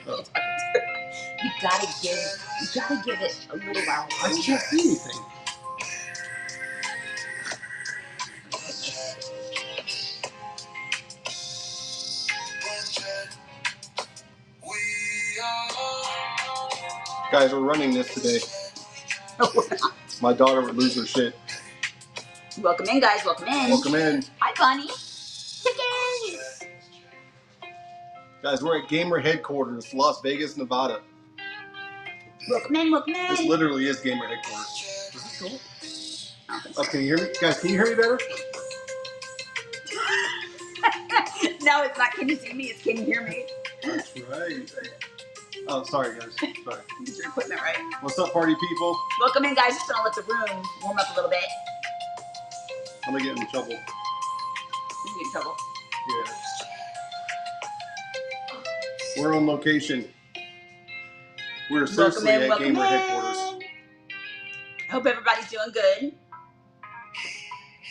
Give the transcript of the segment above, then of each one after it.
You gotta give it a little while. I can't see anything. Guys, we're running this today. No, we're not. My daughter would lose her shit. Welcome in, guys. Welcome in. Welcome in. Hi, Bunny. Chickens. Guys, we're at Gamer Headquarters, Las Vegas, Nevada. Welcome in. Welcome in. This literally is Gamer Headquarters. Is this cool? I don't think Oh, can you hear me? Guys, can you hear me better? No, it's not. Can you see me? It's can you hear me? That's right. Oh, sorry, guys. Sorry. Get your equipment right. What's up, party people? Welcome in, guys. Just gonna let the room warm up a little bit. I'm gonna get in trouble. You can get in trouble. Yeah. We're on location. We're seriously at Gamer Headquarters. I hope everybody's doing good.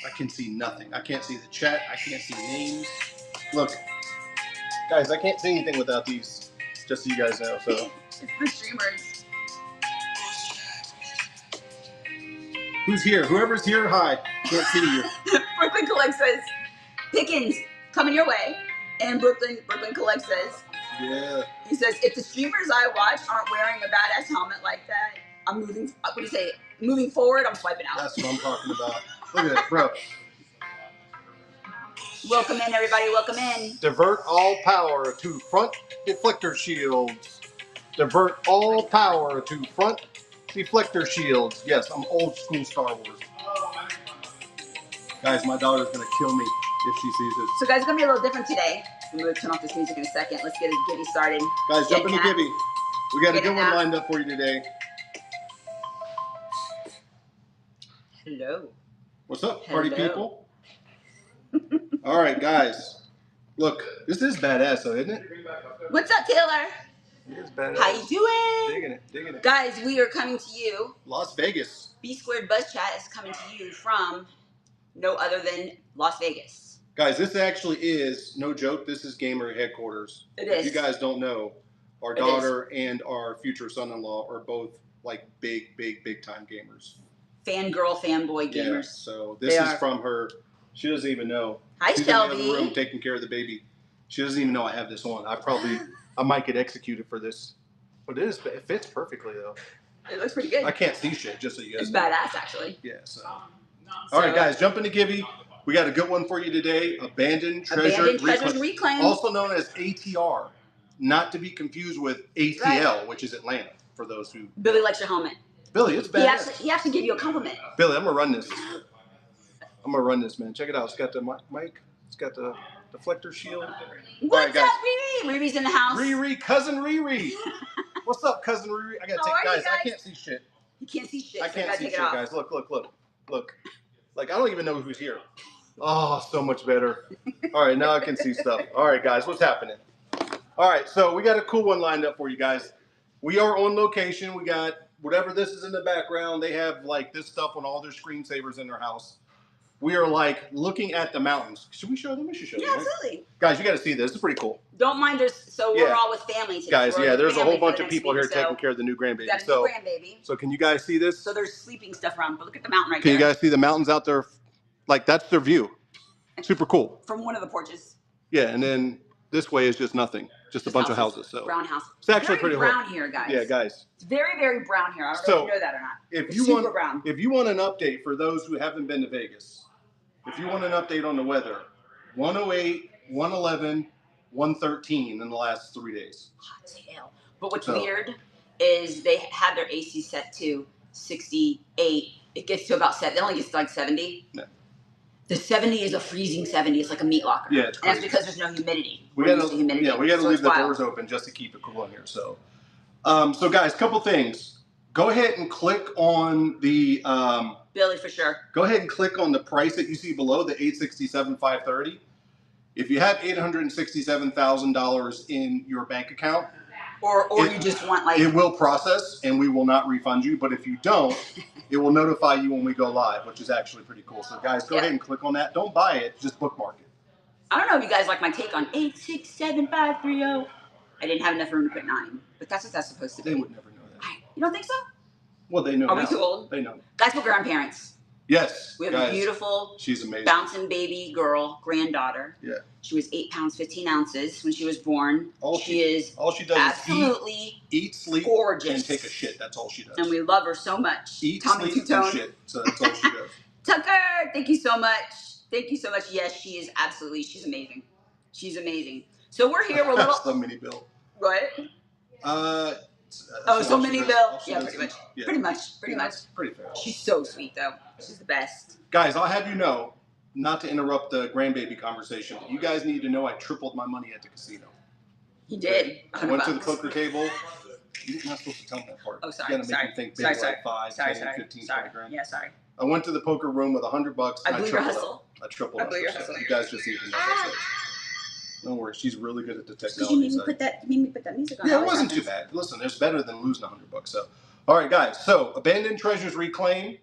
I can see nothing. I can't see the chat. I can't see names. Look, guys, I can't see anything without these. Just so you guys know. So It's the streamers. who's here? Whoever's here, hi. Can't see you. Brooklyn Collect says, Pickens coming your way, and Brooklyn Collect says, Yeah. he says, if the streamers I watch aren't wearing a badass helmet like that, I'm moving. What do you say? Moving forward, I'm swiping out. That's what I'm talking about. Look at that, bro. Welcome in, everybody. Welcome in. Divert all power to front deflector shields. Divert all power to front deflector shields. Yes, I'm old school Star Wars. Guys, my daughter's gonna kill me if she sees this. So, guys, it's gonna be a little different today. I'm gonna turn off this music in a second. Let's get Gibby started. Guys, jump into Gibby. We got a good one that. lined up for you today. Hello. What's up, party Hello. people? All right, guys. Look, this is badass, though, isn't it? What's up, Taylor? It is badass. How you doing? Digging it, digging it. Guys, we are coming to you. Las Vegas. B Squared BuzzChat is coming to you from no other than Las Vegas. Guys, this actually is, no joke, this is Gamer Headquarters. It If is. you guys don't know, our daughter and our future son-in-law are both like big time gamers. Fangirl, fanboy gamers. Yeah, so this is from her. She doesn't even know. Hi, She's Shelby. in the other room taking care of the baby. She doesn't even know I have this on. I might get executed for this. But it fits perfectly, though. It looks pretty good. I can't see shit, just so you guys It's know. badass, actually. Yeah, so. All right, guys, jump into Gibby. We got a good one for you today. Abandoned Treasures Reclaimed. Also known as ATR. Not to be confused with ATL, which is Atlanta, for those who... Billy likes your helmet. Billy, it's badass. He has to give you a compliment. Billy, I'm going to run this. I'm going to run this, man. Check it out. It's got the mic. It's got the deflector shield. What's up, Riri? Riri's in the house. Riri, cousin Riri. What's up, cousin Riri? I got to take... Guys, I can't see shit. You can't see shit. I can't see shit, guys. Look. Like, I don't even know who's here. Oh, so much better. All right, now I can see stuff. All right, guys, what's happening? All right, so we got a cool one lined up for you guys. We are on location. We got whatever this is in the background. They have, like, this stuff on all their screensavers in their house. We are, like, looking at the mountains. Should we show them? We should show them, right? Absolutely. Guys, you got to see this. It's pretty cool. Don't mind us. So we're all with family today. Guys, there's a whole bunch of people here taking care of the new grandbaby. Got a new grandbaby. So can you guys see this? So there's sleeping stuff around, but look at the mountain right there. Can you guys see the mountains out there? Like, that's their view. Super cool. From one of the porches. Yeah, and then this way is just nothing. Just a bunch of houses. So brown house. It's actually very pretty brown here, guys. Yeah, guys. It's very, very brown here. I don't know if you know that or not. If you want an update for those who haven't been to Vegas, if you want an update on the weather, 108, 111, 113 in the last 3 days. Hot as hell. But what's weird is they had their AC set to 68. It gets to about 7. It only gets to like 70. Yeah. The 70 is a freezing 70. It's like a meat locker. Yeah, it's crazy. And that's because there's no humidity. We got to leave the doors open just to keep it cool in here. So, so guys, couple things. Go ahead and click on the Billy for sure. Go ahead and click on the price that you see below, the $867,530. If you have $867,000 in your bank account, or you just want like, it will process and we will not refund you. But if you don't, it will notify you when we go live, which is actually pretty cool. So guys, go ahead and click on that. Don't buy it, just bookmark it. I don't know if you guys like my take on 867,530. I didn't have enough room to put 9. But that's what that's supposed to be. They would never know that. You don't think so? Well, they know. Are we too old? They know. Guys, we're grandparents. Yes. We have a beautiful, she's amazing, bouncing baby girl, granddaughter. Yeah. She was 8 pounds 15 ounces when she was born. All she does absolutely is eat, sleep, gorgeous, and take a shit. That's all she does. And we love her so much. Eat, Tommy sleep, Two-Tone. and shit. So that's all she does. Tucker, thank you so much. Thank you so much. Yes, she is absolutely. She's amazing. She's amazing. So we're here. We're little. So many Bill. What? So many Bill. Yeah, pretty much. Yeah. Pretty much. Pretty fair. She's so sweet, though. She's the best. Guys, I'll have you know, not to interrupt the grandbaby conversation, but you guys need to know I tripled my money at the casino. You did. I went to the poker table. You're not supposed to tell me that part. Oh, sorry. You gotta make me think big, like 5, 10, 15, 20 grand. Yeah, sorry. I went to the poker room with $100. I blew your hustle. I tripled it. You guys just need to know that. Don't worry, she's really good at the technology. You made me put that music on. Yeah, it wasn't too bad. Listen, it's better than losing $100. So, all right, guys. So, Abandoned Treasures Reclaimed.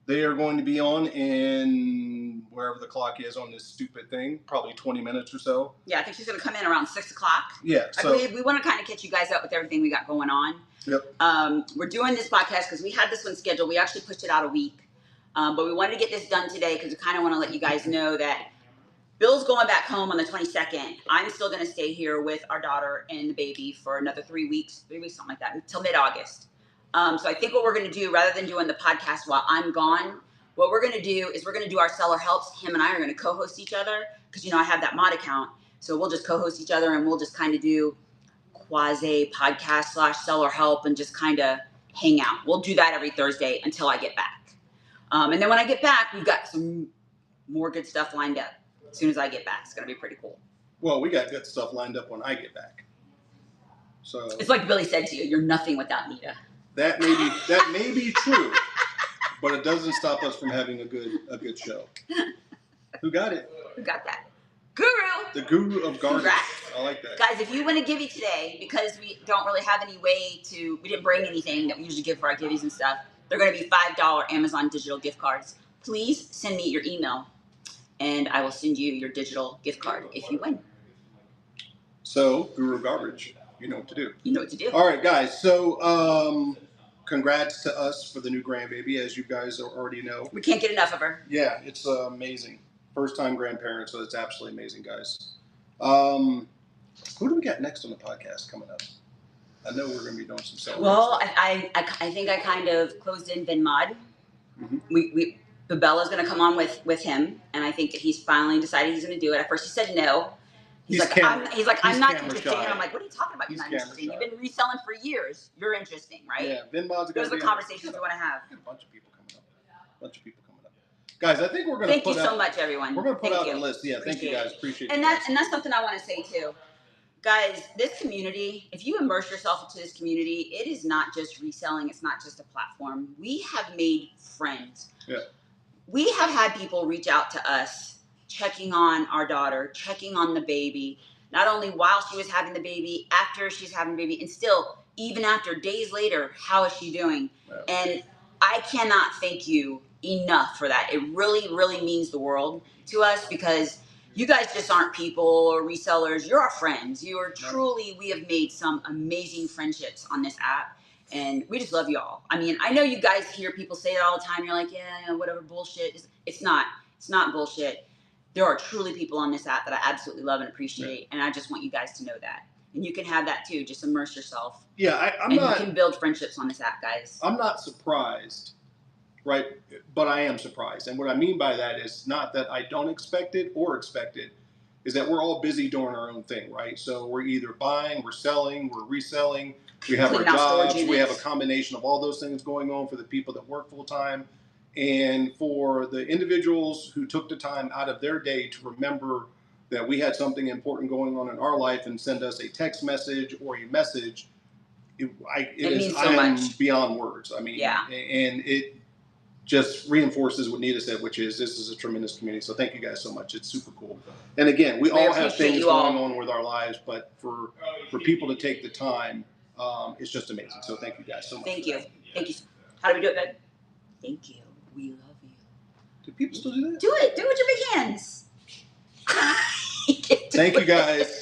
They are going to be on in wherever the clock is on this stupid thing, probably 20 minutes or so. Yeah, I think she's going to come in around 6 o'clock. Yeah. I believe we want to kind of catch you guys up with everything we got going on. Yep. We're doing this podcast because we had this one scheduled. We actually pushed it out a week. But we wanted to get this done today because we kind of want to let you guys know that Bill's going back home on the 22nd. I'm still going to stay here with our daughter and the baby for another 3 weeks, something like that, until mid-August. So I think what we're going to do, rather than doing the podcast while I'm gone, what we're going to do is we're going to do our seller helps. Him and I are going to co-host each other because, I have that mod account. So we'll just co-host each other and we'll just kind of do quasi-podcast / seller help and just kind of hang out. We'll do that every Thursday until I get back. And then when I get back, we've got some more good stuff lined up. As soon as I get back, it's going to be pretty cool. Well, we got good stuff lined up when I get back. So it's like Billy said to you, you're nothing without Nita. That may be true, but it doesn't stop us from having a good show. Who got it? Who got that? Guru. The guru of garbage. Congrats. I like that. Guys, if you want to give today, because we don't really have any way we didn't bring anything that we usually give for our givvies and stuff, they're going to be $5 Amazon digital gift cards. Please send me your email. And I will send you your digital gift card if you win. So, Guru Garbage, you know what to do. You know what to do. All right, guys. So, congrats to us for the new grandbaby, as you guys already know. We can't get enough of her. Yeah, it's amazing. First-time grandparent, so it's absolutely amazing, guys. Who do we got next on the podcast coming up? I know we're going to be doing some stuff. Well, I think I kind of closed in Ben Mod. Mm-hmm. Bella's going to come on with him, and I think that he's finally decided he's going to do it. At first, he said no. He's like, I'm not interested. And I'm like, what are you talking about? You're not interested. You've been reselling for years. You're interesting, right? Yeah, Ben Mod's going to be. Those are the conversations we want to have. A bunch of people coming up. Guys, I think we're going to. Thank you so much, everyone. We're going to put out a list. Yeah, thank you guys. Appreciate it. And that's something I want to say too. Guys, this community, if you immerse yourself into this community, it is not just reselling. It's not just a platform. We have made friends. Yeah. We have had people reach out to us, checking on our daughter, checking on the baby, not only while she was having the baby, after she's having the baby, and still, even after, days later, how is she doing? Yeah. And I cannot thank you enough for that. It really, really means the world to us because you guys just aren't people or resellers. You're our friends. You are truly, we have made some amazing friendships on this app. And we just love y'all. I mean, I know you guys hear people say it all the time. You're like, yeah, whatever bullshit. It's not bullshit. There are truly people on this app that I absolutely love and appreciate. And I just want you guys to know that. And you can have that too. Just immerse yourself. Yeah, you can build friendships on this app, guys. I'm not surprised, right? But I am surprised. And what I mean by that is not that I don't expect it or expect it, is that we're all busy doing our own thing, right? So we're either buying, we're selling, we're reselling. We have our jobs. We have a combination of all those things going on for the people that work full time. And for the individuals who took the time out of their day to remember that we had something important going on in our life and send us a text message or a message, I am beyond words. I mean, yeah. And it just reinforces what Nita said, which is this is a tremendous community. So thank you guys so much. It's super cool. And again, we all have things going on with our lives, but for people to take the time, it's just amazing. So thank you guys so much. Thank you. Thank you. How do we do it, Ben? Thank you. We love you. Do people still do that? Do it. Do it with your big hands. Thank you guys.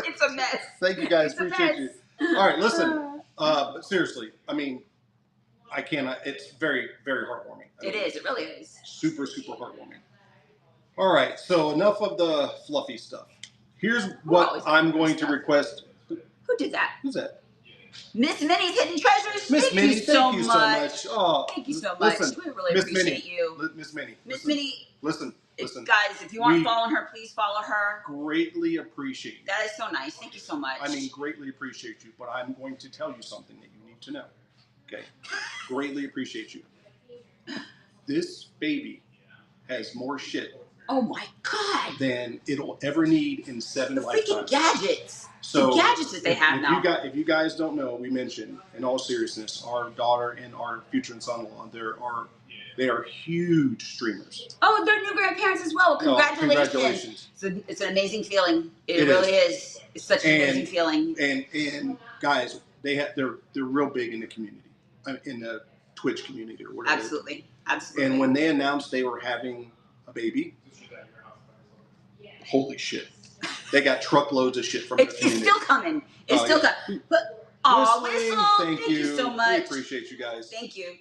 It's a mess. Thank you guys. It's the Appreciate you. best. All right, listen. But seriously, I mean, I cannot. It's very, very heartwarming. It is. It really is. Super, super heartwarming. All right, so enough of the fluffy stuff. Here's what I'm going to request. Who did that? Who's that? Miss Minnie's Hidden Treasures. Miss Minnie, thank you so much. Oh, thank you so much. Listen, we really appreciate you. Miss Minnie. Miss Minnie. Listen. Guys, if you aren't following her, please follow her. Greatly appreciate you. That is so nice. Thank you so much. I mean, greatly appreciate you, but I'm going to tell you something that you need to know. Okay? Greatly appreciate you. This baby has more shit. Oh my God. Than it'll ever need in 7 lifetimes. Freaking gadgets. So the gadgets that they have now. If you guys don't know, we mentioned, in all seriousness, our daughter and our future son-in-law, they are huge streamers. Oh, they're new grandparents as well. Congratulations. It's an amazing feeling. It really is. It's such an amazing feeling. And guys, they're real big in the community, in the Twitch community or whatever. Absolutely. And when they announced they were having a baby, holy shit. They got truckloads of shit from the community. It's still coming. It's still coming. But, Whistle, thank you so much. We appreciate you guys. Thank you.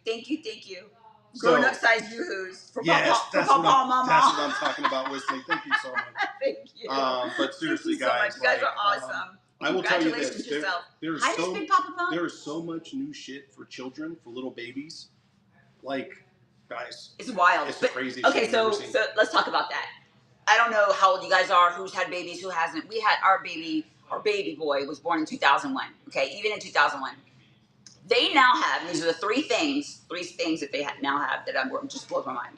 Grown-up size yoo-hoos for Papa Mama. That's what I'm talking about, Whistling. Thank you so much. Thank you. But seriously, Thank you so much. You guys are awesome. I will tell you this. There is so much new shit for children, for little babies. Like, guys. It's wild. It's crazy. Okay, so let's talk about that. I don't know how old you guys are, who's had babies, who hasn't. We had our baby boy was born in 2001. Okay, even in 2001. They now have, and these are the three things that they now have that just blows my mind.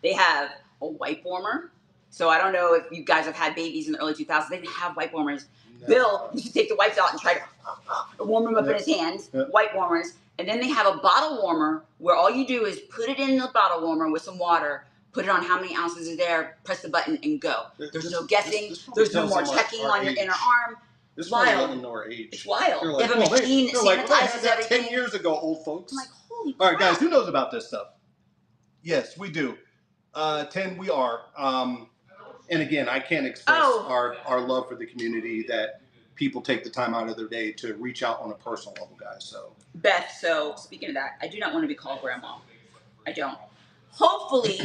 They have a wipe warmer. So I don't know if you guys have had babies in the early 2000s. They didn't have wipe warmers. No. Bill used to take the wipes out and try to warm them up in his hands, wipe warmers. And then they have a bottle warmer where all you do is put it in the bottle warmer with some water, put it on how many ounces is there, press the button, and go. There's no guessing. There's no more checking on your inner arm. This one's letting them know our age. It's wild. Like, they have a machine that sanitizes everything. 10 years ago, old folks. I'm like, holy crap. All right, guys, who knows about this stuff? Yes, we do. 10, we are. And again, I can't express our love for the community that people take the time out of their day to reach out on a personal level, guys. So Beth, so speaking of that, I do not want to be called grandma. I don't. Hopefully,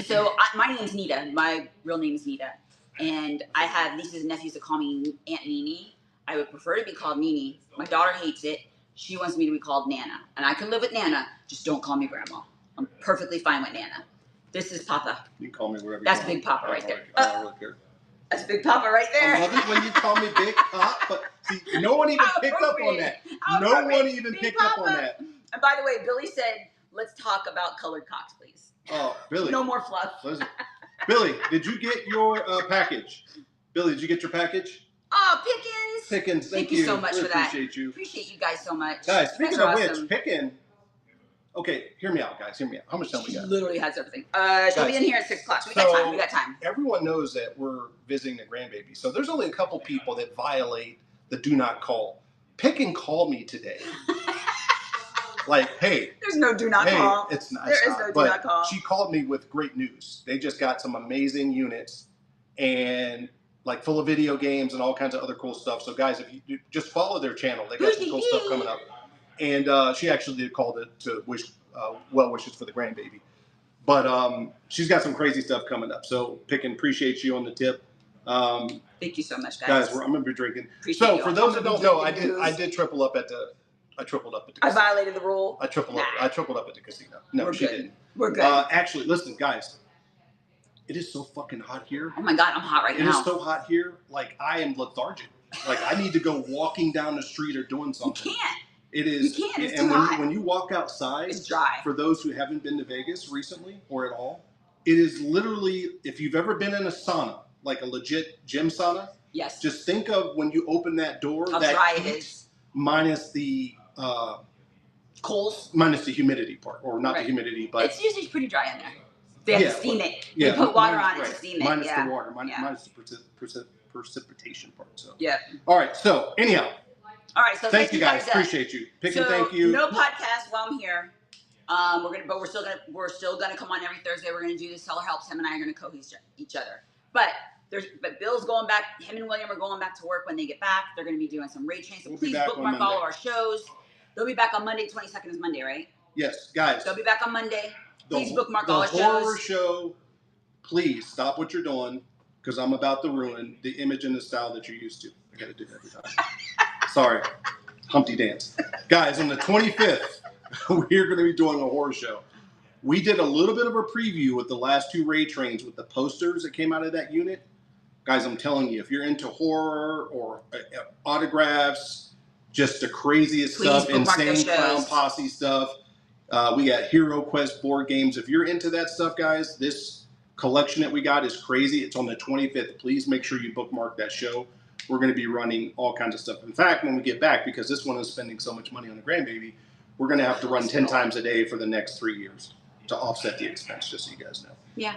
my name's Nita. My real name is Nita. And I have nieces and nephews that call me Aunt Nene. I would prefer to be called Nene. My daughter hates it. She wants me to be called Nana. And I can live with Nana. Just don't call me grandma. I'm perfectly fine with Nana. This is Papa. You can call me whatever you want. That's Big Papa right there. I don't really care. That's Big Papa right there. I love it when you call me Big Pop, but see, no one even picked up on that. No one even picked up on that. And by the way, Billy said, let's talk about colored cocks, please. Oh, Billy. No more fluff. Listen. Billy, did you get your package? Billy, did you get your package? Oh, Pickens. Pickens, thank you so much for that. Appreciate you. Appreciate you guys so much. Guys, speaking of which, Pickens. Okay, hear me out, guys. Hear me out. How much time we got? Literally has everything. She'll be in here at 6 o'clock. So we got time. Everyone knows that we're visiting the grandbaby. So there's only a couple people that violate the do not call. Picken called me today. Like, hey. There's no do not call. It's not. There is no do not call. She called me with great news. They just got some amazing units and like full of video games and all kinds of other cool stuff. So guys, if you just follow their channel, they got some cool stuff coming up. And she actually did call to wish well wishes for the grandbaby. But she's got some crazy stuff coming up. So Picken, appreciate you on the tip. Thank you so much, guys. I'm gonna be drinking. Appreciate you. For those that don't know, I did triple up at the. I tripled up at the casino. I violated the rule. I tripled up at the casino. No, she didn't. We're good. Actually, listen, guys. It is so fucking hot here. Oh my God, I'm hot right now. It is so hot here. Like, I am lethargic. Like, I need to go walking down the street or doing something. You can't. It is. You can't. It's and too hot. When you walk outside, it's dry. For those who haven't been to Vegas recently or at all, it is literally, if you've ever been in a sauna, like a legit gym sauna, yes. Just think of when you open that door, how that dry heat it is. Minus the coals, minus the humidity part, or not the humidity, but it's usually pretty dry in there. They have to steam it. Yeah, they put water on it to steam it. Minus the water, minus the precipitation part. So yeah. All right. So anyhow. All right. So thank you guys. Appreciate you. Picken, thank you. No podcast while I'm here. We're still gonna come on every Thursday. We're gonna do this. Seller helps. Him and I are gonna co-host each other. But But Bill's going back. Him and William are going back to work when they get back. They're going to be doing some raid training. So please bookmark all of our shows. They'll be back on Monday. 22nd is Monday, right? Yes, guys. They'll be back on Monday. Please bookmark all our shows. The horror show, please stop what you're doing, because I'm about to ruin the image and the style that you're used to. I got to do that every time. Sorry. Humpty Dance. Guys, on the 25th, we're going to be doing a horror show. We did a little bit of a preview with the last 2 raid trains with the posters that came out of that unit. Guys, I'm telling you, if you're into horror or autographs, just the craziest stuff, insane clown posse stuff. We got Hero Quest board games. If you're into that stuff, guys, this collection that we got is crazy. It's on the 25th. Please make sure you bookmark that show. We're going to be running all kinds of stuff. In fact, when we get back, because this one is spending so much money on the grandbaby, we're going to have to run 10 times a day for the next 3 years to offset the expense, just so you guys know. Yeah.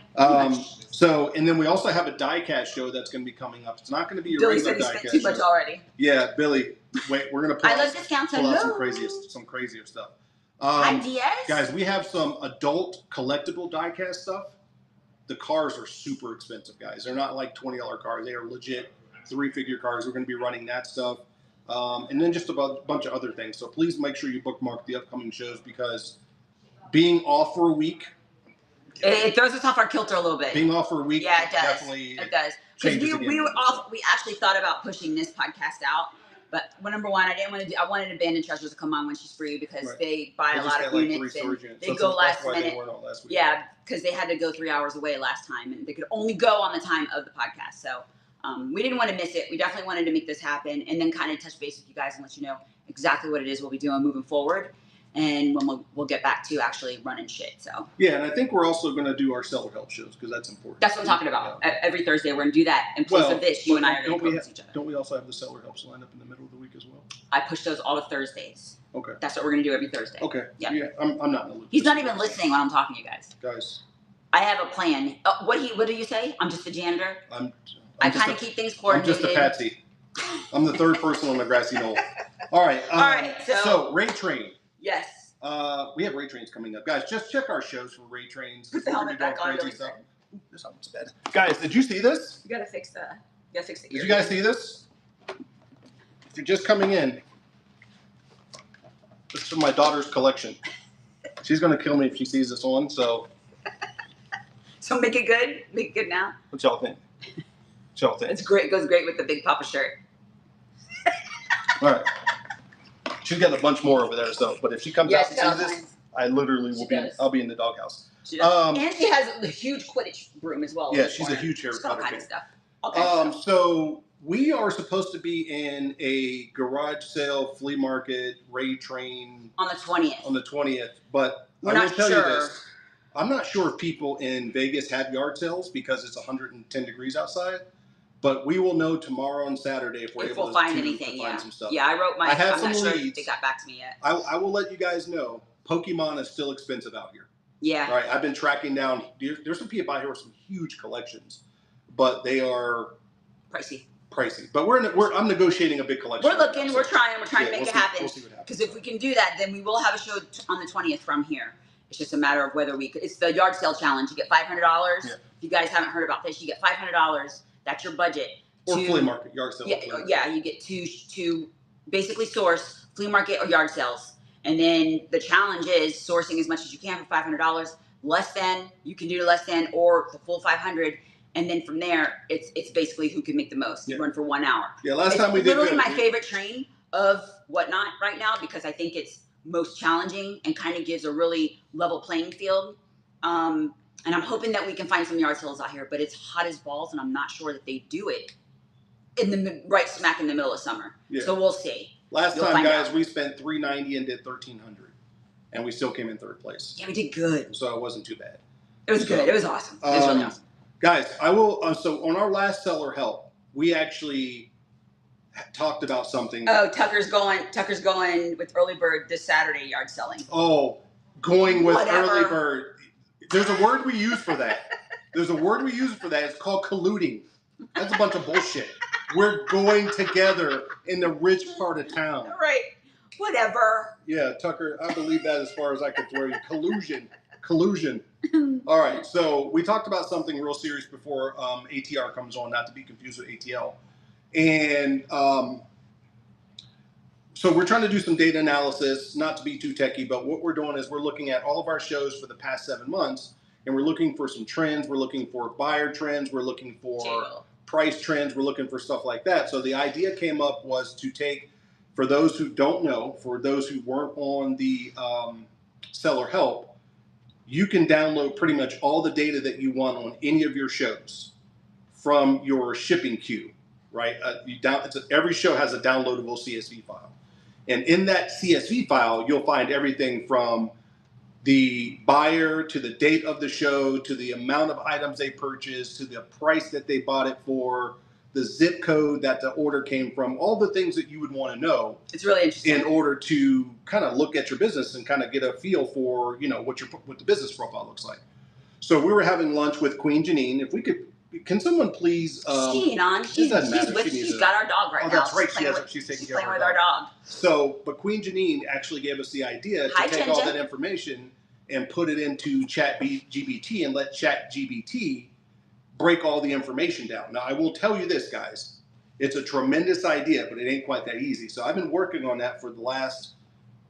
So, and then we also have a die-cast show that's going to be coming up. It's not going to be your regular die-cast show. Billy said he spent too much already. Yeah, Billy. Wait, we're going to pull out some crazier stuff. Ideas? Guys, we have some adult collectible die-cast stuff. The cars are super expensive, guys. They're not like $20 cars. They are legit 3-figure cars. We're going to be running that stuff. And then just a bunch of other things. So please make sure you bookmark the upcoming shows, because being off for a week, it throws us off our kilter a little bit. Being off for a week, yeah, it does. Definitely it does. Because we were off. We actually thought about pushing this podcast out, but number one, I wanted Abandoned Treasures to come on when she's free, because they buy a lot of units and they go last minute. Yeah, because they had to go 3 hours away last time, and they could only go on the time of the podcast. So we didn't want to miss it. We definitely wanted to make this happen, and then kind of touch base with you guys and let you know exactly what it is we'll be doing moving forward. And when we'll get back to actually running shit. So yeah, and I think we're also going to do our seller help shows, because that's important. That's what I'm talking about. Yeah. Every Thursday we're going to do that. In place of this, you and I are going to focus each other. Don't we also have the seller helps lined up in the middle of the week as well? I push those all to Thursdays. Okay. That's what we're going to do every Thursday. Okay. Yeah. I'm not in the loop. He's not even listening when I'm talking to you guys. Guys. I have a plan. What do you say? I'm just a janitor. I kind of keep things coordinated. I'm just a patsy. I'm the third person on the grassy knoll. All right. So raid train. Yes. We have raid trains coming up, guys. Just check our shows for raid trains. Put the helmet back on. This helmet's bad. Guys, did you see this? You gotta fix the ear. Did you guys see this? If you're just coming in, this is from my daughter's collection. She's gonna kill me if she sees this on. So make it good. Make it good now. What y'all think? It's great. It goes great with the Big Papa shirt. All right. She's got a bunch more over there, so. But if she comes out and sees this, I literally will be. I'll be in the doghouse. And she has a huge Quidditch broom as well. Yeah, she's a huge Harry Potter fan. All kinds of stuff. So we are supposed to be in a garage sale, flea market, raid train on the 20th. On the 20th, but I will tell you this: I'm not sure if people in Vegas have yard sales because it's 110 degrees outside. But we will know tomorrow and Saturday if we're able to find anything. Find some stuff. Yeah, I wrote my. I have some leads. Sure they got back to me yet. I will let you guys know. Pokemon is still expensive out here. Yeah. All right. I've been tracking down. There's some people out here with some huge collections, but they are pricey. But I'm negotiating a big collection. We're looking. Right, we're trying to make it happen. We'll see what happens. Because if we can do that, then we will have a show on the 20th from here. It's just a matter of whether we. It's the yard sale challenge. You get $500. Yeah. If you guys haven't heard about this, you get $500. That's your budget. Or flea market, yard sale. Yeah, you get to basically source flea market or yard sales. And then the challenge is sourcing as much as you can for $500. Less than, you can do less than, or the full 500. And then from there, it's basically who can make the most. You run for 1 hour. Yeah, last time we did literally my favorite train of Whatnot right now, because I think it's most challenging and kind of gives a really level playing field. And I'm hoping that we can find some yard sales out here, but it's hot as balls, and I'm not sure that they do it in the right smack in the middle of summer. Yeah. So we'll see. Last time, guys, we spent $390 and did $1,300, and we still came in third place. Yeah, we did good. So it wasn't too bad. It was good. It was awesome. It was really awesome. Guys, I will. So on our last seller help, we actually talked about something. Oh, Tucker's going with early bird this Saturday yard selling. Oh, going with early bird. There's a word we use for that. It's called colluding. That's a bunch of bullshit. We're going together in the rich part of town. Right. Whatever. Yeah, Tucker, I believe that as far as I can throw you. Collusion. Collusion. All right, so we talked about something real serious before ATR comes on, not to be confused with ATL. And so we're trying to do some data analysis, not to be too techie, but what we're doing is we're looking at all of our shows for the past 7 months, and we're looking for some trends. We're looking for buyer trends. We're looking for price trends. We're looking for stuff like that. So the idea came up was to take, for those who don't know, for those who weren't on the seller help, you can download pretty much all the data that you want on any of your shows from your shipping queue, right? Every show has a downloadable CSV file. And in that CSV file, you'll find everything from the buyer to the date of the show, to the amount of items they purchased, to the price that they bought it for, the zip code that the order came from, all the things that you would want to know. It's really interesting. In order to kind of look at your business and kind of get a feel for, what the business profile looks like. So we were having lunch with Queen Janine. If we could, can someone please? She's on. She's got our dog right now. Oh, that's right. She's taking care of our dog. So, but Queen Janine actually gave us the idea to take all that information and put it into ChatGPT and let ChatGPT break all the information down. Now, I will tell you this, guys. It's a tremendous idea, but it ain't quite that easy. So I've been working on that for the last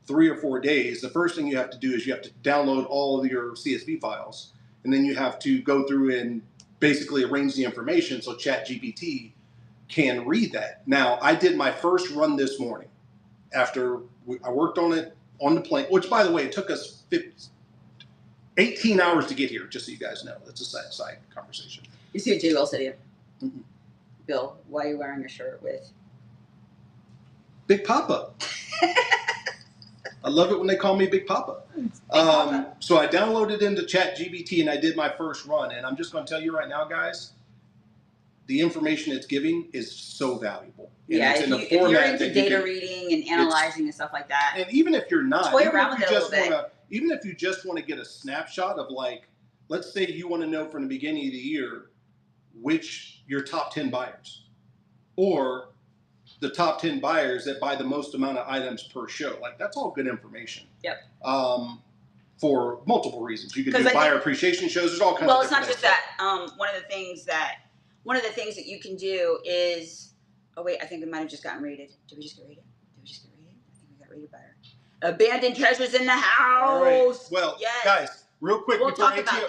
3 or 4 days. The first thing you have to do is you have to download all of your CSV files, and then you have to go through and basically arrange the information so ChatGPT can read that. Now, I did my first run this morning after I worked on it on the plane, which, by the way, it took us 18 hours to get here, just so you guys know. That's a side conversation. You see what J. Will said to you? Mm-hmm. Bill, why are you wearing a shirt with Big Papa? I love it when they call me Big Papa. So I downloaded into ChatGPT and I did my first run. And I'm just going to tell you right now, guys, the information it's giving is so valuable. And yeah, it's if you're into data reading and analyzing and stuff like that. And even if you're not, toy around with it a little bit. Even if you just want to get a snapshot of, like, let's say you want to know from the beginning of the year which your top 10 buyers, or the top 10 buyers that buy the most amount of items per show. Like, that's all good information. Yep. For multiple reasons. You could do buyer appreciation shows. There's all kinds of Well, it's not just that. One of the things that you can do is, oh wait, I think we might have just gotten rated. Did we just get rated? I think we got rated better. Abandoned Treasures in the house. All right. Well, yes. Guys, real quick,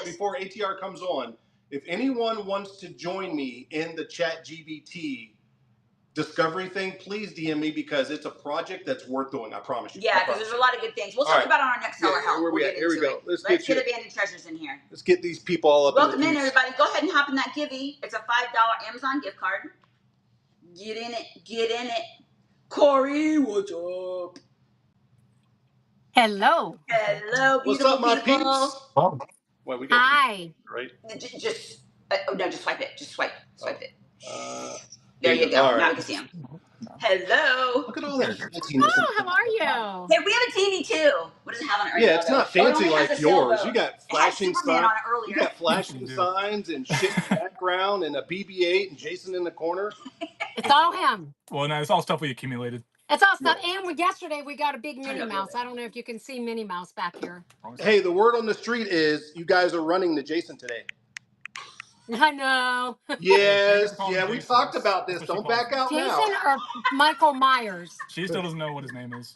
before ATR comes on, if anyone wants to join me in the ChatGPT discovery thing, please DM me, because it's a project that's worth doing. I promise you. Yeah, because there's a lot of good things. We'll talk about it on our next seller help. Where we at? Here we go. Let's get Abandoned Treasures in here. Let's get these people all up. Welcome in, everybody. Go ahead and hop in that Givey. It's a $5 Amazon gift card. Get in it. Get in it. Corey, what's up? Hello. Hello, beautiful what's up, my people. Peeps? Oh. Well, we got hi. Right? Just swipe it. Just swipe it. There you go. Right. Now we can see him. Hello. Look at all that. Oh, how are you? Hey, we have a TV too. What does it have on it right now? Yeah, it's not fancy like yours. You got flashing signs. You got flashing signs and shit in the background and a BB-8 and Jason in the corner. It's all him. Well, no, it's all stuff we accumulated. It's all stuff. Yeah. And yesterday we got a big Minnie Mouse. I don't know if you can see Minnie Mouse back here. Hey, the word on the street is you guys are running the Jason today. I know. Yes, yeah, we talked about this. Don't back out now. Jason or Michael Myers? She still doesn't know what his name is.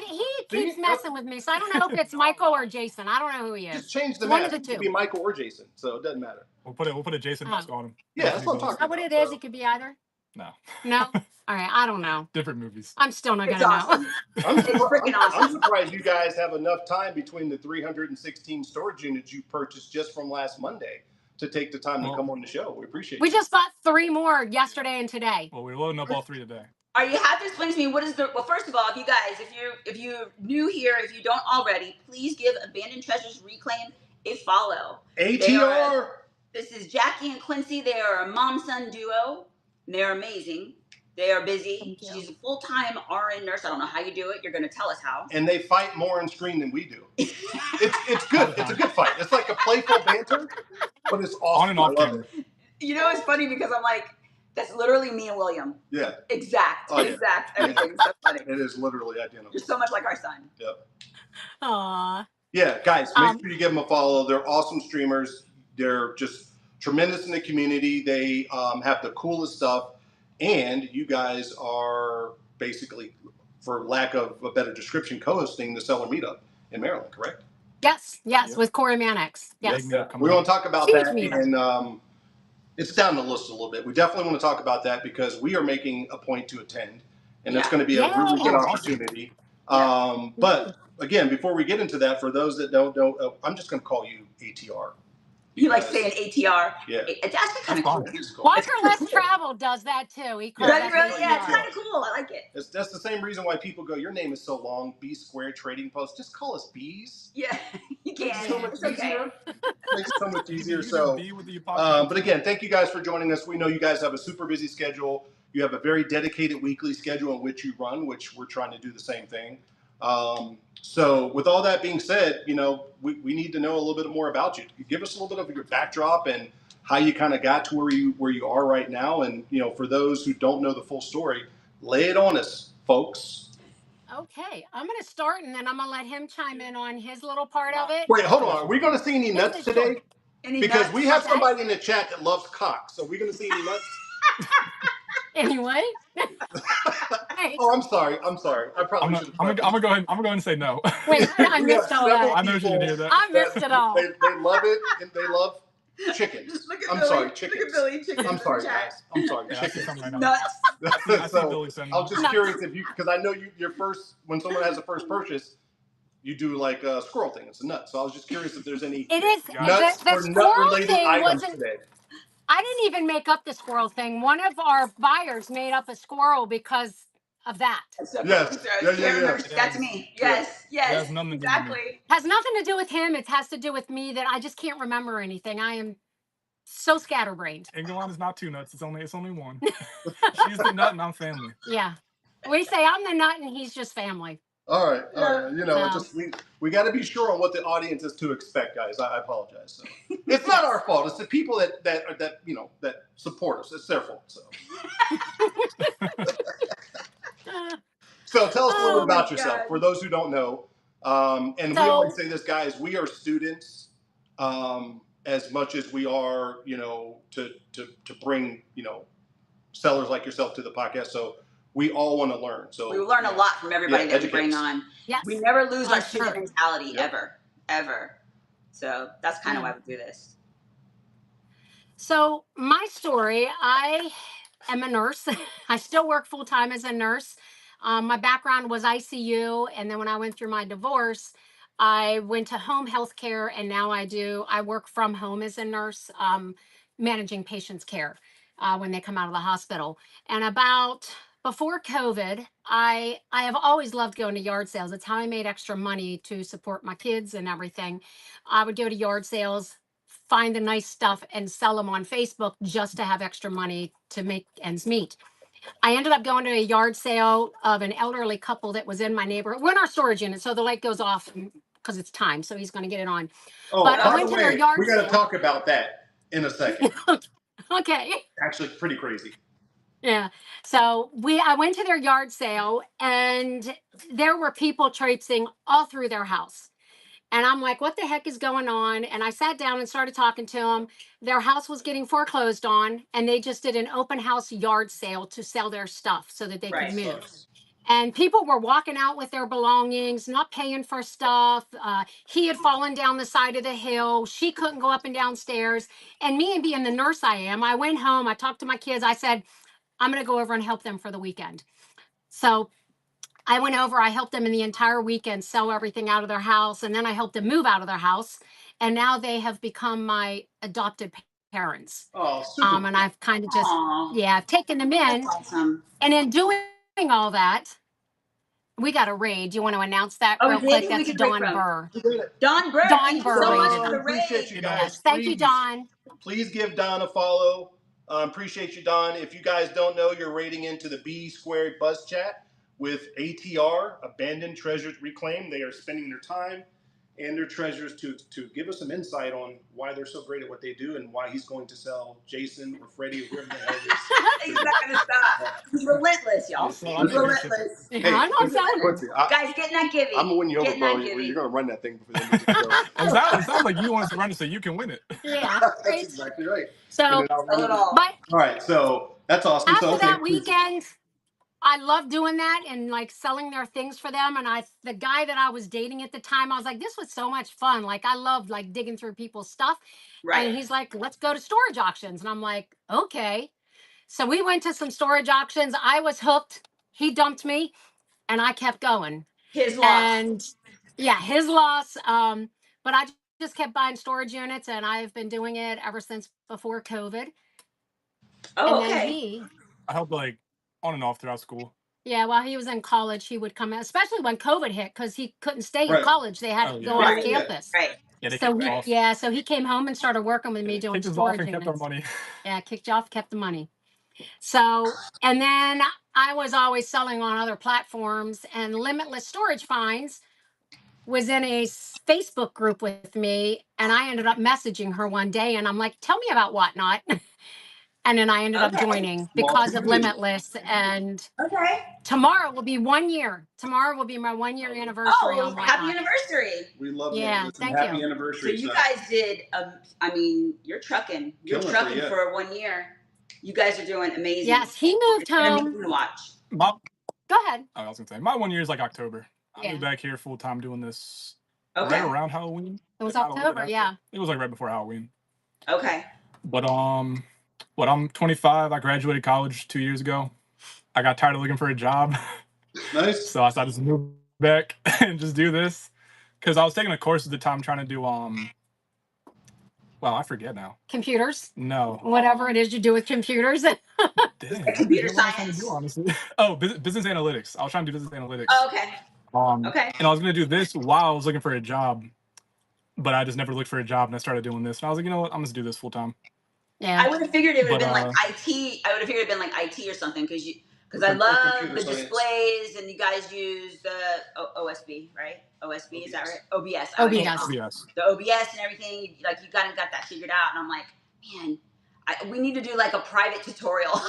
He keeps messing with me, so I don't know if it's Michael or Jason. I don't know who he is. Just change the mask. It could be Michael or Jason, so it doesn't matter. We'll put a Jason mask on him. Yeah, that's what I'm talking about. What it is? It could be either. No. No. All right, I don't know. Different movies. I'm still not gonna know. It's freaking awesome. I'm surprised you guys have enough time between the 316 storage units you purchased just from last Monday to take the time to come on the show. We appreciate it. We just bought 3 more yesterday and today. Well, we're loading up all 3 today. Are you have to explain to me what is well, first of all, if you guys, if you're new here, if you don't already, please give Abandoned Treasures Reclaimed a follow. ATR. This is Jackie and Quincy. They are a mom-son duo. They're amazing. They are busy. She's a full-time RN nurse. I don't know how you do it. You're going to tell us how. And they fight more on screen than we do. It's good. It's a good fight. It's like a playful banter, but it's awesome. On and off camera. You know, it's funny because I'm like, that's literally me and William. Yeah. Exact. Everything. It's so funny. It is literally identical. You're so much like our son. Yep. Aww. Yeah, guys, make sure you give them a follow. They're awesome streamers. They're just tremendous in the community. They have the coolest stuff, and you guys are basically, for lack of a better description, co-hosting the Seller Meetup in Maryland, correct? Yes, Yep. with Corey Mannix. Yes. Big meetup coming We up. want to talk about Huge that, meetup. and it's down the list a little bit. We definitely want to talk about that because we are making a point to attend, and it's Yeah. going to be a really good Yeah. opportunity. But again, before we get into that, for those that don't know, I'm just going to call you ATR. You like saying ATR? Yeah. It's actually kind of cool. It's cool. Walker Less Travel does that too. He calls Yeah, that Really? Yeah, it's ATR. kind of cool. I like it. That's the same reason why people go, your name is so long, B Squared Trading Post. Just call us Bees. Yeah, you can. Makes it so much It's okay. easier. Makes it so much easier. You can So, be with the apostrophe. but again, thank you guys for joining us. We know you guys have a super busy schedule. You have a very dedicated weekly schedule in which you run, which we're trying to do the same thing. So with all that being said, you know, we need to know a little bit more about you. Give us a little bit of your backdrop and how you kind of got to where you are right now. And, you know, for those who don't know the full story, lay it on us, folks. Okay, I'm going to start and then I'm going to let him chime in on his little part of it. Wait, hold on. Are we going to see any nuts is today? short. Any Because nuts? we have Okay. somebody in the chat that loves cock. So are we going to see any nuts? Anyway. Hey, Oh, I'm sorry. I probably should have. I'm gonna go ahead and say no. wait, I We have missed all several that. I know she didn't hear that. I missed it all. They love it, and they love chickens. Look at I'm Billy. sorry, Look chickens. at Billy. Chickens I'm sorry, in the chat. guys. I'm sorry, Yeah, I see chickens. something right now. Nuts. I see So Billy sending. I was just curious if you, because I know your first, when someone has a first purchase, you do like a squirrel thing. It's a nut. So I was just curious if there's any It is. nuts The or squirrel nut-related thing items wasn't. today. I didn't even make up the squirrel thing. One of our buyers made up a squirrel because of that. Yes. Yeah. That's me. Yes. It has Yes. nothing to do with me. Exactly. Has nothing to do with him. It has to do with me that I just can't remember anything. I am so scatterbrained. Ingolon is not two nuts. It's only one. She's the nut and I'm family. Yeah. We say I'm the nut and he's just family. All right. You know, So. just we got to be sure on what the audience is to expect, guys. I apologize. So. It's not our fault. It's the people that you know that support us. It's their fault. So. So tell us a little bit about yourself. God. For those who don't know, and we always say this, guys. We are students as much as we are, you know, to bring, you know, sellers like yourself to the podcast. So. We all want to learn. So we learn a lot from everybody that we bring on. Yes. We never lose our student sure. mentality ever. So that's kind of why we do this. So my story, I am a nurse. I still work full time as a nurse. My background was ICU. And then when I went through my divorce, I went to home health care. And now I work from home as a nurse, managing patients' care when they come out of the hospital. And before COVID, I have always loved going to yard sales. It's how I made extra money to support my kids and everything. I would go to yard sales, find the nice stuff and sell them on Facebook just to have extra money to make ends meet. I ended up going to a yard sale of an elderly couple that was in my neighborhood. We're in our storage unit, so the light goes off because it's time, so he's going to get it on. Oh, But I by went the to their way, yard we got to sale. talk about that in a second. Okay. Actually, pretty crazy. Yeah. So I went to their yard sale and there were people traipsing all through their house. And I'm like, what the heck is going on? And I sat down and started talking to them. Their house was getting foreclosed on, and they just did an open house yard sale to sell their stuff so that they could move. And people were walking out with their belongings, not paying for stuff. He had fallen down the side of the hill. She couldn't go up and down stairs. And me, and being the nurse I am, I went home. I talked to my kids. I said, I'm going to go over and help them for the weekend. So I went over, I helped them in the entire weekend sell everything out of their house. And then I helped them move out of their house. And now they have become my adopted parents. Oh, super. And I've kind of just, Aww. I've taken them in. That's awesome. And in doing all that, we got a raid. Do you want to announce that real we quick? did? That's We can Don break Burr. Don Burr. Don Thank you Burr so much rated for the them. Appreciate you raid. guys. Yes, thank you, Don. Please give Don a follow. Appreciate you, Don. If you guys don't know, you're raiding into the B Squared BuzzChat with ATR, Abandoned Treasures Reclaimed. They are spending their time Abandoned Treasures to give us some insight on why they're so great at what they do and why he's going to sell Jason or Freddie or whoever the hell it is. He's not gonna stop. He's relentless, y'all. So He's I'm gonna be relentless. Yeah, Hey, I'm not selling it. Quincy, Guys, get in that Gibby. I'm gonna win you over, Get in that bro. Gibby. You're gonna run that thing before the end of the show. It sounds like you want us to run it so you can win it. Yeah. That's Right. exactly right. So, And then I'll Sell win it it. all. but All right, so that's awesome. after So okay, that weekend, I love doing that and like selling their things for them. And the guy that I was dating at the time, I was like, this was so much fun. Like I loved like digging through people's stuff. Right. And he's like, let's go to storage auctions. And I'm like, okay. So we went to some storage auctions. I was hooked. He dumped me and I kept going. His loss. And yeah, his loss. But I just kept buying storage units and I've been doing it ever since before COVID. Oh, And then okay. I helped like on and off throughout school. yeah, while he was in college, he would come in, especially when COVID hit, because he couldn't stay Right. in college. They had Oh, to yeah. go Right. off campus. Right. Yeah, they So kicked he, off. yeah, so he came home and started working with me doing Kicked us off storage and kept our units. money. Yeah, kicked you off, kept the money. So, and then I was always selling on other platforms, and Limitless Storage Finds was in a Facebook group with me, and I ended up messaging her one day, and I'm like, "Tell me about Whatnot," and then I ended up Okay. joining because of community. Limitless. And Okay. tomorrow will be 1 year. Tomorrow will be my 1 year anniversary Oh, on happy Whatnot. anniversary. We love Yeah, you. Listen, thank happy you. So anniversary. you guys did, I mean, you're trucking. You're Killing it trucking for you. for 1 year. You guys are doing amazing. Yes, he moved It's amazing home. to watch. My, Go ahead. I was gonna say my 1 year is like October. I Yeah. moved back here full time doing this Okay. right around Halloween. It was Not a little bit October, after. yeah. It was like right before Halloween. Okay. But what I'm 25. I graduated college 2 years ago. I got tired of looking for a job, Nice. so I decided to move back and just do this because I was taking a course at the time trying to do well, I forget now. Computers, No, whatever it is you do with computers. dang, Computer I forget what I was trying to science. do, honestly. Oh, business analytics. I was trying to do business analytics. Oh, okay. Okay. And I was gonna do this while I was looking for a job, but I just never looked for a job, and I started doing this. And I was like, you know what, I'm just do this full time. I Yeah. would have figured it would have But, been like IT. I would have figured it'd been like IT or something because I Or love computer the science. displays and you guys use the OSB, right? OSB, is that right? OBS. I would say OBS. Yes. the OBS and everything. Like you kind of got that figured out, and I'm like, man, we need to do like a private tutorial.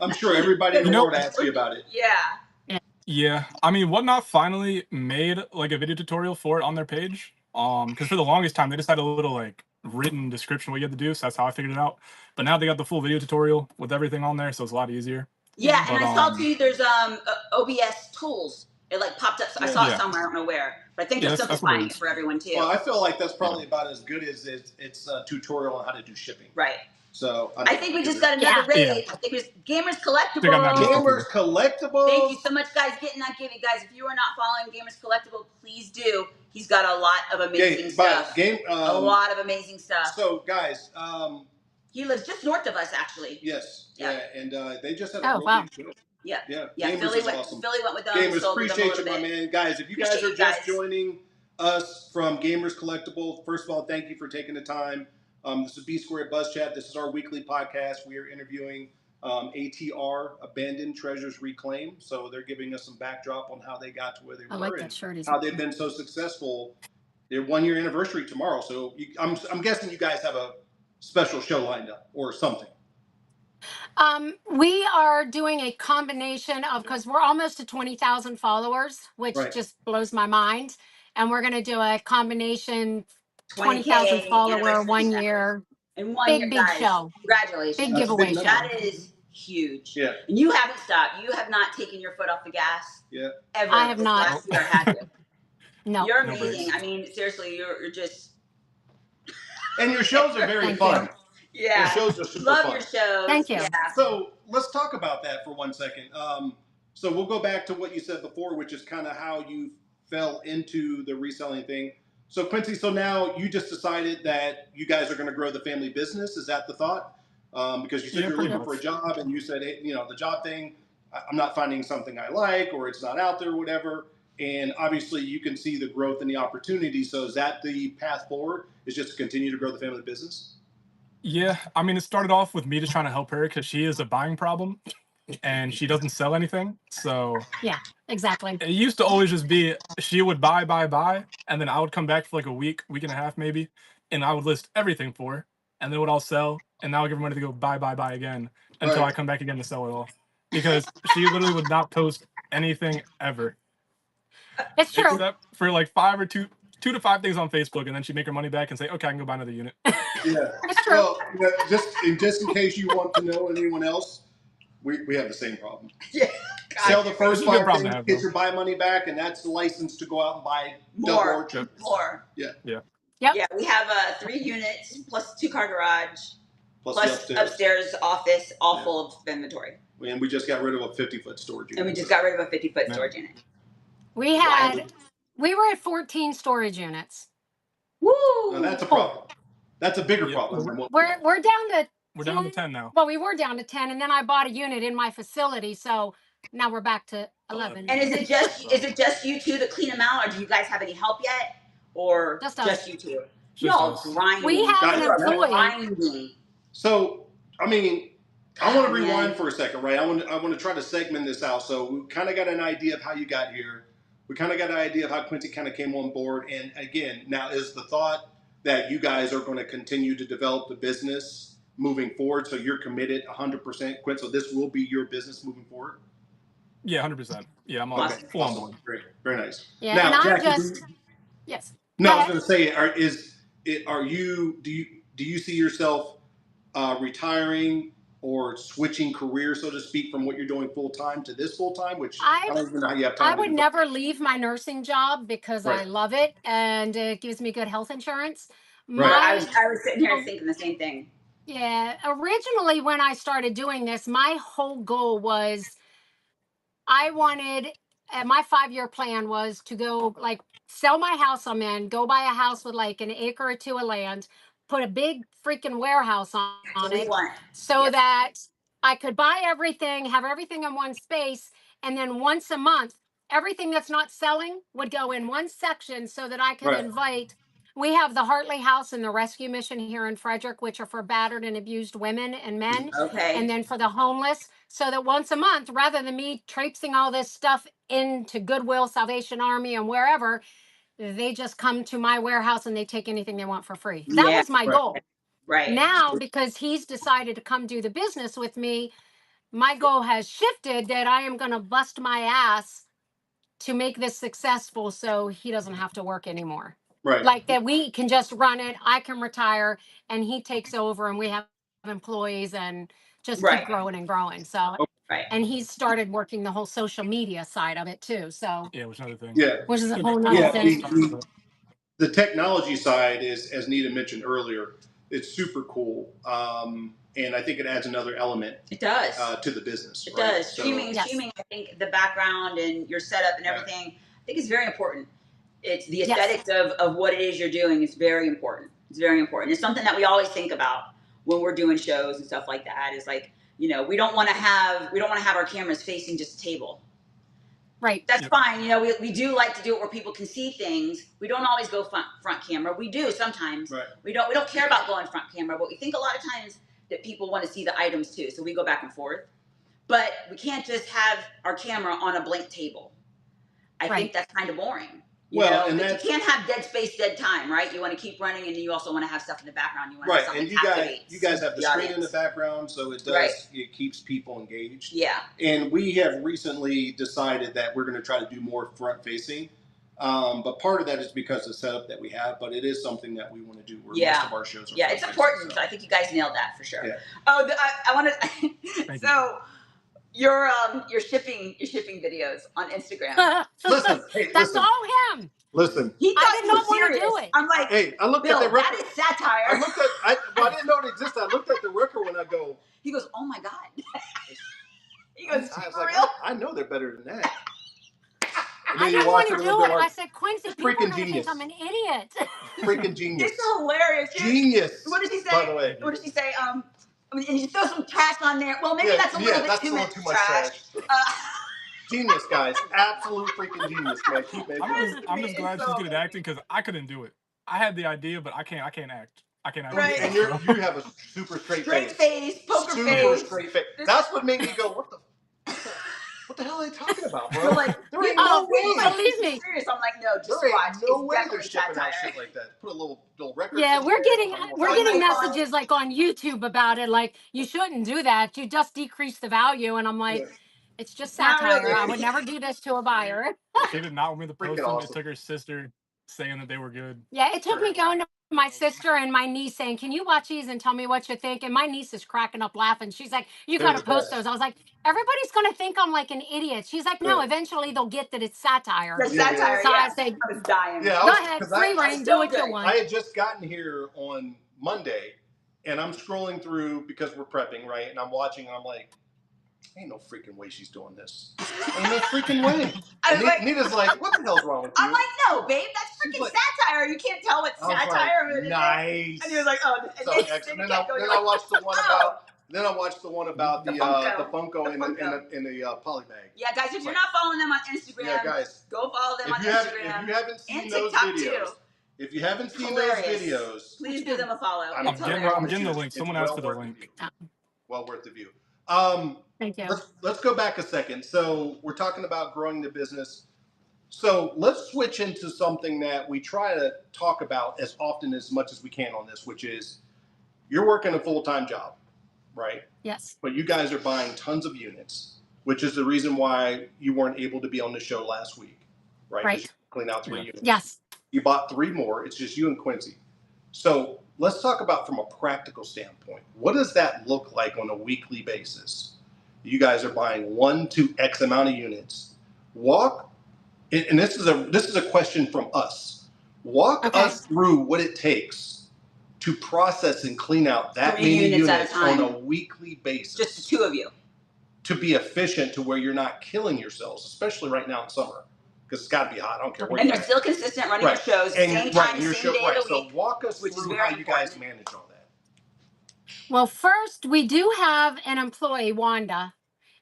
I'm sure everybody in the You know- world asks you about it. Yeah. Yeah, I mean, Whatnot finally made like a video tutorial for it on their page. Because for the longest time they just had a little like written description what you had to do, so that's how I figured it out. But now they got the full video tutorial with everything on there, so it's a lot easier. Yeah, and But, I saw too. There's OBS tools. It like popped up. I saw it Yeah. somewhere. I don't know where, but I think Yeah, they're that's what it simplifying it is. for everyone too. Well, I feel like that's probably about as good as it's a tutorial on how to do shipping. Right. So I think we just got another raid. Yeah. I think it was Gamers Collectible. They got another- Gamers Collectibles. Thank you so much, guys. Getting that Gibby, guys. If you are not following Gamers Collectible, please do. He's got a lot of amazing stuff. A lot of amazing stuff. So, guys, He lives just north of us, actually. yes, Yeah. yeah, and they just had a Oh, real wow. big show. Yeah. Yeah, Yeah. Gamers Philly is went. awesome. Philly went with them. Gamers, sold with them a appreciate you, little my bit. man. Guys, if you guys Appreciate are you just guys. joining us from Gamers Collectible, first of all, thank you for taking the time. This is B Squared BuzzChat. This is our weekly podcast. We are interviewing ATR, Abandoned Treasures Reclaimed. So they're giving us some backdrop on how they got to where they I were like and that shirt. how they've been so successful. Their 1 year anniversary tomorrow. So I'm guessing you guys have a special show lined up or something. We are doing a combination of, because we're almost to 20,000 followers, which Right. just blows my mind. And we're going to do a combination 20K 20,000 follower anniversary 1 show. year. In 1 Big, year, big guys. show. Congratulations. Big That's a giveaway big show. number. That is huge. Yeah. And you haven't stopped. You have not taken your foot off the gas. Yeah. Ever. I have this not. last year, have you? No. You're No amazing. breaks. I mean, seriously, you're just. And your shows are very Thank fun. Yeah. Your shows are super Love fun. your shows. Thank you. Yeah. So let's talk about that for 1 second. So we'll go back to what you said before, which is kind of how you fell into the reselling thing. So Quincy, so now you just decided that you guys are going to grow the family business. Is that the thought? Because you said Yeah, you're pretty looking for a much. job, and you said, hey, the job thing, I'm not finding something I like, or it's not out there, or whatever. And obviously, you can see the growth and the opportunity. So is that the path forward? Is just to continue to grow the family business? Yeah, I mean, it started off with me just trying to help her because she is a buying problem. and she doesn't sell anything. So Yeah, exactly. it used to always just be she would buy, and then I would come back for like a week and a half maybe, and I would list everything for her, and then it would all sell, and now I give her money to go buy again until I come back again to sell it all, because she literally would not post anything ever. It's true. Except for like 2 to 5 things on Facebook, and then she'd make her money back and say, "Okay, I can go buy another unit." Yeah. It's true. Well, just in case you want to know anyone else, we have the same problem. Yeah. Sell the first 5 problem things, to have, get though. your buy money back, and that's the license to go out and buy More. double or More. Yeah. Yep. Yeah, we have 3 units plus 2-car garage plus the upstairs office, all full of inventory. And we just got rid of a 50-foot storage unit. And we just got rid of a 50-foot storage unit. We were at 14 storage units. Woo! Now that's a problem. That's a bigger problem. Than what We're down to We're down to 10 now. Well, we were down to 10, and then I bought a unit in my facility, so now we're back to 11. And is it just you two that clean them out, or do you guys have any help yet, or just you two? Y'all grinding. We have an employee. So, I mean, I want to rewind for a second, right? I want to try to segment this out. So we kind of got an idea of how you got here. We kind of got an idea of how Quincy kind of came on board. And again, now is the thought that you guys are going to continue to develop the business moving forward? So you're committed 100%, Quincy. So this will be your business moving forward? Yeah, 100%. Yeah, I'm on full on board. Great, very nice. Yeah, now, and Jackie, yes. No, I was going to say, do you see yourself retiring or switching careers, so to speak, from what you're doing full time to this full time? Which I don't even know how you have time. I would never leave my nursing job because I love it and it gives me good health insurance. I was sitting here thinking the same thing. Yeah, originally when I started doing this, my whole goal was I wanted. My 5-year plan was to go sell my house I'm in, go buy a house with like an acre or 2 of land, put a big freaking warehouse on it so that I could buy everything, have everything in one space. And then once a month, everything that's not selling would go in one section so that I could invite. We have the Hartley House and the Rescue Mission here in Frederick, which are for battered and abused women and men. Okay. And then for the homeless, so that once a month, rather than me traipsing all this stuff into Goodwill, Salvation Army, and wherever, they just come to my warehouse and they take anything they want for free. That was my goal. Right. Now, because he's decided to come do the business with me, my goal has shifted that I am going to bust my ass to make this successful so he doesn't have to work anymore. Right. Like that we can just run it, I can retire, and he takes over and we have employees and just keep growing and growing. So and he's started working the whole social media side of it too. So yeah, which is another thing. Yeah. Which is a whole nother thing. The technology side is, as Nita mentioned earlier, it's super cool. And I think it adds another element. It does. To the business. It does. So, streaming, I think the background and your setup and everything, I think is very important. It's the aesthetics of what it is you're doing is very important. It's very important. It's something that we always think about when we're doing shows and stuff like that. Is like, we don't want to have our cameras facing just a table. Right. That's fine. We do like to do it where people can see things. We don't always go front camera. We do sometimes. Right. We don't care about going front camera, but we think a lot of times that people want to see the items too. So we go back and forth. But we can't just have our camera on a blank table. I think that's kind of boring. You can't have dead space, dead time, right? You want to keep running, and you also want to have stuff in the background. You want to have something that you guys have the screen in the background, so it does it keeps people engaged. Yeah. And we have recently decided that we're going to try to do more front facing, but part of that is because of the setup that we have. But it is something that we want to do. Where most of our shows are. Yeah, it's important. So I think you guys nailed that for sure. Yeah. Oh, I want to. So. Your shipping videos on Instagram. Listen, that's all him. Listen, I did not want to do it. I'm like, hey, I looked Bill, at the record. That is satire. I didn't know it existed. I looked at the record when I go. He goes, oh my god. He goes, I was for like, real? I know they're better than that. I didn't want to do it. I said, Quincy, people are going to think I'm an idiot. Freaking genius. It's hilarious. Genius. What did she say? By the way. What did she say? And you throw some trash on there. Well, maybe that's a little bit too much trash. Genius, guys. Absolute freaking genius, man. Keep making it. I'm just glad she's good at acting because I couldn't do it. I had the idea, but I can't act. I can't act. Right. And you have a super straight face. Poker super face. Straight face. That's what made me go, what the? what the hell are they talking about, bro? We're like, there ain't no way. Believe me. Serious. I'm like, no, just There watch. ain't no It's way they're definitely shipping out satire. shit like that. Put a little record. Yeah, we're getting Oh my God. messages like on YouTube about it, like you shouldn't do that. You just decrease the value, and I'm like, it's just Not satire. really. I would never do this to a buyer. She did not want me to Freaking post them. awesome. It took her sister saying that they were good. Yeah, it took me going to my sister and my niece saying, "Can you watch these and tell me what you think?" And my niece is cracking up laughing. She's like, "You They're got to the post best. those." I was like, "Everybody's gonna think I'm like an idiot." She's like, "No, Yeah. eventually they'll get that it's satire." The satire, So yeah. I say, I was dying. Yeah, "Go ahead, 'cause free reign, do so what you good. want." I had just gotten here on Monday, and I'm scrolling through because we're prepping, right? And I'm watching, and I'm like, ain't no freaking way she's doing this. Ain't no freaking way. I was And like, Nita's like, what the hell's wrong with you? I'm like, no, babe, that's She's freaking like- satire. You can't tell what's I was satire. like, nice. And he was like, oh, and So then excellent. he Then kept going, I like, watched the one oh. about. Then I watched the one about the Funko in the poly bag. Yeah, guys, if you're not following them on Instagram, yeah, guys, go follow them on if Instagram. you haven't seen and those TikTok videos, too. if you haven't seen Hilarious. those videos, please give them a follow. I'm getting the link. Someone asked for the link. Well worth the view. Thank you. Let's go back a second. So we're talking about growing the business. So let's switch into something that we try to talk about as often as much as we can on this, which is you're working a full-time job, right? Yes. But you guys are buying tons of units, which is the reason why you weren't able to be on the show last week, right? Right. You clean out 3 units. Yes. You bought 3 more. It's just you and Quincy. So let's talk about from a practical standpoint. What does that look like on a weekly basis? You guys are buying 1 to X amount of units. And this is a question from us. Walk us through what it takes to process and clean out that 3 many units units at a time. on a weekly basis. Just the 2 of you. To be efficient to where you're not killing yourselves, especially right now in summer. Because it's got to be hot. I don't care where And you're you're still consistent running your shows, same time, same day of the week. So walk us which is through very how you guys important. manage all that. Well, first, we do have an employee, Wanda,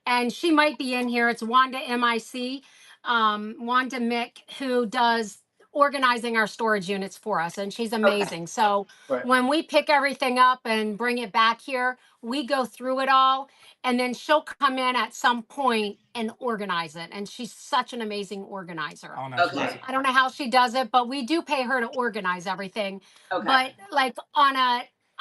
and she might be in here. It's Wanda MIC, Wanda Mick, who does organizing our storage units for us, and she's amazing. So when we pick everything up and bring it back here, we go through it all, and then she'll come in at some point and organize it. And she's such an amazing organizer. Oh, no, Okay. I don't know how she does it, but we do pay her to organize everything. Okay. But like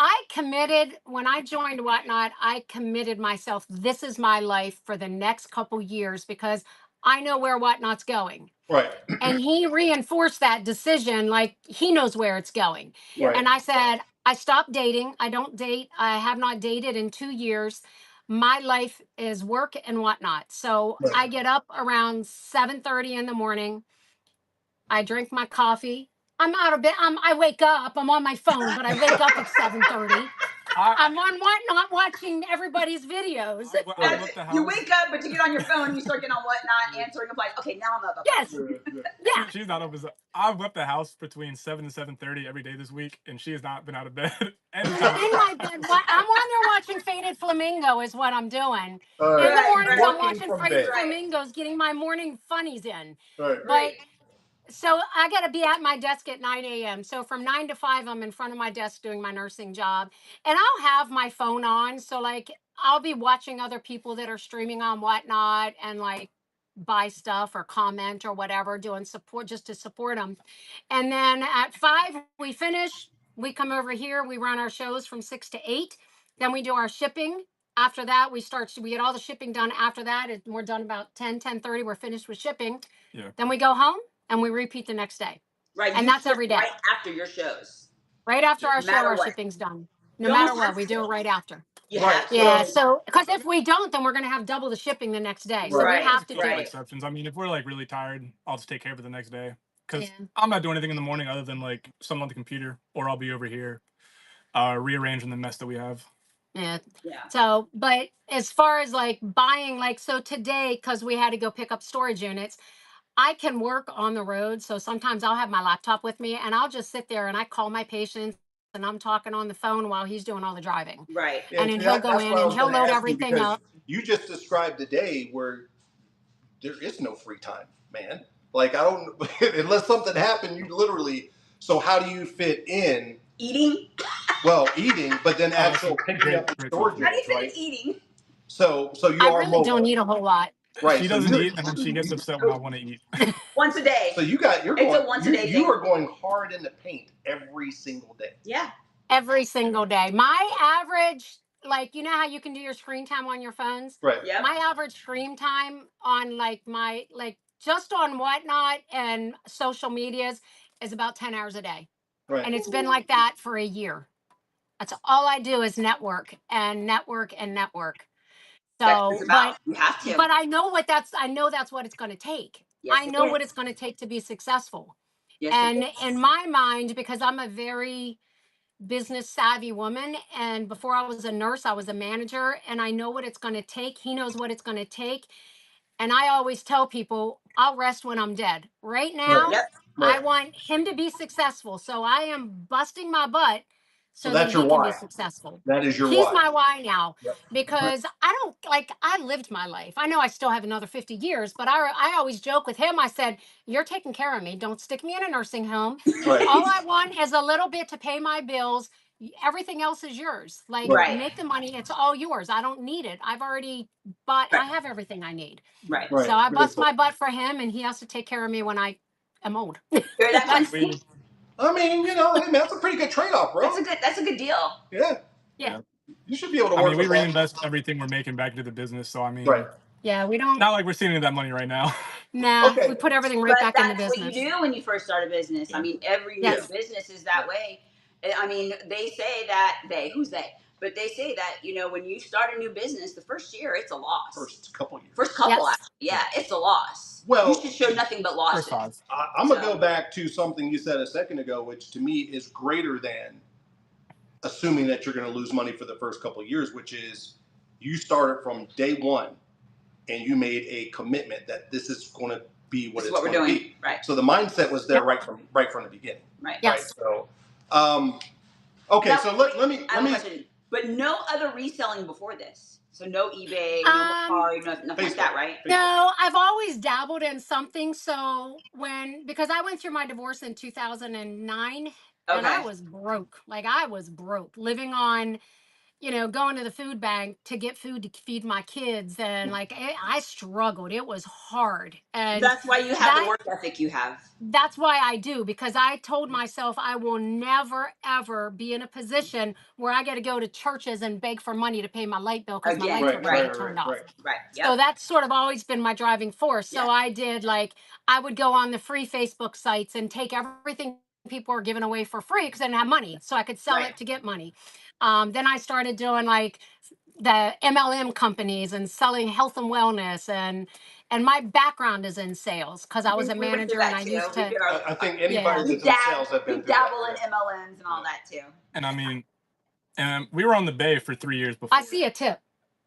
I committed when I joined Whatnot, I committed myself. This is my life for the next couple years because I know where Whatnot's going. Right. And he reinforced that decision, like he knows where it's going. Right. And I said, I stopped dating. I don't date. I have not dated in 2 years. My life is work and Whatnot. So I get up around 7:30 in the morning. I drink my coffee. I'm out of bed. I wake up. I'm on my phone, but I wake up at 7:30. I'm on Whatnot watching everybody's videos. You wake up, but you get on your phone and you start getting on Whatnot, answering replies. Okay, now I'm up. Yes. Yeah. She's not up. I've left the house between 7 and 7:30 every day this week, and she has not been out of bed anytime. In my bed. I'm on there watching Faded Flamingo is what I'm doing. In the mornings, I'm watching Faded Flamingos, getting my morning funnies in. But so I got to be at my desk at 9 a.m. So from 9 to 5, I'm in front of my desk doing my nursing job. And I'll have my phone on. So like I'll be watching other people that are streaming on Whatnot and like buy stuff or comment or whatever, doing support just to support them. And then at 5, we finish. We come over here. We run our shows from 6 to 8. Then we do our shipping. After that, we get all the shipping done. After that, we're done about 10:30. We're finished with shipping. Yeah. Then we go home. And we repeat the next day. Right. And that's every day. Right after your shows. Right after our show, our shipping's done. No matter what, we do it right after. Yeah. So, because if we don't, then we're going to have double the shipping the next day. So we have to do it. Exceptions. I mean, if we're like really tired, I'll just take care of it the next day. Because I'm not doing anything in the morning other than like something on the computer, or I'll be over here rearranging the mess that we have. Yeah. So, but as far as like buying, like, so today, because we had to go pick up storage units, I can work on the road. So sometimes I'll have my laptop with me and I'll just sit there and I call my patients and I'm talking on the phone while he's doing all the driving. Right. And then he'll go in and he'll load everything up. You just described a day where there is no free time, man. Like I don't, unless something happened, you literally, so how do you fit in? Eating? Well, eating, but then actual picking up the storage. How do you fit in eating? So you I are really mobile. don't eat a whole lot. Right. She so doesn't you're- eat, and then she gets upset when I want to eat. Once a day. So you're It's going. a once a day You thing. are going hard in the paint every single day. Yeah. Every single day. My average, like, you know how you can do your screen time on your phones? Right. Yep. My average screen time on like just on Whatnot and social medias is about 10 hours a day. Right. And it's been like that for a year. That's all I do is network and network and network. That's what So, it's about. You have to. but I know that's what it's going to take. Yes, I it know is. what it's going to take to be successful. Yes, And it is. in my mind, because I'm a very business savvy woman, and before I was a nurse, I was a manager, and I know what it's going to take. He knows what it's going to take. And I always tell people, I'll rest when I'm dead. Right now, Yep. I Right. want him to be successful. So I am busting my butt So so that's that your he can why. be successful. That is your He's why. my why now, Yep. because I lived my life. I know I still have another 50 years, but I always joke with him. I said, you're taking care of me. Don't stick me in a nursing home. Right. All I want is a little bit to pay my bills. Everything else is yours. Like, Right. make the money. It's all yours. I don't need it. I've already bought, Right. I have everything I need. Right. Right. So I bust Beautiful. my butt for him, and he has to take care of me when I am old. That's I mean, hey man, that's a pretty good trade-off, bro. a good deal. Yeah. Yeah. You should be able to I work. mean, we with that. reinvest everything we're making back into the business. So I mean, Right. Yeah, we don't. not like we're seeing that money right now. Nah, Okay. we put everything right But back in the that's what you business. do when you first start a business. I mean, every new Yes. business is that way. I mean, they say that who's they? But they say that, when you start a new business, the first year it's a loss. First couple years. First couple, Yes. actually. Yeah, it's a loss. Well, you should show nothing but losses. First five. I'm gonna go back to something you said a second ago, which to me is greater than assuming that you're going to lose money for the first couple of years, which is you started from day one and you made a commitment that this is going to be what This is it's what we're going to doing. be. Right. So the mindset was there right from the beginning. Right. Yes. Right. So, okay. Now, So let me. Question. But no other reselling before this. So no eBay, no Mercari, nothing like that, right? No, I've always dabbled in something. So because I went through my divorce in 2009, and I was broke. Like, I was broke, living on, going to the food bank to get food to feed my kids, and like I struggled. It was hard, and that's why you have the work ethic you have. That's why I do, because I told myself I will never ever be in a position where I got to go to churches and beg for money to pay my light bill because my lights were going to get turned off. Right. Yep. So that's sort of always been my driving force. So I did, like, I would go on the free Facebook sites and take everything people were giving away for free because I didn't have money, so I could sell it to get money. Then I started doing like the MLM companies and selling health and wellness, and my background is in sales because I was a manager and I used to. I think anybody that's in sales have been dabble in MLMs and all that too. And I mean, we were on the Bay for 3 years before. I see a tip.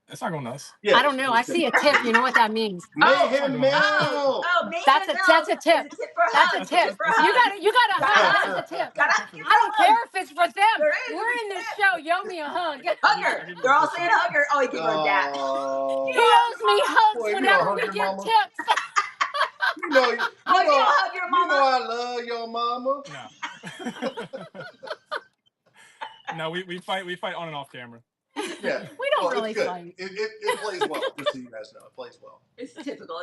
It's not going nuts. Yeah, I don't know. I see a tip. You know what that means? Mayhem Mail. That's a tip. That's a tip. You got a hug. That's a tip. I don't care if it's for them. We're in this show. You owe me a hug. Hugger. They're all saying hugger. Oh, you give her a dap. He owes me hugs whenever we get tips. You don't hug your mama. You know I love your mama. No, we fight on and off camera. Yeah, we don't really fight. It plays well. Just so you guys know, it plays well. It's typical.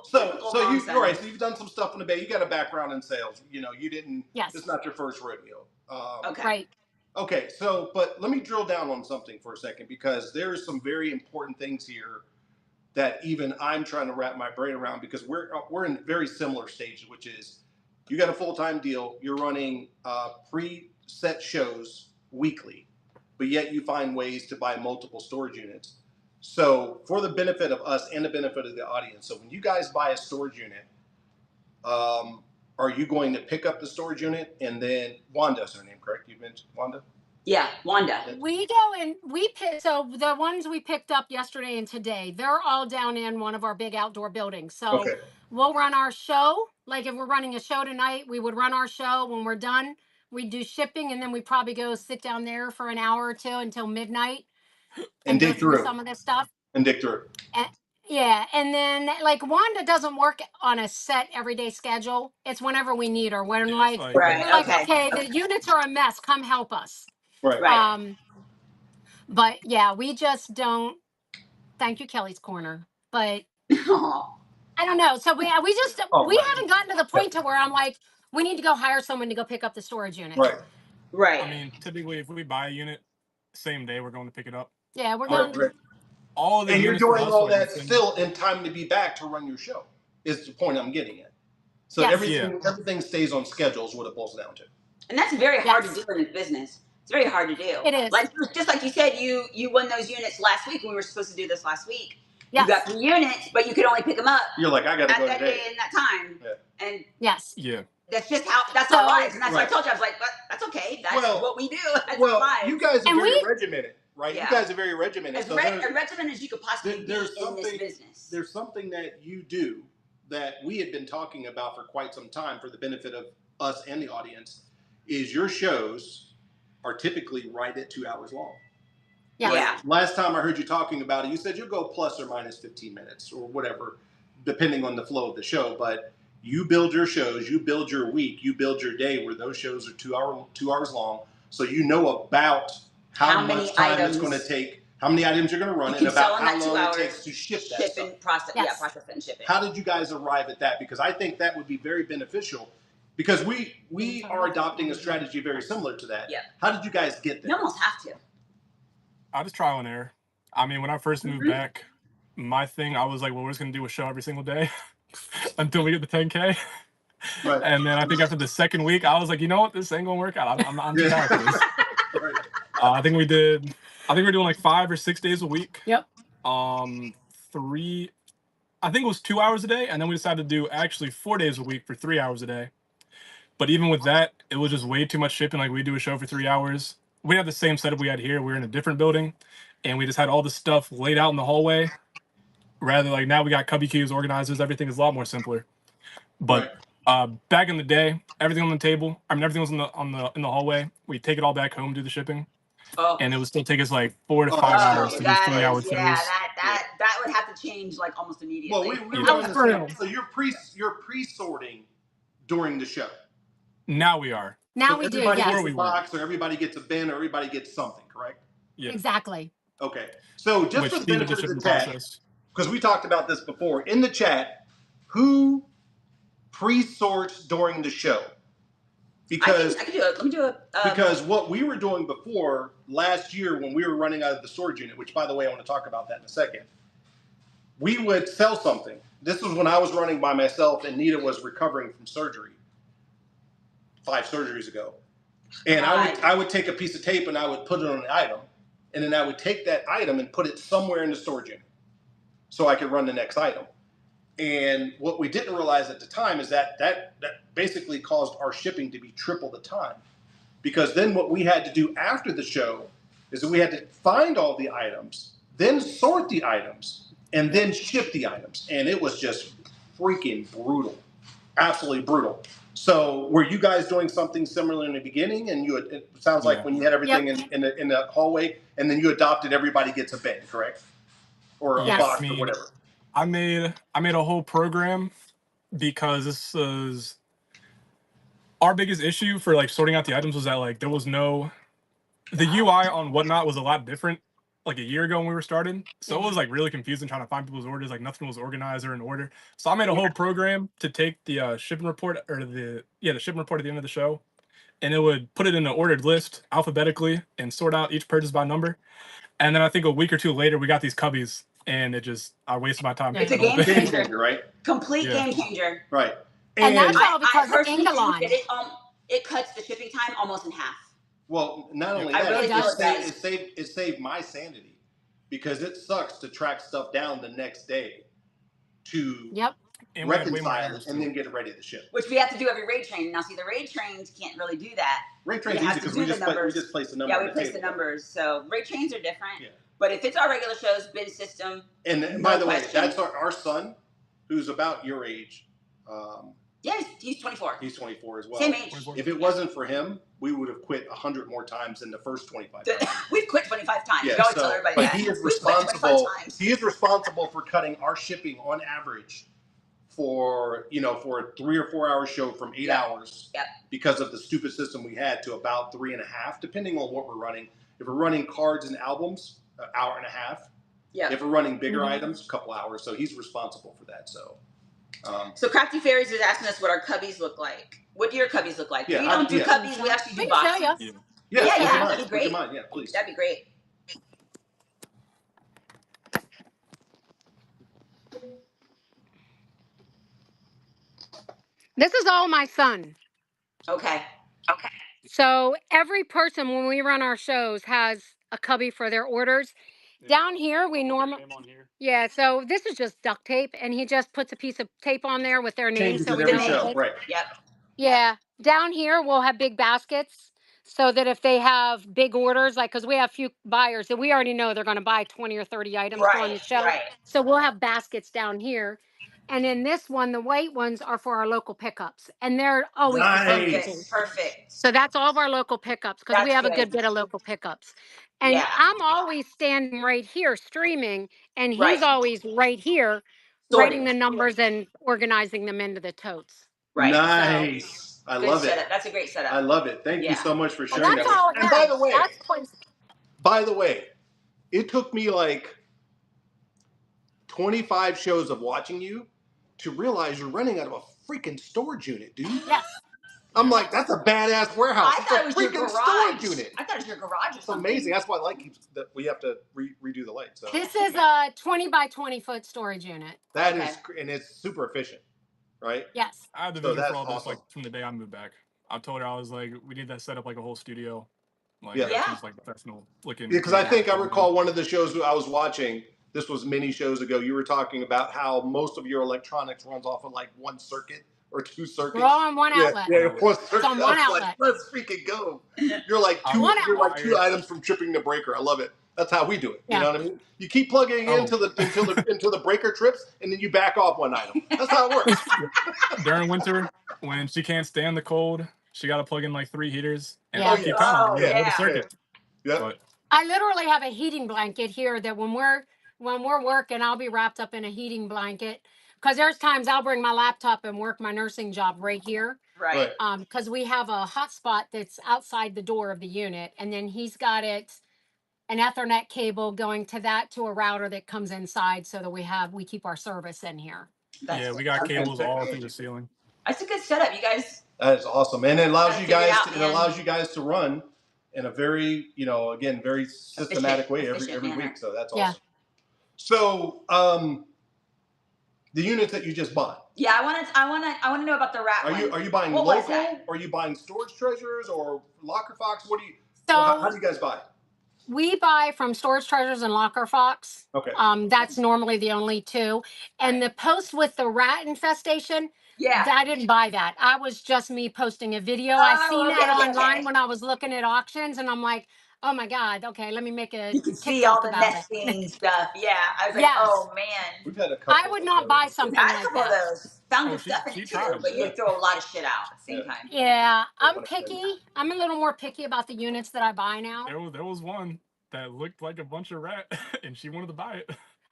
So you're right. So you've done some stuff in the Bay. You got a background in sales. You didn't. Yes. It's not your first rodeo. Okay. Right. Okay. So, but let me drill down on something for a second, because there's some very important things here that even I'm trying to wrap my brain around, because we're in very similar stages, which is you got a full-time deal. You're running preset shows weekly, but yet you find ways to buy multiple storage units. So for the benefit of us and the benefit of the audience, so when you guys buy a storage unit, are you going to pick up the storage unit and then Wanda's her name, correct? You mentioned Wanda? Yeah, Wanda. We go and we pick. So the ones we picked up yesterday and today, they're all down in one of our big outdoor buildings. So we'll run our show. Like if we're running a show tonight, we would run our show. When we're done, we do shipping, and then we probably go sit down there for an hour or two until midnight and dig through some of this stuff. And dig through. Yeah, and then like Wanda doesn't work on a set everyday schedule. It's whenever we need her. When okay, the units are a mess. Come help us. Right. But yeah, we just don't. Thank you, Kelly's Corner. But Aw. I don't know. So we just Oh, we right. haven't gotten to the point to where I'm like, we need to go hire someone to go pick up the storage unit. Right. Right. I mean, typically, if we buy a unit, same day we're going to pick it up. Yeah, we're Right, going. right. All the And you're units for doing us, all like, that still in time to be back to run your show, is the point I'm getting at. So Yes. everything stays on schedule is what it boils down to. And that's very hard Yes. to do in this business. It's very hard to do. It is. Like just like you said, you won those units last week when we were supposed to do this last week. Yes. You got 3 units, but you could only pick them up You're like, I got to at go that today. day and that time. Yeah. And Yes. Yeah. that's just that's So- our lives. And that's Right. why I told you, I was like, but that's okay. That's Well- what we do. That's our Well, lives. you guys are And very we- regimented, right? Yeah. You guys are very regimented. as So regimented as you could possibly be there's in this something- business. there's something that you do that we had been talking about for quite some time for the benefit of us and the audience, is your shows are typically right at 2 hours long. Yes. Yeah. Last time I heard you talking about it, you said you'll go plus or minus 15 minutes or whatever, depending on the flow of the show. But you build your shows, you build your week, you build your day where those shows are 2 hours long. So you know about how many much time items it's going to take, how many items you're going to run, You and can sell about in how that 2 long it hours, takes to ship that ship stuff. and process. Yes. Yeah, process it and ship it. How did you guys arrive at that? Because I think that would be very beneficial. Because we are adopting a strategy very similar to that. Yeah. How did you guys get there? You almost have to. I just trial and error. I mean, when I first moved Mhm. back, my thing, I was like, well, we're just going to do a show every single day until we get the 10K. Right. And then I think after the second week, I was like, you know what? This ain't going to work out. I'm too tired for this. Right. I think we're doing like 5 or 6 days a week. Yep. I think it was 2 hours a day. And then we decided to do actually 4 days a week for 3 hours a day. But even with that, it was just way too much shipping. Like, we do a show for 3 hours. We had the same setup we had here. We were in a different building, and we just had all the stuff laid out in the hallway. Rather, like, now we got cubby cubes, organizers. Everything is a lot more simpler. But back in the day, everything on the table. I mean, everything was in the hallway. We take it all back home, do the shipping, Oh. and it would still take us like 4 to 5 Oh, hours to do that 3 hour is, shows. yeah, that would have to change like almost immediately. Well, we Yeah. run That the was same. brutal. So you're pre-sorting during the show. Now we are. Now So we do. everybody Yes. gets we a were. box, or everybody gets a bin, or everybody gets something, correct? Yeah. Exactly. Okay. So just Which for the speeded the benefit of shipping the chat, process. because we talked about this before, in the chat, who pre-sorts during the show? Because I can do it. Let me do it. because what we were doing before last year when we were running out of the storage unit, which by the way I want to talk about that in a second, we would sell something. This was when I was running by myself and Nita was recovering from surgery 5 surgeries ago. And I would take a piece of tape and I would put it on an item, and then I would take that item and put it somewhere in the storage unit so I could run the next item. And what we didn't realize at the time is that basically caused our shipping to be triple the time. Because then what we had to do after the show is that we had to find all the items, then sort the items, and then ship the items. And it was just freaking brutal. Absolutely brutal. So were you guys doing something similar in the beginning? And it sounds like when you had everything in the hallway, and then you adopted everybody gets a bin, correct? Or a Yes. box or whatever. I made a whole program because this was our biggest issue for like sorting out the items was that like there was no the UI on Whatnot was a lot different like a year ago when we were starting. So it was like really confusing trying to find people's orders, like nothing was organized or in order. So I made a whole program to take the shipping report or the shipping report at the end of the show, and it would put it in an ordered list alphabetically and sort out each purchase by number. And then I think a week or 2 later we got these cubbies, and I wasted my time. It's a picking game them up. changer. Right? Complete Yeah. game changer. Right. And that's all I because of personally think Ingalon. that it cuts the shipping time almost in half. Well, not only I that, really feel it saved my sanity because it sucks to track stuff down the next day to Yep. And we had way more reconcile errors, and too. then get it ready to ship. Which we have to do every raid train. Now, see, the raid trains can't really do that. Rate train's You have easy to because do we the just numbers. place the number. Yeah, on we the place the table. numbers. So raid trains are different. Yeah. But if it's our regular shows, bin system. And No by the way, question. that's our son, who's about your age. Yeah, he's 24. He's 24 as well. Same age. If it wasn't for him, we would have quit 100 more times than the first 25 times. We've quit 25 times. Yeah, we always tell everybody but that. he is We've quit 25 responsible. times. He is responsible for cutting our shipping on average for a 3 or 4 hour show from 8 hours because of the stupid system we had to about 3.5, depending on what we're running. If we're running cards and albums, an hour and a half. Yeah. If we're running bigger items, a couple hours. So he's responsible for that. So. So Crafty Fairies is asking us what our cubbies look like. What do your cubbies look like? Yeah, we don't do cubbies. We actually do boxes. Yeah, that'd be great. Would you mind? Yeah, please. That'd be great. This is all my son. Okay. So every person when we run our shows has a cubby for their orders. Down here, we normally, yeah, so this is just duct tape, and he just puts a piece of tape on there with their name. Changes So it we every know. show, right? Yep. Yeah. Down here, we'll have big baskets so that if they have big orders, like, because we have few buyers that we already know they're going to buy 20 or 30 items during the show. Right. So we'll have baskets down here. And in this one, the white ones are for our local pickups. And they're always Perfect. So that's all of our local pickups because we have a good bit of local pickups. And I'm always standing right here streaming, and he's always right here writing the numbers and organizing them into the totes. Right. Nice. So, I love it. That's a great setup. I love it. Thank you so much for sharing that's that. all. And by the way, it took me like 25 shows of watching you to realize you're running out of a freaking storage unit, dude. Yes. I'm like, that's a badass warehouse. I thought it was your garage. Storage unit. I thought it was your garage or something. It's amazing. That's why I like that we have to redo the lights. So. This is a 20 by 20 foot storage unit. That is, and it's super efficient, right? Yes. I had the vision for all this like from the day I moved back. I told her, I was like, we need that set up like a whole studio. Like, just like professional looking. Yeah, because I think I recall one of the shows I was watching. This was many shows ago. You were talking about how most of your electronics runs off of like one circuit or two circuits. We're all on one outlet. Yeah, one circuit. It's on one outlet. Like, let's freaking go. You're like two items from tripping the breaker. I love it. That's how we do it. You know what I mean? You keep plugging in until the breaker trips, and then you back off one item. That's how it works. During winter, when she can't stand the cold, she got to plug in like 3 heaters and keep counting. The circuit. Yeah. I literally have a heating blanket here that when we're working, I'll be wrapped up in a heating blanket. Because there's times I'll bring my laptop and work my nursing job right here. Right. Because we have a hotspot that's outside the door of the unit, and then he's got an Ethernet cable going to a router that comes inside, so that we keep our service in here. We got cables all through the ceiling. That's a good setup, you guys. That is awesome, and it allows you guys to run in a very, again, very systematic way every week. So that's awesome. So, the units that you just bought. Yeah, I want to know about the rat. Are you buying local? Or are you buying Storage Treasures or Locker Fox? What do you? So how do you guys buy? We buy from Storage Treasures and Locker Fox. Okay. That's normally the only two. And the post with the rat infestation. Yeah. I didn't buy that. I was just me posting a video. I seen that online when I was looking at auctions, and I'm like, oh my God, okay, let me make a You can see all the nesting stuff. Yeah. I was like, oh man. We've had a couple. I would not buy something like that. Those. Found good stuff in it too, but you throw a lot of shit out at the same time. Yeah, I'm picky. I'm a little more picky about the units that I buy now. There was one that looked like a bunch of rat, and she wanted to buy it.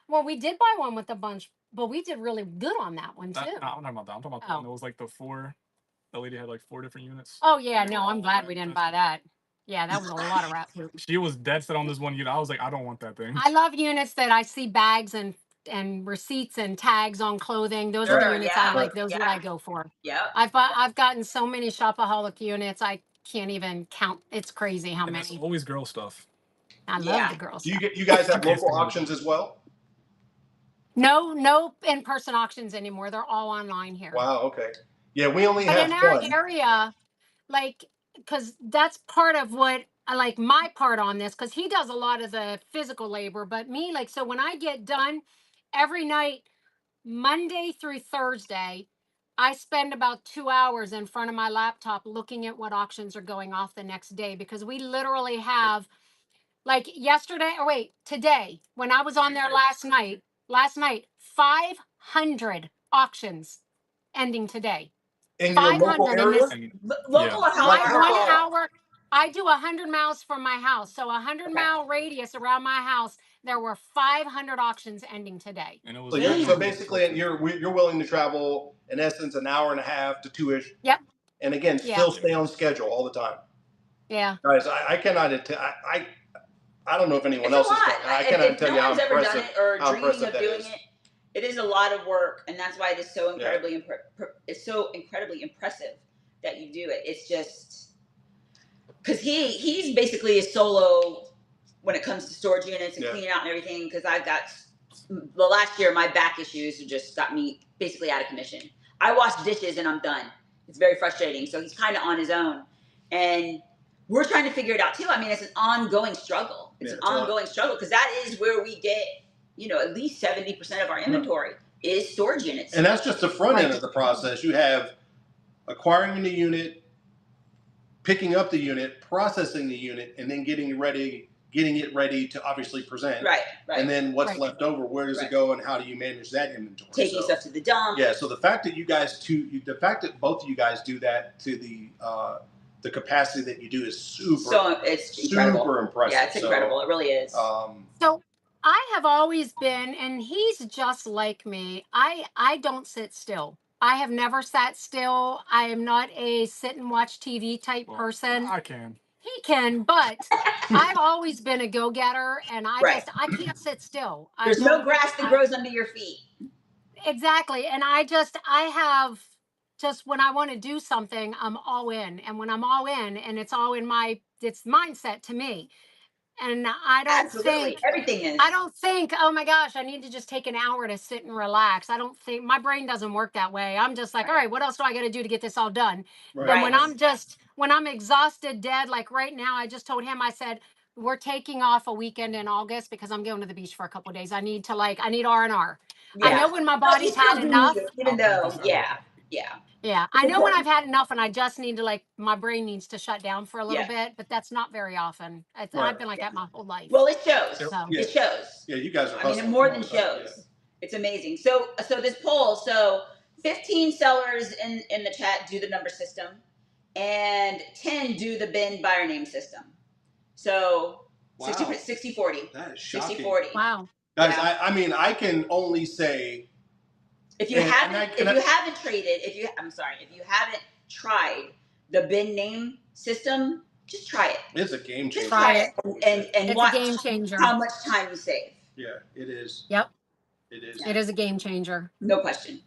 Well, we did buy one with a bunch, but we did really good on that one too. I'm talking about that. I'm talking about the one that was like the lady had like 4 different units. Oh yeah, no, I'm glad we didn't buy that. Yeah, that was a lot of rat poop. She was dead set on this one unit. I was like, I don't want that thing. I love units that I see bags and receipts and tags on clothing. Those are the units I like. Those are what I go for. Yeah. I've gotten so many shopaholic units. I can't even count. It's crazy how many. It's always girl stuff. I love the girl stuff. You guys have local auctions as well? No in-person auctions anymore. They're all online here. Wow. Okay. Yeah, we only have in our area, like, because that's part of what I like my part on this, because he does a lot of the physical labor, but me, like, so when I get done every night, Monday through Thursday, I spend about 2 hours in front of my laptop looking at what auctions are going off the next day, because we literally have, like today, when I was on there last night, 500 auctions ending today. In your local area? Local or like 1 hour. I do 100 miles from my house. So 100-mile radius around my house, there were 500 auctions ending today. And it was so basically, you're willing to travel, in essence, an hour and a half to 2-ish. Yep. And again, still stay on schedule all the time. Yeah. Guys, I cannot. I don't know if anyone It's else a lot. has done it. I cannot If tell no you how one's ever done impressive, it or how dreaming impressive of that doing is. it, it is a lot of work, and that's why it is so incredibly it's so incredibly impressive that you do it. It's just because he's basically a solo when it comes to storage units and cleaning out and everything. Because I've got the last year, my back issues just got me basically out of commission. I wash dishes and I'm done. It's very frustrating. So he's kind of on his own, and we're trying to figure it out too. I mean, it's an ongoing struggle. It's an ongoing struggle because that is where we get, at least 70% of our inventory is storage units. And that's just the front end of the process. You have acquiring the unit, picking up the unit, processing the unit, and then getting it ready to obviously present. Right. And then what's left over, where does it go, and how do you manage that inventory? Taking stuff to the dump. Yeah. So the fact that both of you guys do that to the capacity that you do is super impressive. Yeah, it's incredible. It really is. So I have always been, and he's just like me. I don't sit still. I have never sat still. I am not a sit and watch TV type person. I can. He can, but I've always been a go-getter, and I can't sit still. There's no grass that grows under your feet. Exactly. And I have when I want to do something, I'm all in. And when I'm all in, and it's all in it's mindset to me. And I don't think everything is. I don't think, oh my gosh, I need to just take an hour to sit and relax. I don't think my brain doesn't work that way. I'm just like, all right, what else do I got to do to get this all done? Right. And when I'm exhausted, dead, like right now, I just told him, I said, we're taking off a weekend in August because I'm going to the beach for a couple of days. I need R&R. Yeah. I know when my body's had enough. Even though, Yeah, I know when I've had enough and I just need to my brain needs to shut down for a little bit, but that's not very often. I've been like that my whole life. Well, it shows. So. It shows. Yeah, you guys are I mean, it more than shows. It's amazing. So this poll, 15 sellers in the chat do the number system, and 10 do the bin buyer name system. So 60-40. That is shocking. 60-40. Wow. Guys, I mean, I can only say, if you haven't tried the bin name system, just try it. It's a game changer. Just try it and it's watch a game changer. How much time you save. Yeah, it is. Yep. It is. It is a game changer. No question.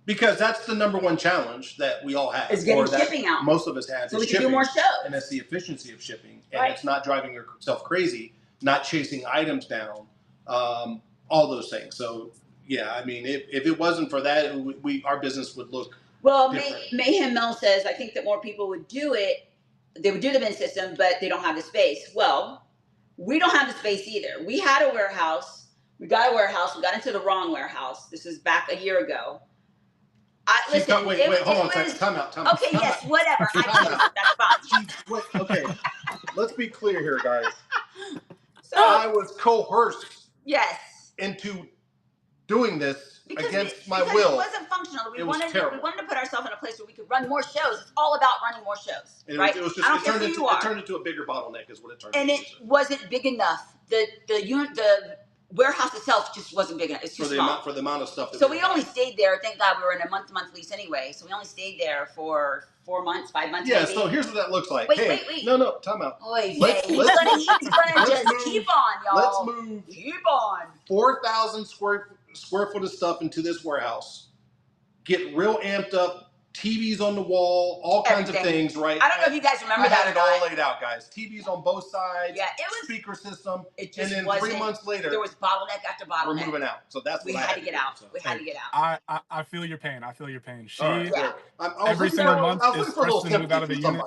Because that's the number one challenge that we all have. Is getting shipping out. Most of us have. So we can do more shows. And that's the efficiency of shipping. And it's not driving yourself crazy, not chasing items down, all those things. So, yeah, I mean, if it wasn't for that, our business would look different. Mayhem Mel says, I think that more people would do it. They would do the bin system, but they don't have the space. Well, we don't have the space either. We had a warehouse. We got a warehouse. We got into the wrong warehouse. This was back a year ago. Wait, hold on a second. Time out. Okay, yes, whatever. That's fine. Wait, okay, let's be clear here, guys. So I was coerced into doing this against my will. It wasn't functional. We wanted to put ourselves in a place where we could run more shows. It's all about running more shows, right? It turned into a bigger bottleneck, is what it turned into. And it wasn't big enough. The warehouse itself just wasn't big enough. It's too small. For the amount of stuff. So we only stayed there. Thank God we were in a month-to-month lease anyway. So we only stayed there for 4 months, 5 months. Yeah. Maybe. So here's what that looks like. Wait. No, time out. He's gonna just keep on, y'all. Let's move. Keep on. 4,000 square foot of stuff into this warehouse. Get real amped up. TVs on the wall, all kinds of things, right? I don't know if you guys remember that. I had it all laid out, guys. TVs on both sides. Yeah, it was speaker system. It just and then 3 months later, there was bottleneck after bottleneck. We're moving out, so that's we what had to get out. We had to get out. I feel your pain. She every single month is pressed to move out of the unit.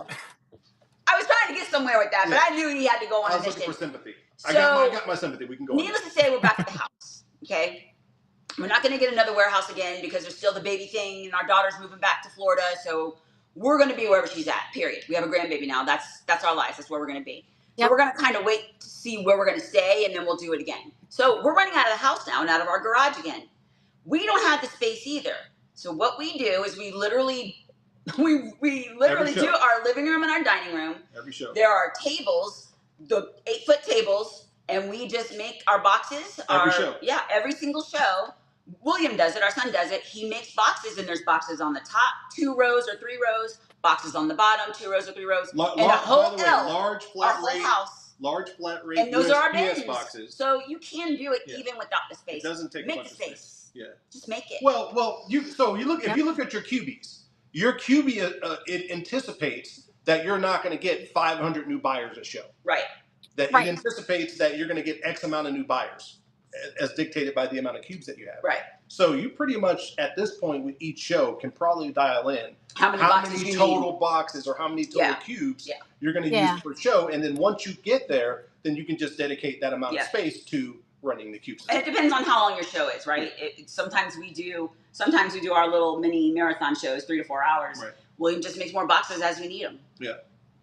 I was trying to get somewhere with that, but I knew he had to go on a mission. I was looking for sympathy. I got my sympathy. We can go. Needless to say, we're back at the house. Okay. We're not going to get another warehouse again because there's still the baby thing, and our daughter's moving back to Florida, so we're going to be wherever she's at, period. We have a grandbaby now. That's our life. That's where we're going to be. So we're going to kind of wait to see where we're going to stay, and then we'll do it again. So we're running out of the house now and out of our garage again. We don't have the space either. So what we do is we literally do our living room and our dining room. Every show. There are tables, the 8-foot tables, and we just make our boxes. Every show. Yeah, every single show. William does it. Our son does it. He makes boxes, and there's boxes on the top, 2 rows or 3 rows, boxes on the bottom, 2 rows or 3 rows, and a whole large flat rate. House large flat rate And those are our USPS bins. boxes. So you can do it even without the space. It doesn't take make a bunch the of space. Yeah. Just make it. Well, if you look at your QBs, your QB it anticipates that you're not going to get 500 new buyers a show. Right. That it anticipates that you're going to get X amount of new buyers, as dictated by the amount of cubes that you have. Right. So you pretty much at this point with each show can probably dial in how many total boxes or how many total cubes you're going to use per show, and then once you get there, then you can just dedicate that amount of space to running the cubes. And it depends on how long your show is, right? Sometimes we do our little mini marathon shows, 3 to 4 hours. Right. William just makes more boxes as we need them. Yeah.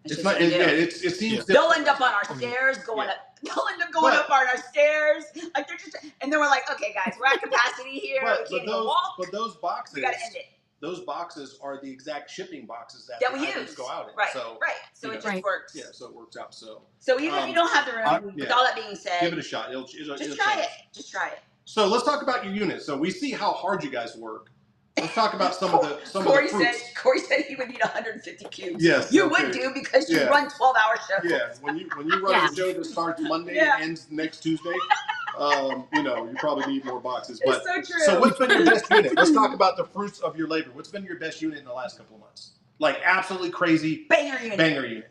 It seems they'll end up on our stairs going up. They'll end up going up on our stairs. Like they're just, and then we're like, okay, guys, we're at capacity here. But those boxes, we gotta end it. Those boxes are the exact shipping boxes that we use. Go out in. Right. So, So it just works. Yeah. So it works out. So even if you don't have the room, with all that being said, give it a shot. Just try it. Just try it. So let's talk about your unit. So we see how hard you guys work. Let's talk about some of the fruits. Corey said he would need 150 cubes. Yes, you would do because you run 12-hour shows. Yeah, when you run a show that starts Monday and ends next Tuesday, you probably need more boxes. But it's so true. So what's been your best unit? Let's talk about the fruits of your labor. What's been your best unit in the last couple of months? Like absolutely crazy banger unit.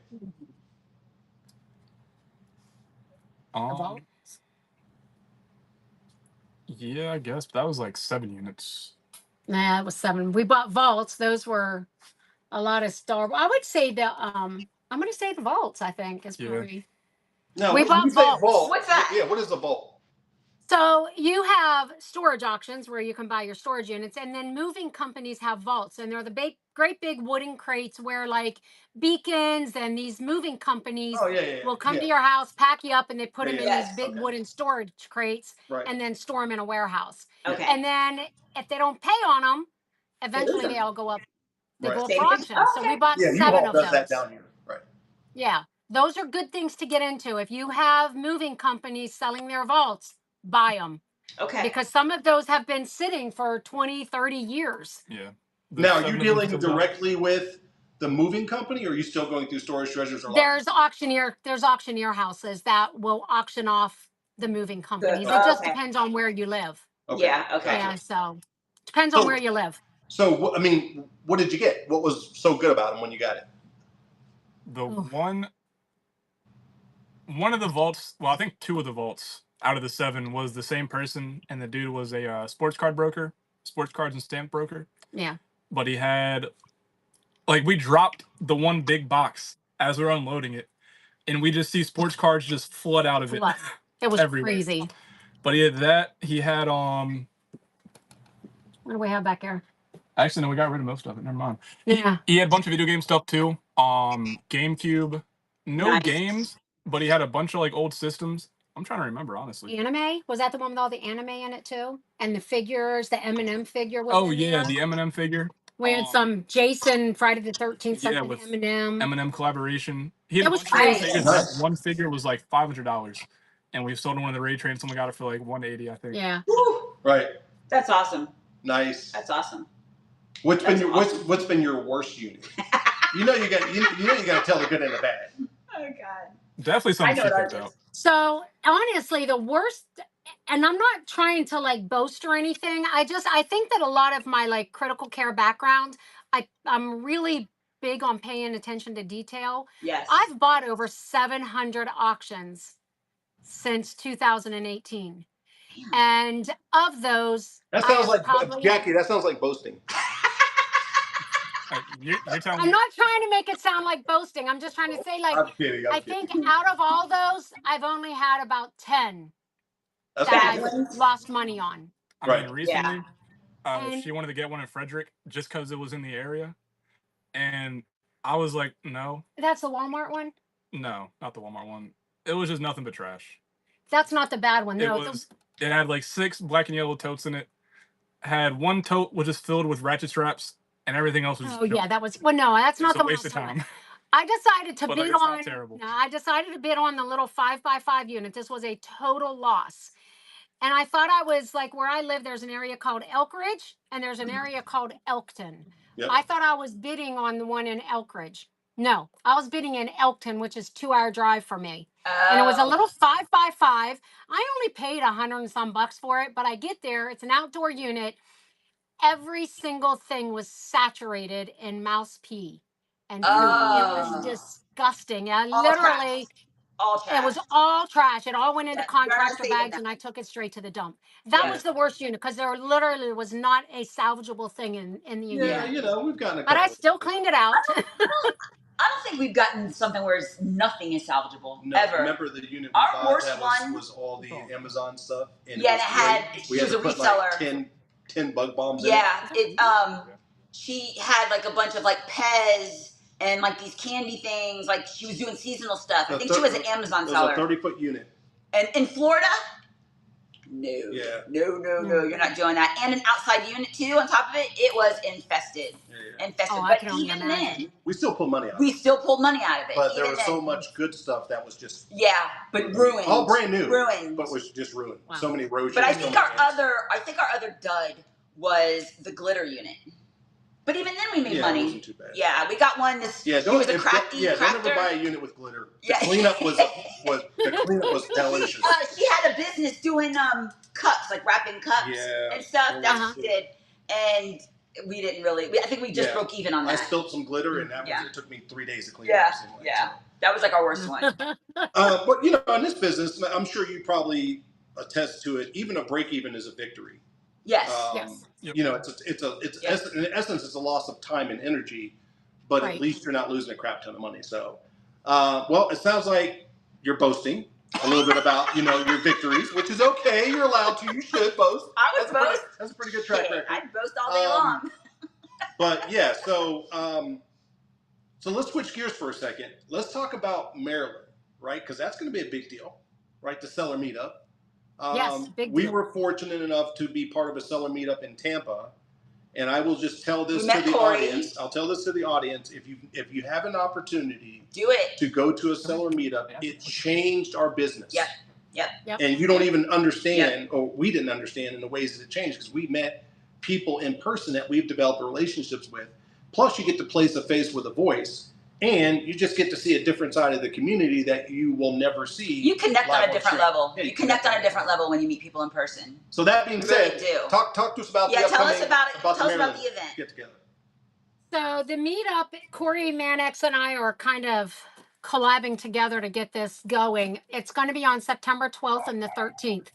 Yeah, I guess that was like 7 units. Nah, it was 7. We bought vaults. Those were a lot of I would say I'm going to say the vaults, I think, is probably. No, we bought vaults. What's that? Yeah, what is a vault? So you have storage auctions where you can buy your storage units, and then moving companies have vaults, and they're the great big wooden crates where like Beacons and these moving companies will come to your house, pack you up, and they put them in these big wooden storage crates and then store them in a warehouse. Okay. And then if they don't pay on them, eventually they all go up. They go up for auction. So we bought 7 of those. That down here. Right. Yeah. Those are good things to get into. If you have moving companies selling their vaults, buy them. Okay. Because some of those have been sitting for 20, 30 years. Yeah. Now, are you dealing directly with the moving company, or are you still going through Storage Treasures or There's auctioneer houses that will auction off the moving companies. It just depends on where you live. Okay. Yeah, okay. Yeah, so depends on where you live. So, what did you get? What was so good about them when you got it? The one of the vaults, well, I think 2 of the vaults out of the 7 was the same person, and the dude was a sports cards and stamp broker. Yeah. But he had, we dropped the one big box as we were unloading it, and we just see sports cards just flood out of it. It was everywhere. Crazy. But he had that. He had What do we have back there? Actually, no, we got rid of most of it. Never mind. Yeah. He had a bunch of video game stuff too. GameCube, games, but he had a bunch of old systems. I'm trying to remember, honestly. Anime? Was that the one with all the anime in it too? And the figures, the M&M figure was the M&M figure. We had some Jason, Friday the 13th, something with M&M. M&M collaboration. He had That was crazy. One figure was like $500. And we sold one of the raid trains. Someone got it for like $180, I think. Yeah. Woo! Right. That's awesome. Nice. That's awesome. What's been your worst unit? you got to tell the good and the bad. Oh God. Definitely something she picked out. So honestly, the worst, and I'm not trying to boast or anything. I think that a lot of my critical care background, I'm really big on paying attention to detail. Yes. I've bought over 700 auctions since 2018. Damn. And of those, that sounds Jackie. That sounds like boasting. You're I'm not trying to make it sound like boasting. I'm just trying to say, I'm kidding. I think out of all those, I've only had about 10 that I've lost money on. I mean, recently, she wanted to get one in Frederick just because it was in the area. And I was like, no. That's the Walmart one? No, not the Walmart one. It was just nothing but trash. That's not the bad one. No, it had 6 black and yellow totes in it. Had one tote was just filled with ratchet straps. And everything else was. That was no. That's not the waste of time. I decided to bid on. Terrible. No, I decided to bid on the little 5x5 unit. This was a total loss, and I thought I was where I live. There's an area called Elkridge, and there's an area called Elkton. Yep. I thought I was bidding on the one in Elkridge. No, I was bidding in Elkton, which is 2-hour drive for me. And it was a little 5x5. I only paid 100 and some bucks for it, but I get there. It's an outdoor unit. Every single thing was saturated in mouse pee and poop. It was disgusting. I All literally, trash. All trash. it was all trash. It all went into Yeah, you're not contractor saving bags, that. and I took it straight to the dump. That Yeah. was the worst unit because there literally was not a salvageable thing in the unit. Yeah, you know, we've gotten a But I couple. still cleaned it out. I don't think we've gotten something where nothing is salvageable No, ever. remember the unit we Our bought worst that one was all the Amazon stuff? And Yeah, it and it had we she had was to a put reseller. like 10 bug bombs Yeah, in she had like a bunch of like Pez and like these candy things. Like she was doing seasonal stuff. I think she was an Amazon seller. It was a 30-foot unit. And in Florida, no, you're not doing that. And an outside unit too. On top of it, it was infested. Infested. Oh, I but can only even imagine. then, we still pulled money out. We still pulled money out of it. But there even was then. so much good stuff that was just but ruined. all brand new, ruined. but was just ruined. Wow. So many roaches. But I think our other dud was the glitter unit. But even then, we made money. It wasn't too bad. Yeah, we got one. It was a crafty crafter. Don't ever buy a unit with glitter. The cleanup was hellish. She had a business doing cups, like wrapping cups and stuff. That's what she did, and we didn't really. I think we just broke even on that. I spilled some glitter, and it took me 3 days to clean it. That was like our worst one. But you know, in this business, I'm sure you probably attest to it. Even a break even is a victory. Yes. You know, in essence, it's a loss of time and energy, but at least you're not losing a crap ton of money. So, well, it sounds like you're boasting a little bit about, you know, your victories, which is okay. You're allowed to. You should boast. I would boast. That's a pretty good track record. I'd boast all day long. But yeah, so let's switch gears for a second. Let's talk about Maryland, right? Because that's going to be a big deal, right? The seller meetup. Yes, big deal. We were fortunate enough to be part of a seller meetup in Tampa, and I will just tell this to the audience. I'll tell this to the audience. If you have an opportunity, do it. To go to a seller meetup, it changed our business. Yep. And you don't even understand, or we didn't understand in the ways that it changed, because we met people in person that we've developed relationships with. Plus, you get to place a face with a voice. And you just get to see a different side of the community that you will never see. You connect on a different level. You connect on a different level when you meet people in person. So that being said, talk to us about the upcoming. Tell us about it. Tell us about the event. Get together. So the meetup, Corey Mannix and I are kind of collabing together to get this going. It's going to be on September 12th and the 13th.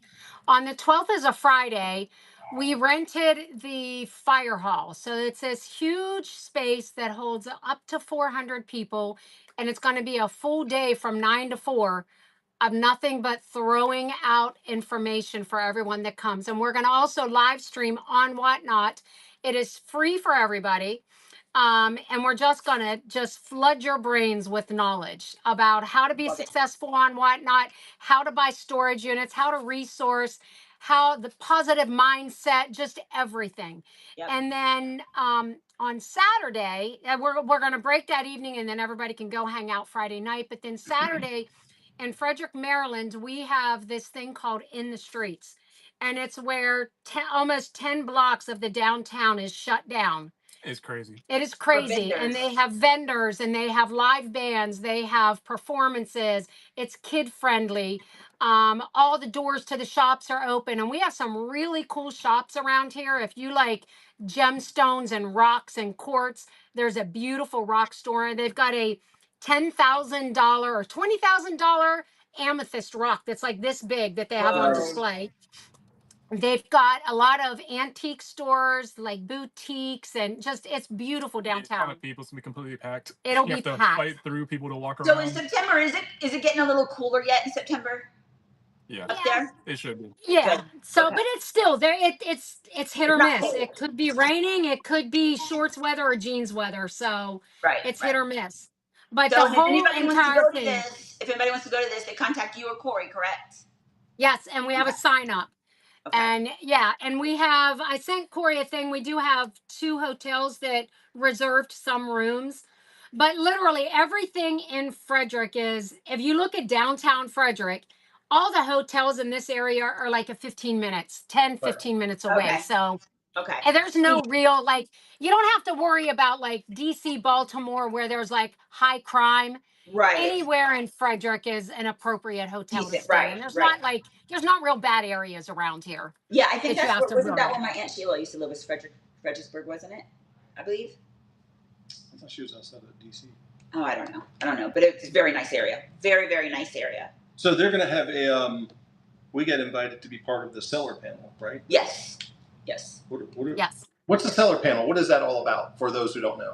On the 12th is a Friday. We rented the fire hall. So it's this huge space that holds up to 400 people. And it's going to be a full day from 9 to 4 of nothing but throwing out information for everyone that comes. And we're going to also live stream on Whatnot. It is free for everybody. And we're just going to flood your brains with knowledge about how to be successful on Whatnot, how to buy storage units, how to resource, how the positive mindset, just everything. And then on Saturday, we're going to break that evening, and then everybody can go hang out Friday night. But then Saturday in Frederick, Maryland, we have this thing called In the Streets. And it's where almost 10 blocks of the downtown is shut down. It's crazy. It is crazy. And they have vendors, and they have live bands, they have performances. It's kid friendly. All the doors to the shops are open, and we have some really cool shops around here. If you like gemstones and rocks and quartz, there's a beautiful rock store. They've got a $10,000 or $20,000 amethyst rock that's like this big that they have on display. They've got a lot of antique stores, like boutiques, and just it's beautiful downtown. A ton of people, it's gonna be completely packed. It'll be packed. You have to fight through people to walk around. So in September, is it getting a little cooler yet in September? Yeah, up there. It should be. Yeah. So, but it's still there. It's hit or miss. It could be raining. It could be shorts weather or jeans weather. So it's hit or miss. But so the whole entire thing. If anybody wants to go to this, they contact you or Corey, correct? Yes, and we have a sign up. And and we have, I sent Corey a thing. We do have 2 hotels that reserved some rooms, but literally everything in Frederick is, if you look at downtown Frederick, all the hotels in this area are like a 15 minutes away. So Okay. And there's no real, like, you don't have to worry about like DC, Baltimore, where there's like high crime. Right. Anywhere in Frederick is an appropriate hotel to Decent. stay. Right. And there's Right. not like, there's not real bad areas around here. Yeah, I think that you that's have what, to wasn't that worry where my Aunt Sheila used to live, was Fredericksburg, wasn't it? I believe. I thought she was outside of DC. Oh, I don't know. But it's a very nice area. Very, very nice area. So they're going to have a, we got invited to be part of the seller panel, right? Yes. Yes. What's the seller panel? What is that all about for those who don't know?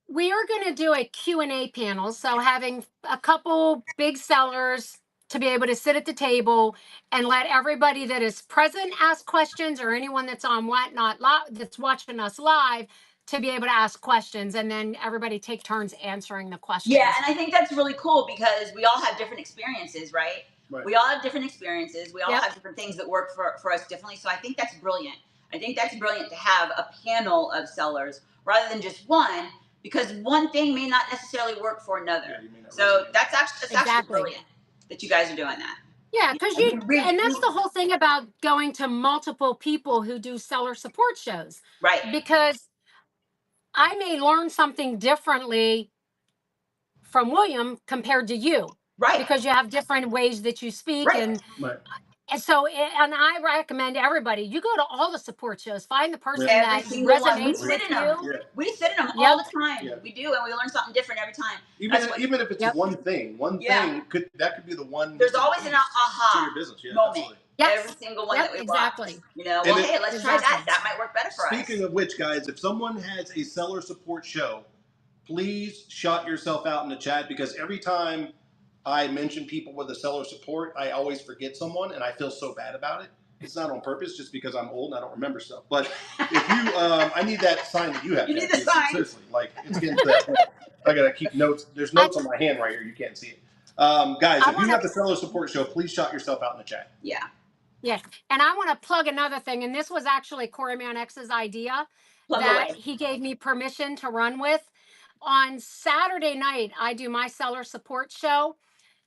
We are going to do a Q&A panel. So having a couple big sellers to be able to sit at the table and let everybody that is present ask questions, or anyone that's on Whatnot that's watching us live to be able to ask questions, and then everybody take turns answering the questions. Yeah, and I think that's really cool because we all have different experiences, right? We all have different experiences. We all have different things that work for us differently. So I think that's brilliant. I think that's brilliant to have a panel of sellers rather than just one, because one thing may not necessarily work for another. So that's actually brilliant that you guys are doing that. Yeah, because and that's the whole thing about going to multiple people who do seller support shows. Right. Because I may learn something differently from William compared to you. Right. Because you have different ways that you speak. Right. And so, and I recommend everybody, you go to all the support shows, find the person Every that single one. resonates with you. Yeah. We sit in them all the time. Yeah. We do, and we learn something different every time. Even if it's one thing, thing could be the one. There's always an aha to your business. Yeah, moment. absolutely. Every single one that we watch. You know, well, hey, let's try that. That might work better for us. Speaking of which, guys, if someone has a seller support show, please shout yourself out in the chat, because every time I mention people with a seller support, I always forget someone, and I feel so bad about it. It's not on purpose, just because I'm old and I don't remember stuff. But if you, I need that sign that you have. You need the sign. Seriously, like, it's getting to that point. I gotta keep notes. There's notes on my hand right here. You can't see it. Guys, if you have the seller support show, please shout yourself out in the chat. Yeah. Yes, and I want to plug another thing, and this was actually Corey Man X's idea that he gave me permission to run with. On Saturday night, I do my seller support show.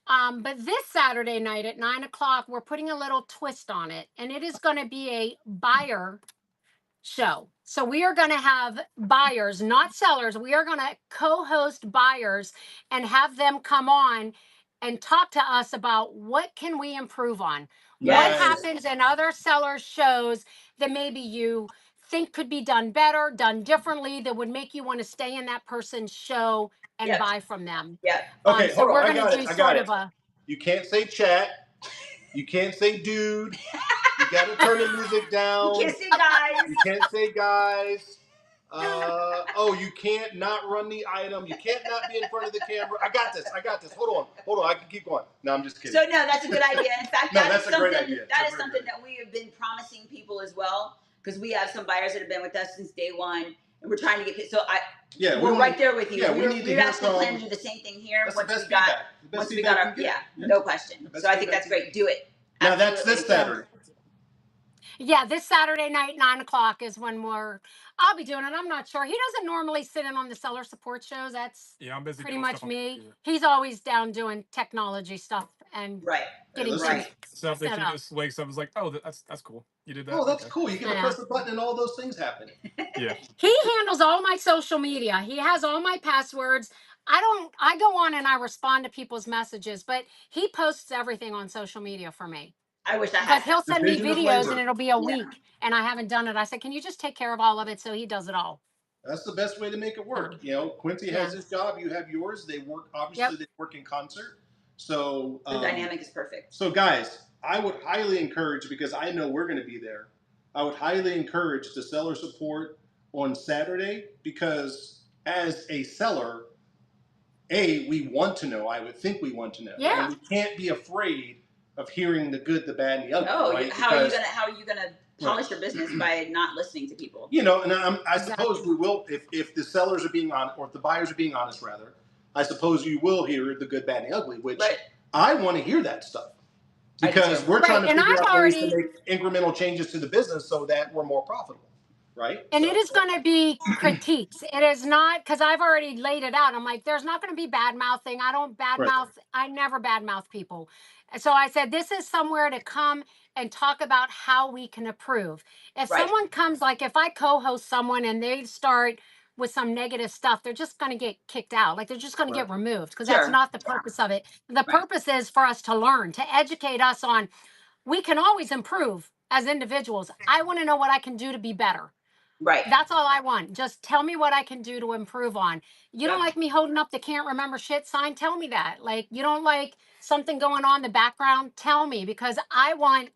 But this Saturday night at 9 o'clock, we're putting a little twist on it, and it is going to be a buyer show. So we are going to have buyers, not sellers. We are going to co-host buyers and have them come on and talk to us about what can we improve on. What happens in other sellers shows that maybe you think could be done better, done differently, that would make you want to stay in that person's show and buy from them. Yeah. Okay, so we're going to do sort of a. You can't say chat. You can't say dude. You got to turn the music down. You can't say guys. You can't say guys. You can't not run the item. You can't not be in front of the camera. I got this. Hold on. I can keep going. No, I'm just kidding. So no, that's a good idea. In fact, that's a great idea. That is something that we have been promising people as well, because we have some buyers that have been with us since day one, and we're trying to get. So we're right there with you. Yeah, we're actually planning to do the same thing here. That's once the best we got, feedback. once we got our no question. So I think that's great. Do it. Now that's this Saturday. Yeah, this Saturday night, 9 o'clock is when I'll be doing it. I'm not sure. He doesn't normally sit in on the seller support shows. That's I'm busy pretty much me. He's always down doing technology stuff and getting stuff that he just wakes up and is like, oh, that's cool. You did that. Oh, that's cool. You can press the button and all those things happen. Yeah. He handles all my social media. He has all my passwords. I go on and I respond to people's messages, but he posts everything on social media for me. I wish I had. Because he'll send me videos and it'll be a week and I haven't done it. I said, can you just take care of all of it? So he does it all. That's the best way to make it work. You know, Quincy has his job. You have yours. They work, obviously, they work in concert. So the dynamic is perfect. So guys, I would highly encourage, because I know we're going to be there, I would highly encourage the seller support on Saturday, because as a seller, we want to know. I would think we want to know. Yeah. And we can't be afraid of hearing the good, the bad, and the ugly. No, right? how are you gonna polish your business by not listening to people? You know, and I suppose we will, if the sellers are being honest, or if the buyers are being honest, rather, I suppose you will hear the good, bad, and the ugly, which I want to hear that stuff. Because we're trying to figure out ways to make incremental changes to the business so that we're more profitable. Right. And it is going to be critiques. It is not, because I've already laid it out. I'm like, there's not going to be bad mouthing. I don't bad mouth. I never bad mouth people. So I said, this is somewhere to come and talk about how we can improve. If Right. someone comes, like if I co-host someone and they start with some negative stuff, they're just going to get kicked out. Like they're just going to get removed, because that's Sure. not the purpose of it. The Right. purpose is for us to learn, to educate us on, we can always improve as individuals. I want to know what I can do to be better. Right. That's all I want. Just tell me what I can do to improve on. You don't Yep. like me holding up the can't remember shit sign? Tell me that. Like, you don't like something going on in the background? Tell me, because I want,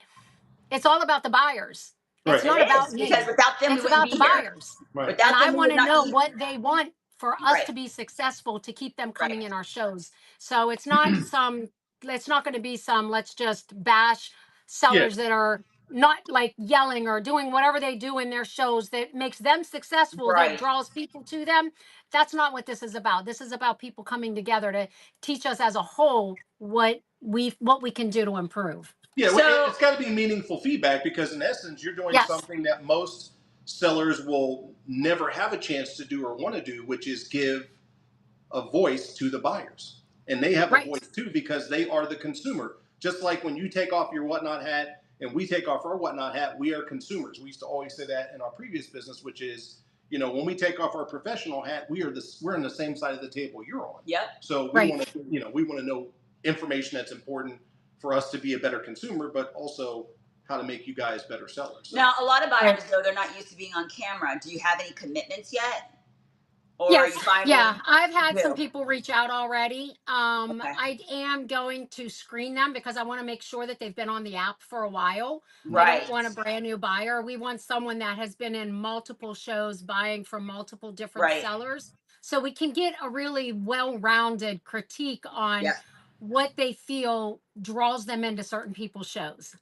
it's all about the buyers. It's Right. not It about is, me. because without them, we It's wouldn't about be the here. buyers. Right. And Without I them, we want would to not know be. what they want for us Right. to be successful, to keep them coming Right. in our shows. So it's not it's not going to be some, let's just bash sellers that are not like yelling or doing whatever they do in their shows that makes them successful, that Right. draws people to them. That's not what this is about. This is about people coming together to teach us as a whole what we can do to improve. Yeah, So it's got to be meaningful feedback, because in essence, you're doing Yes. something that most sellers will never have a chance to do or want to do, which is give a voice to the buyers. And they have a Right. voice too, because they are the consumer. Just like when you take off your whatnot hat and we take off our whatnot hat, we are consumers. We used to always say that in our previous business, which is, you know, when we take off our professional hat, we're in the same side of the table you're on. Yep. So we Right. want to, you know, we want to know information that's important for us to be a better consumer, but also how to make you guys better sellers. Now, a lot of buyers, though, they're not used to being on camera. Do you have any commitments yet? Or are Yes, you finding? yeah, I've had some Who? people reach out already. Okay. I am going to screen them because I want to make sure that they've been on the app for a while. I Right. don't want a brand new buyer. We want someone that has been in multiple shows, buying from multiple different Right. sellers, so we can get a really well-rounded critique on Yeah. what they feel draws them into certain people's shows.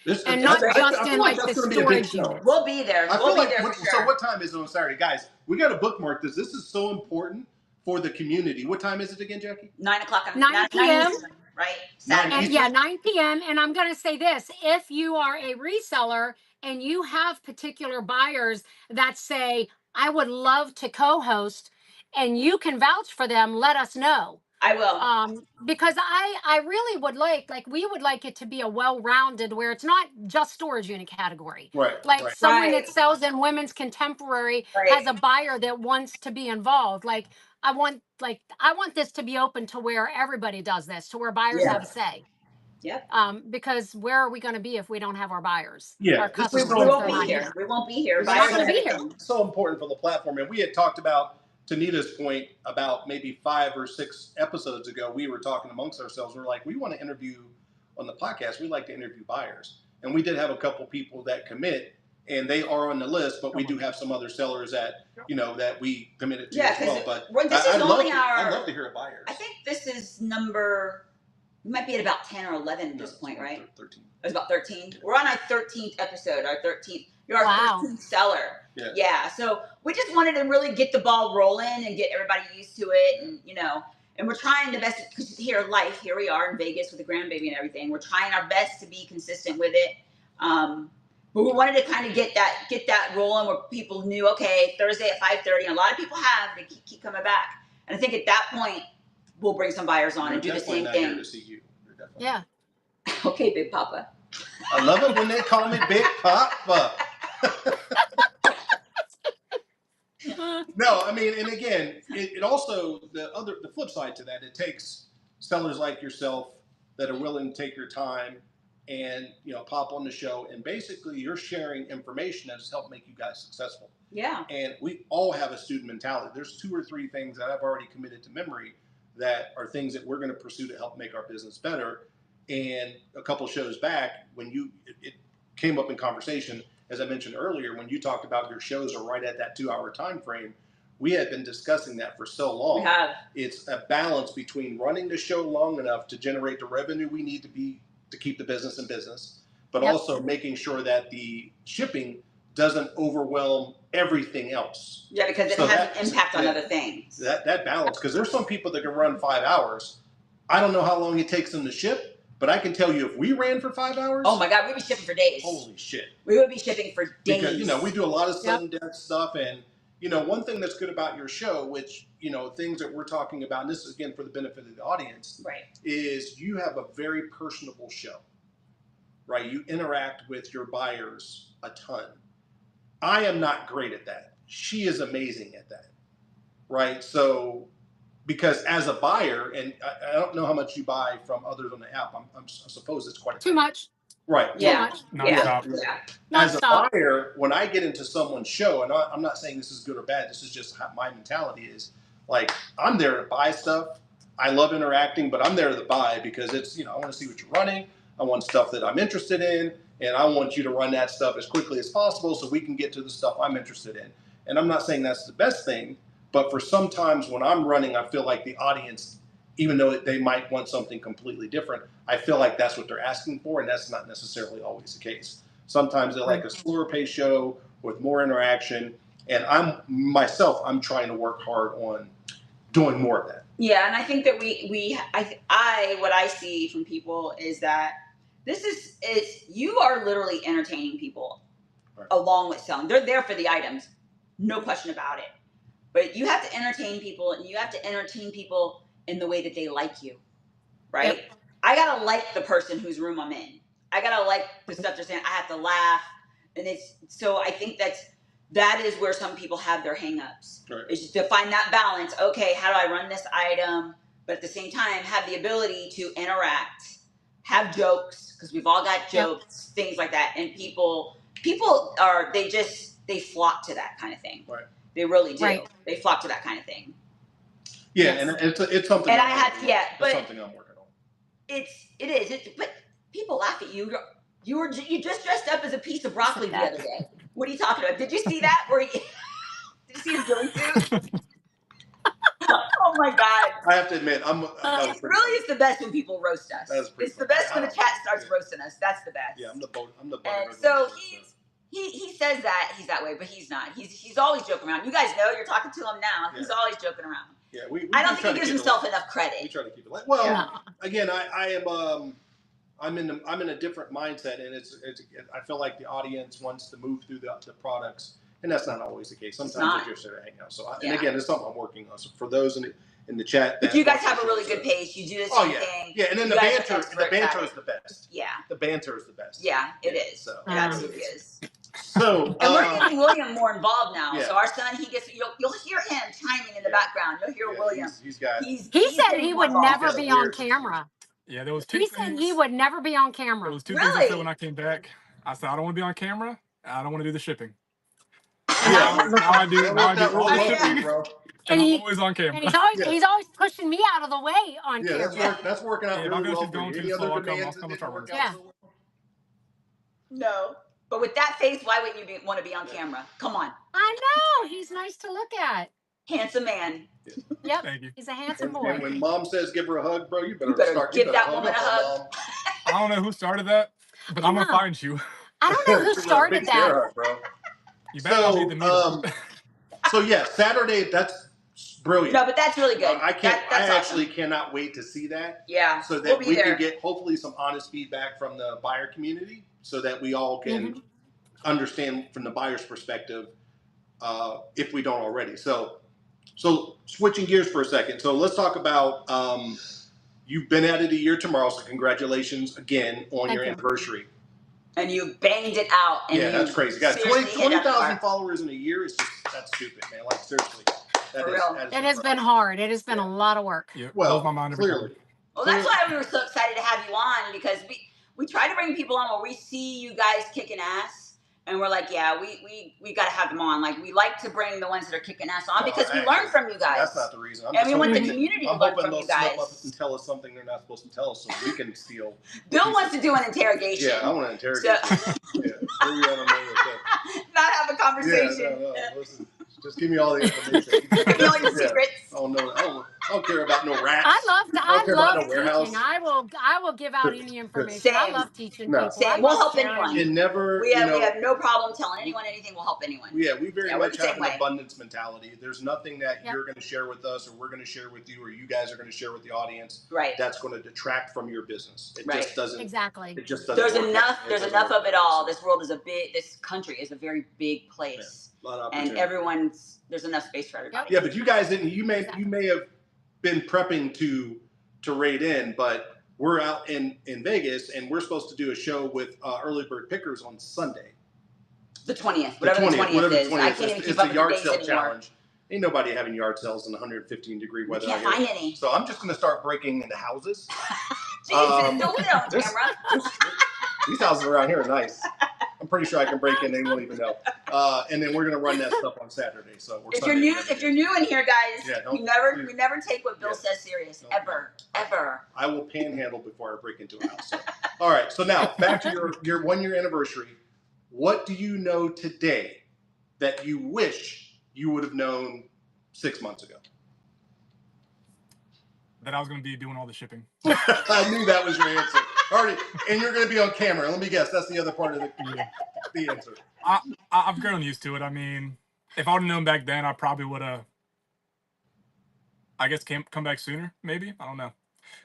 This, And I not feel just like in like that's the going to be a big storage show. units. We'll be there. I We'll feel be like, there for so sure. what time is it on Saturday? Guys, we got to bookmark this. This is so important for the community. What time is it again, Jackie? 9 o'clock. 9 p.m. Eastern, right? 9 Saturday. And Eastern? yeah, 9 p.m. And I'm going to say this, if you are a reseller and you have particular buyers that say, I would love to co-host, and you can vouch for them, let us know. I will. Because I really would like we would like it to be a well-rounded, where it's not just storage unit category. Right. Like Right. someone that Right. sells in women's contemporary has Right. a buyer that wants to be involved. Like I want this to be open to where everybody does this, to where buyers Yeah. have a say. Yep. Because where are we going to be if we don't have our buyers? Yeah, Our this is customers, so We if won't they're be not here. here. We won't be here. This We're Buyers not and gonna be here. everything. so important for the platform. And we had talked about, to Nita's point, about maybe 5 or 6 episodes ago, we were talking amongst ourselves. We're like, we want to interview on the podcast. We like to interview buyers. And we did have a couple people that commit, and they are on the list, but we do have some other sellers that, you know, that we committed to as well. But this is only I'd love to hear a buyers. I think this is number, we might be at about 10 or 11 at this point, right? 13. It was about 13. We're on our 13th episode, our 13th. You're our Wow. 13th seller. Yeah. So we just wanted to really get the ball rolling and get everybody used to it, and and we're trying the best, because here we are in Vegas with the grandbaby and everything. We're trying our best to be consistent with it. But we wanted to kind of get that rolling where people knew, okay, Thursday at 5:30, and a lot of people they keep coming back. And I think at that point we'll bring some buyers on and do the same Not here thing. to see you. Yeah. Okay, Big Papa. I love it when they call me Big Papa. No, I mean, and again, it also, the flip side to that, it takes sellers like yourself that are willing to take your time and, pop on the show, and basically you're sharing information that has helped make you guys successful. Yeah. And we all have a student mentality. There's 2 or 3 things that I've already committed to memory that are things that we're going to pursue to help make our business better. And a couple shows back, when it came up in conversation, as I mentioned earlier, when you talked about your shows are right at that 2-hour time frame, we had been discussing that for so long. We have. It's a balance between running the show long enough to generate the revenue we need to keep the business in business, but also making sure that the shipping doesn't overwhelm everything else. Yeah, because it has an impact on other things. That balance, because there's some people that can run 5 hours. I don't know how long it takes them to ship, but I can tell you, if we ran for 5 hours, oh my God, we'd be shipping for days. Holy shit. We would be shipping for days. Because, we do a lot of sudden death stuff. And, one thing that's good about your show, which, things that we're talking about, and this is again for the benefit of the audience, right, is you have a very personable show. right? You interact with your buyers a ton. I am not great at that. She is amazing at that, right? So, because as a buyer, and I don't know how much you buy from others on the app. I suppose it's quite a Too bit. much. Right. Too Yeah. much. Nonstop. Yeah. As a Nonstop. buyer, when I get into someone's show, and I'm not saying this is good or bad, this is just how my mentality is. Like, I'm there to buy stuff. I love interacting, but I'm there to buy because it's, I want to see what you're running. I want stuff that I'm interested in, and I want you to run that stuff as quickly as possible so we can get to the stuff I'm interested in. And I'm not saying that's the best thing, but for sometimes when I'm running, I feel like the audience, even though they might want something completely different, I feel like that's what they're asking for, and that's not necessarily always the case. Sometimes they like a slower pace show with more interaction, and I'm trying to work hard on doing more of that. Yeah, and I think that what I see from people is that you are literally entertaining people along with selling. They're there for the items, no question about it. But you have to entertain people, and you have to entertain people in the way that they like you, right? Yep. I gotta like the person whose room I'm in. I gotta like the stuff they're saying. I have to laugh, and so I think that is where some people have their hangups. Right. Is to find that balance. Okay, how do I run this item, but at the same time have the ability to interact, have jokes, because we've all got jokes, things like that, and people they flock to that kind of thing. Right. They really do. Right. They flock to that kind of thing. Yeah, yes. And it's something. And it's something I'm working on. It is. But people laugh at you. You just dressed up as a piece of broccoli the other day. What are you talking about? Did you see that? Did you see his Billy suit? Oh my God! I have to admit, it really is the best when people roast us. It's the best when the chat starts roasting us. That's the best. Yeah, I'm the And so he says that he's that way, but he's not. He's always joking around. You guys know, you're talking to him now. Yeah. He's always joking around. Yeah, I don't think he gives himself enough credit. We try to keep it light. Well, again, I'm in a different mindset, and I feel like the audience wants to move through the products, and that's not always the case. Sometimes they're just there to hang out. So, and again, it's something I'm working on. So for those in the chat, but you guys have a really good pace. You do the same thing. Yeah, and then the banter is the best. Yeah, the banter is the best. Yeah, it is. So, it absolutely is. So, and we're getting William more involved now. Yeah. So our son, you'll hear him chiming in the background. You'll hear William. He said he would never be on camera. Yeah, there was two He things. said he would never be on camera. There was two things I said when I came back. I said I don't want to be on camera. I don't want to do the shipping. Now I do all the shipping, bro. And I'm always on camera. And he's always pushing me out of the way on camera. Yeah, that's working out really well for you. Any other demands that didn't work out so well? No. But with that face, why wouldn't you want to be on camera? Come on. I know. He's nice to look at. Handsome man. Yep. Thank you. He's a handsome boy. And when mom says give her a hug, bro, you better give that woman a hug. I don't know who started that, but I'm going to find you. I don't know who started that. Hug, bro. You better need the meter. So, yeah, Saturday, that's brilliant. No, but that's really good. I actually cannot wait to see that. Yeah. So that we can get hopefully some honest feedback from the buyer community so that we all can understand from the buyer's perspective if we don't already. So switching gears for a second. So let's talk about you've been at it a year tomorrow, so congratulations again on your anniversary. And you banged it out. And that's crazy. Guys, 20,000 followers in a year is that's stupid, man. Like, seriously. It has been hard. It has been a lot of work. Yeah, well, my mind clearly. Well, that's why we were so excited to have you on, because we try to bring people on where we see you guys kicking ass. And we're like, yeah, we got to have them on. Like, we like to bring the ones that are kicking ass on because we learn from you guys. That's not the reason. And we want the community to learn from you guys. Slip up and tell us something they're not supposed to tell us so we can steal. Bill wants to do an interrogation. Yeah, I want an interrogation. Not have a conversation. Yeah, no. Listen, just give me all the information. Give me all your secrets. Oh, no, I don't care about no rats. I love teaching. I will give out any information. Same. I love teaching people. We'll help anyone. It never. We have no problem telling anyone anything. We'll help anyone. Yeah, we very much have an abundance mentality. There's nothing that you're going to share with us, or we're going to share with you, or you guys are going to share with the audience. Right. That's going to detract from your business. It just doesn't. Exactly. It just doesn't. There's enough of it all. This country is a very big place, and there's enough space for everybody. Yeah, but you guys didn't. You may have been prepping to raid in, but we're out in Vegas, and we're supposed to do a show with Early Bird Pickers on Sunday. The 20th, whatever the 20th is. I can't even keep up with the days anymore. Challenge. Ain't nobody having yard sales in 115-degree weather. We can't find any. So I'm just going to start breaking into houses. Jesus, don't put it on camera. These houses around here are nice. I'm pretty sure I can break in; they won't even know. And then we're gonna run that stuff on Saturday. So we're if you're new in here, guys, we never take what Bill says serious ever. I will panhandle before I break into a house. So. All right. So now back to your 1 year anniversary. What do you know today that you wish you would have known 6 months ago? That I was going to be doing all the shipping. I knew that was your answer. Already, and you're going to be on camera. Let me guess. That's the other part of the answer. I've grown used to it. I mean, if I would have known back then, I probably would have, I guess, come back sooner, maybe. I don't know.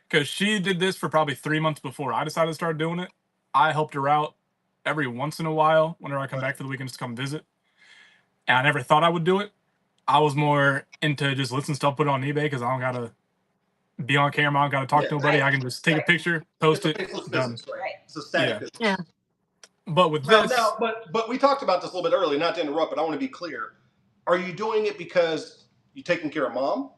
Because she did this for probably 3 months before I decided to start doing it. I helped her out every once in a while whenever I come back for the weekends to come visit. And I never thought I would do it. I was more into just listing stuff, put it on eBay because I don't got to be on camera. I don't got to talk to nobody. I can just take a picture, post it, done. Right. It's a static business. Yeah. But with this... But we talked about this a little bit earlier, not to interrupt, but I want to be clear. Are you doing it because you're taking care of mom?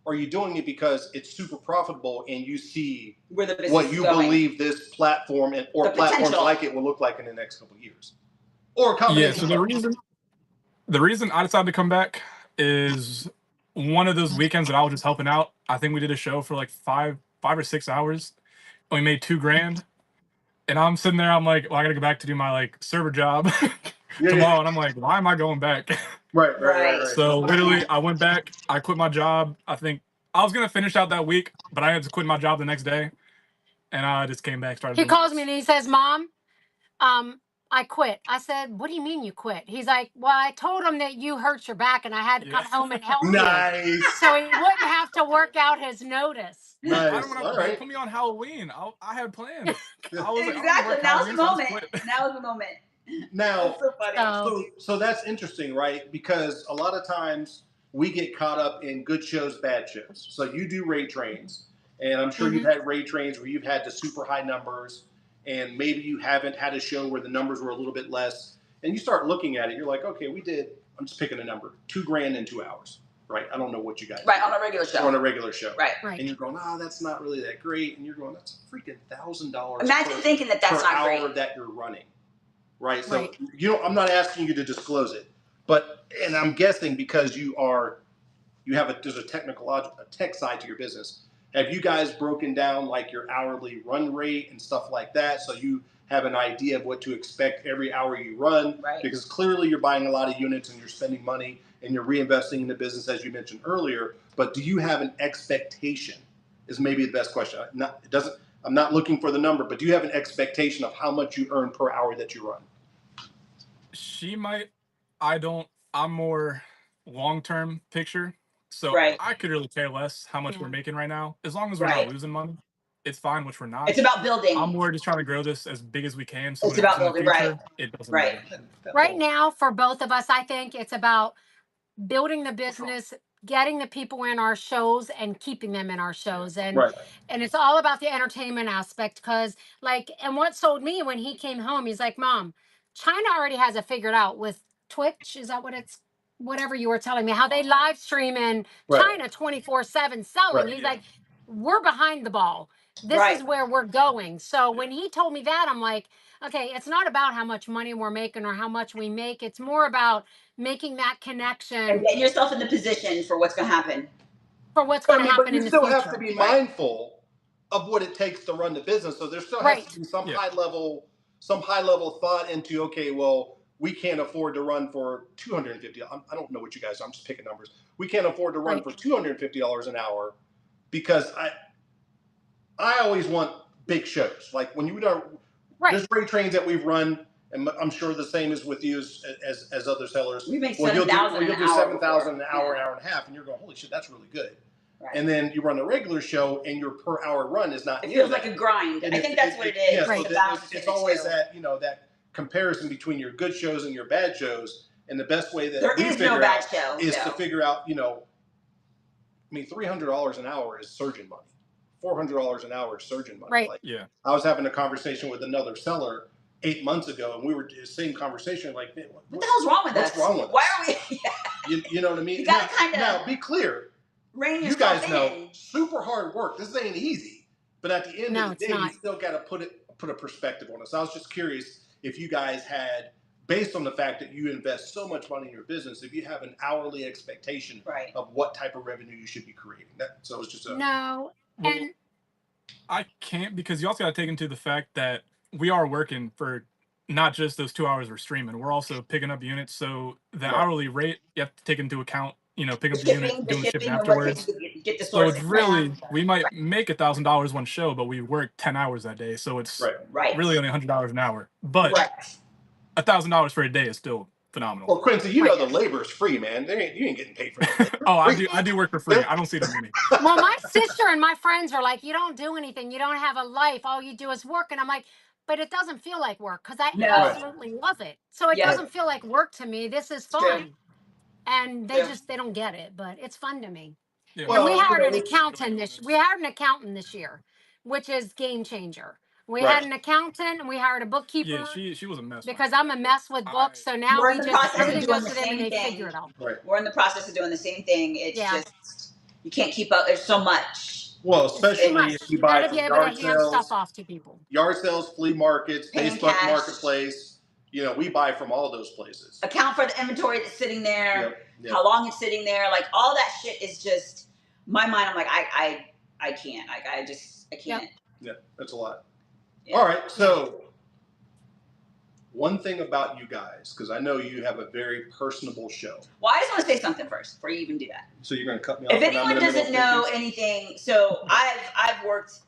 Or are you doing it because it's super profitable and you see what you believe this platform or platforms like it will look like in the next couple of years? Or a combination. Yeah, so the reason I decided to come back is one of those weekends that I was just helping out. I think we did a show for like 5 or 6 hours. And we made $2,000. And I'm sitting there, I'm like, well, I gotta go back to do my like server job tomorrow. And I'm like, why am I going back? Right. So literally I went back, I quit my job. I think I was gonna finish out that week, but I had to quit my job the next day. And I just came back, started. He calls me and he says, Mom, I quit. I said, what do you mean you quit? He's like, well, I told him that you hurt your back and I had to come home and help you. So he wouldn't have to work out his notice. Nice. I don't want to put me on Halloween. I had plans. Exactly. Now's the moment. Now's the moment. Now, so funny. So that's interesting, right? Because a lot of times we get caught up in good shows, bad shows. So you do raid trains, and I'm sure you've had raid trains where you've had the super high numbers, and maybe you haven't had a show where the numbers were a little bit less. And you start looking at it, you're like, okay, we did, I'm just picking a number, $2,000 in 2 hours. Right, I don't know what you guys do. On a regular show. On a regular show. Right. And you're going, that's not really that great. And you're going, that's freaking $1,000. Imagine thinking that's not great. Per hour that you're running. Right. So I'm not asking you to disclose it, and I'm guessing because there's a tech side to your business. Have you guys broken down like your hourly run rate and stuff like that, so you have an idea of what to expect every hour you run? Right. Because clearly you're buying a lot of units and you're spending money and you're reinvesting in the business, as you mentioned earlier. But do you have an expectation? Is maybe the best question. I'm not looking for the number, but do you have an expectation of how much you earn per hour that you run? She might. I don't. I'm more long-term picture. So I could really care less how much we're making right now. As long as we're not losing money, it's fine, which we're not. It's about building. I'm more just trying to grow this as big as we can. So it's about building, it doesn't matter. Right now, for both of us, I think it's about building the business, getting the people in our shows and keeping them in our shows. And it's all about the entertainment aspect, because and what sold me when he came home, he's like, Mom, China already has it figured out with Twitch. Is that what it's, whatever you were telling me, how they live stream in China 24/7 selling. He's like, we're behind the ball. This is where we're going. So when he told me that, I'm like, okay, it's not about how much money we're making or how much we make. It's more about making that connection. And getting yourself in the position for what's going to happen. For what's going to happen in the future. You still have to be mindful of what it takes to run the business. So there still has to be some high level thought into, okay, well, we can't afford to run for $250. I don't know what you guys are. I'm just picking numbers. We can't afford to run for $250 an hour, because I always want big shows. Like when you do, there's raid trains that we've run, and I'm sure the same is with you as other sellers. We make $7,000 you'll do $7,000 an hour, hour and a half, and you're going, holy shit, that's really good. Right. And then you run a regular show, and your per hour run is not. It feels like a grind. I think that's what it is. Yeah, so it's always that that comparison between your good shows and your bad shows, and the best way that there is no bad show is to figure out. I mean, $300 an hour is surgeon money $400 an hour is surgeon money. Right. Like, Yeah. I was having a conversation with another seller 8 months ago, and we were the same conversation. Like, man, what the hell's wrong with us? What's wrong with Why us? are we? Yeah. You know what I mean? You gotta kind of now be clear. rein You yourself guys know in. super hard work. This ain't easy, but at the end No, of the it's day, not. you still got to put a perspective on it. So I was just curious if you guys had, based on the fact that you invest so much money in your business, if you have an hourly expectation Right. of what type of revenue you should be creating. So it's just a No. Well, And I can't, because you also got to take into the fact that we are working for not just those 2 hours we're streaming. We're also picking up units. So the Right. hourly rate, you have to take into account, picking up the unit, doing the shipping and what afterwards. you get the So sourcing. it's really, we might make $1,000 one show, but we work 10 hours that day. So it's right. really only $100 an hour. But Right. $1,000 for a day is still phenomenal. Well, Quincy, you know the labor is free, man. You ain't getting paid for that. Oh, I do work for free. I don't see the money. well, my sister and my friends are like, you don't do anything. You don't have a life. All you do is work. And I'm like, but it doesn't feel like work because I No. absolutely love it. So it Yeah. doesn't feel like work to me. This is True. fun. And they True. they don't get it, but it's fun to me. Yeah, And we Well, hired an it's- accountant this year, which is game changer. We Right. had an accountant and we hired a bookkeeper Yeah, she was a mess. because I'm a mess with books. So now We're we in the just process of everything doing goes the to them and same they thing. figure it out. Right. We're in the process of doing the same thing. It's Yeah. just you can't keep up. There's so much. Well, Too especially much. if you You buy gotta from be able yard to hand sales, stuff off to people. flea markets, Paying Facebook cash. Marketplace. We buy from all those places. Account for the inventory that's sitting there. Yep. How long it's sitting there. Like all that shit is just my mind. I'm like I can't. Like I can't. Yeah, that's a lot. Yeah. All right, so one thing about you guys, because I know you have a very personable show. Well, I just want to say something first before you even do that. So you're going to cut me off. If when I'm anyone in the middle doesn't of know thinking? anything, so I've worked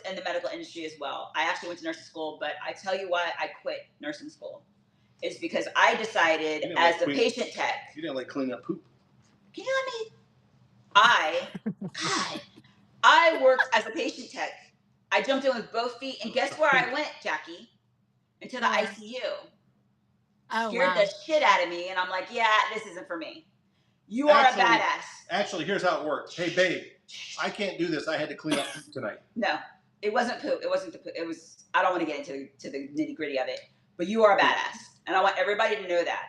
in the medical industry as well. I actually went to nursing school, but I tell you why I quit nursing school. Is because I decided You didn't as like the clean- patient tech. You didn't like cleaning up poop. Can you let me? I worked as a patient tech. I jumped in with both feet, and guess where I went, Jackie? Into the ICU. Oh, Scared wow. the shit out of me, and I'm like, yeah, this isn't for me. You are a badass. Actually, here's how it works. Hey, babe, I can't do this. I had to clean up poop tonight. No, it wasn't poop. It wasn't the poop. It was. I don't want to get into the nitty gritty of it, but you are a badass, and I want everybody to know that.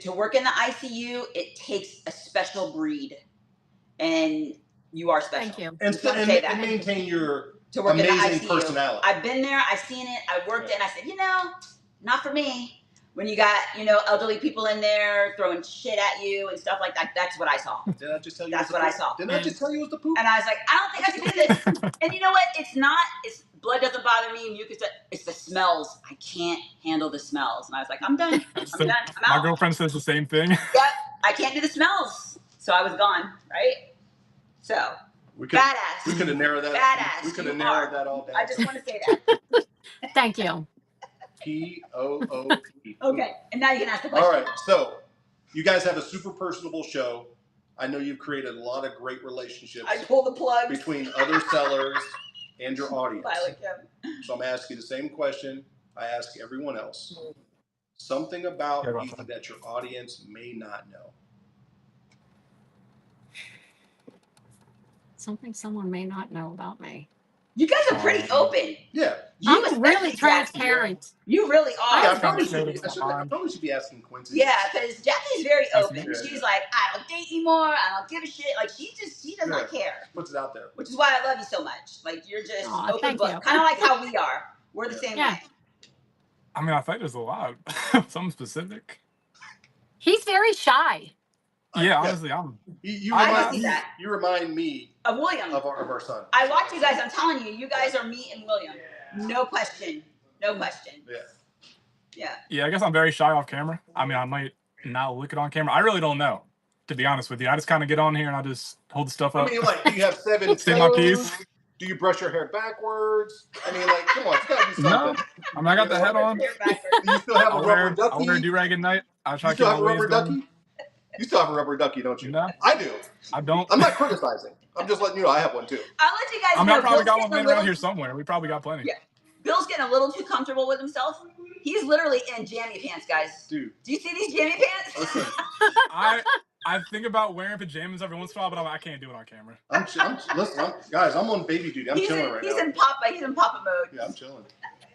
To work in the ICU, it takes a special breed, and you are special. Thank you. And maintain your To work amazing in the ICU. personality. I've been there. I've seen it. I worked it, and I said, not for me. When you got, elderly people in there throwing shit at you and stuff like that, that's what I saw. Did I just tell you? That's what I saw. Didn't I just tell you it was the poop? And I was like, I don't think I can do this. And you know what? It's blood doesn't bother me, mucus. It's the smells. I can't handle the smells. And I was like, I'm done. I'm done. I'm My out. girlfriend says the same thing. Yep. I can't do the smells. So I was gone. Right. So badass. We could have narrowed that. Badass. We could have You narrowed are. that all down. I just want to say that. Thank you. POOP. Okay. And now you can ask the question. All right. So you guys have a super personable show. I know you've created a lot of great relationships I pull the plug between other sellers and your audience. Like So I'm asking you the same question I ask everyone else. Something about you that your audience may not know. Something someone may not know about me. You guys are pretty open. Yeah. I'm really transparent. You really are. Yeah, I I'm probably very should be asking Quincy. Yeah, because Jackie's very open. Yeah. She's like, I don't date anymore. I don't give a shit. Like she does not care. Puts it out there. Which is why I love you so much. Like you're just open thank book, you. kind of like how we are. We're the same way. I mean, I think there's a lot. Something specific. He's very shy. Yeah, honestly, You remind me of William. Of our son. I watch you guys. I'm telling you, you guys are me and William. No question. No question. Yeah. Yeah. Yeah, I guess I'm very shy off camera. I mean, I might not look it on camera. I really don't know, to be honest with you. I just kind of get on here and I just hold the stuff up. I mean, like, do you have 7 Say my piece. Do you brush your hair backwards? I mean, like, come on, it's gotta be something. No, I mean, I got the head on. Do you still have a rubber ducky? I'll wear a do-rag at night. I try You still to have a rubber ducky? You still have a rubber ducky, don't you? No. I do. I don't. I'm not criticizing. I'm just letting you know I have one too. I'll let you guys I mean, know. I probably Bill's got one getting laying around here somewhere. We probably got plenty. Yeah. Bill's getting a little too comfortable with himself. He's literally in jammy pants, guys. Dude. Do you see these jammy pants? Listen, I think about wearing pajamas every once in a while, but I can't do it on camera. Listen, guys, I'm on baby duty. I'm chilling right now. He's in Papa mode. Yeah, I'm chilling.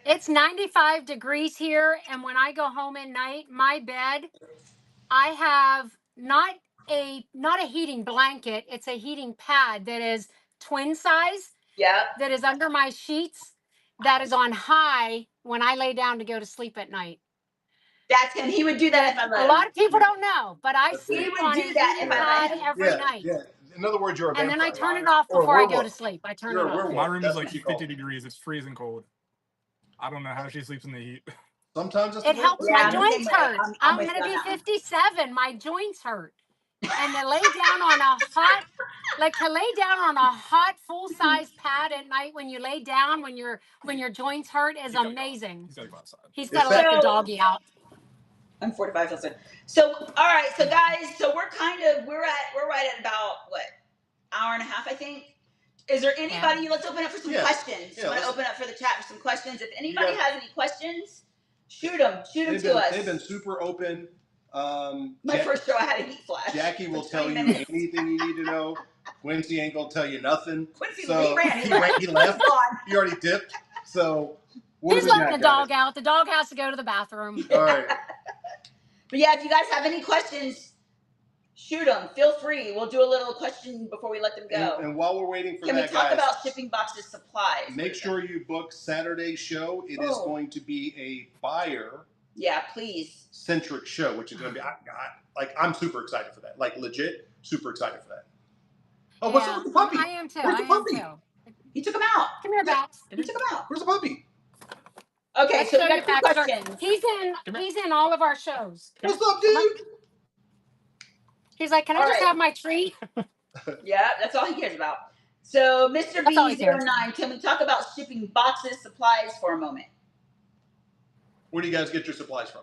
It's 95 degrees here, and when I go home at night, my bed, I have not a heating blanket. It's a heating pad that is twin size. Yeah. That is under my sheets. That is on high when I lay down to go to sleep at night. That's him. He would do that if I let him. A lot of people don't know, but I sleep would on do a that heating if I let pad him. every night. Yeah. In other words, you're a vampire. And then I turn it off Or a before I go werewolf. to sleep. I turn You're it a off. werewolf. My room That's is like what you call 50 it. degrees. It's freezing cold. I don't know how she sleeps in the heat. Sometimes it's It helps. Yeah, My I'm the same joints way. hurt. I'm I'm with going to you be on that one. 57. My joints hurt. And to lay down on a hot, full-size pad at night when you lay down, when your joints hurt is amazing. He's got to go outside. He's got to let the doggy out. I'm 45 also. So all right, so guys, so we're right at about what, hour and a half, I think. Is there anybody? Let's open up for some questions. Yeah, I'm gonna open up for the chat for some questions. If anybody has any questions, shoot them to us. They've been super open. My first show, I had a heat flash. Jackie will tell you anything you need to know. Quincy ain't gonna tell you nothing. Quincy, so he ran. He left. He already dipped. So He's letting the dog out. The dog has to go to the bathroom. All right. But yeah, if you guys have any questions, shoot them. Feel free. We'll do a little question before we let them go. And while we're waiting for Can that, we talk guys, about shipping boxes supplies? Make sure you book Saturday's show. It is going to be a buyer. Yeah, please. Centric show, which is going to be I'm super excited for that. Like legit, super excited for that. Oh, what's up with the puppy? I am too. Where's the puppy? He took him out. Come here, Babs. He took him out. Where's the puppy? Okay, so we got two questions. He's in all of our shows. What's up, dude? He's like, can I just have my treat? Yeah, that's all he cares about. So, Mr. B09, can we talk about shipping boxes, supplies for a moment? Where do you guys get your supplies from?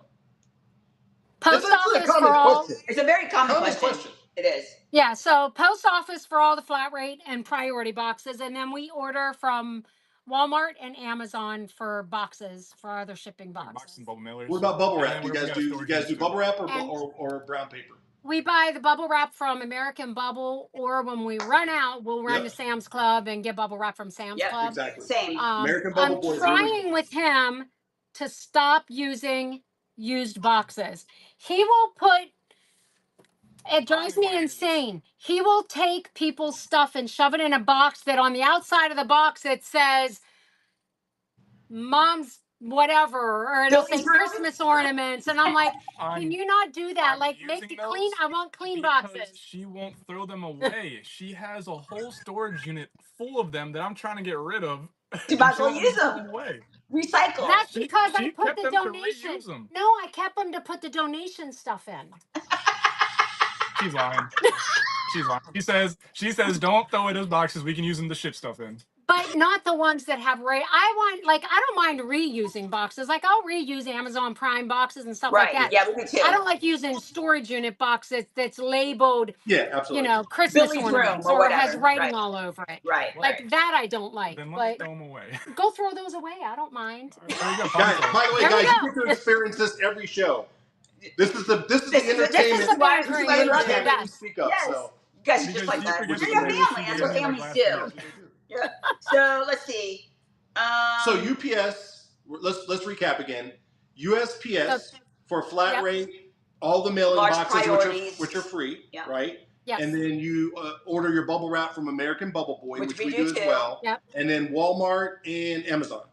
Post office for all. It's a very common question. It is. Yeah, so post office for all the flat rate and priority boxes, and then we order from Walmart and Amazon for boxes for other shipping boxes. Bubble mailers. What about bubble wrap? You guys do bubble wrap or brown paper? We buy the bubble wrap from American Bubble, or when we run out, we'll run to Sam's Club and get bubble wrap from Sam's Club. Exactly. Same. American Bubble I'm trying with him to stop using used boxes. He will put. It drives me insane. He will take people's stuff and shove it in a box that on the outside of the box it says mom's whatever, or it'll say Christmas ornaments. And I'm like, can you not do that? Like, make it clean. I want clean boxes. She won't throw them away. She has a whole storage unit full of them that I'm trying to get rid of. You might as well use them. Away. Recycle. That's because I put the donation. No, I kept them to put the donation stuff in. She's lying. She's lying. She says, don't throw it as boxes. We can use them to ship stuff in. But not the ones that have I don't mind reusing boxes. Like, I'll reuse Amazon Prime boxes and stuff like that. Yeah, we do too. I don't like using storage unit boxes that's labeled, absolutely. Christmas ornaments or has writing all over it. Right. Like that I don't like. Then but throw them away. Go throw those away. I don't mind. Guys, by the way, you get to experience this every show. This is the entertainment. This is the entertainment we speak of. Yes. So. You guys are just like that. You're your family. That's what families do. Yeah. So let's see. So UPS. Let's recap again. USPS for flat rate, all the mailing boxes which are free, right? Yes. And then you order your bubble wrap from American Bubble Boy, which we do as well. Yep. And then Walmart and Amazon.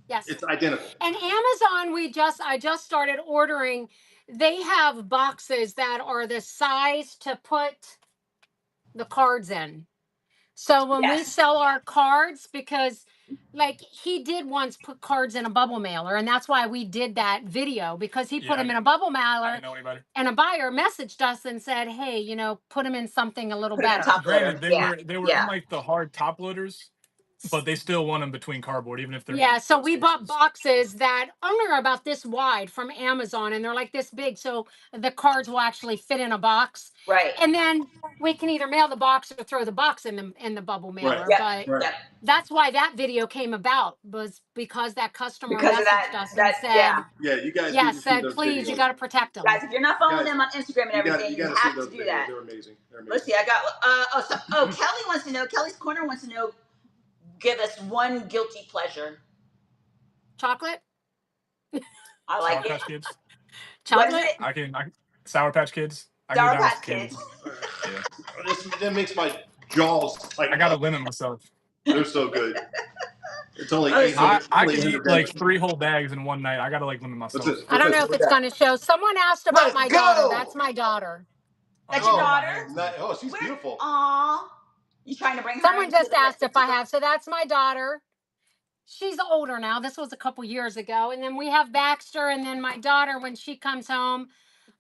Yes. It's identical. And Amazon, I just started ordering. They have boxes that are the size to put the cards in. So when we sell our cards, because like he did once put cards in a bubble mailer, and that's why we did that video, because he put them in a bubble mailer, and a buyer messaged us and said, hey, put them in something a little better. Granted, they were in like the hard top loaders. but they still want them between cardboard, even if they're Yeah, so we spaces. bought boxes that only are about this wide from Amazon, and they're like this big, so the cards will actually fit in a box. Right. And then we can either mail the box or throw the box in the bubble mailer. Yep. But Right. Yep. that's why that video came about, was because that customer Because of messaged that. us and said, Yeah. Yeah, you guys yeah, need to see said, those please, videos. you got to protect them. Guys, if you're not following Guys, them on Instagram and everything, you gotta have see those to do videos. that. They're amazing. They're amazing. Let's see. I got. Kelly wants to know. Kelly's Corner wants to know. Give us one guilty pleasure. Chocolate? I Sour like it. Patch Kids. What is Chocolate? it? I can Sour Patch Kids. I Sour can get down Patch with candy. Kids. Yeah. That makes my jaws tighten I gotta up. limit myself. They're so good. It's only Oh, 800. I only could 800 eat like calories. 3 whole bags in one night. I gotta like limit myself. What's I don't know if it's going to show. Someone asked about Let's my go! daughter. That's my daughter. That's Oh, your daughter? Oh, she's beautiful. Aw. You trying to bring her? Someone into just the- asked if I have. So that's my daughter. She's older now. This was a couple years ago. And then we have Baxter. And then my daughter, when she comes home,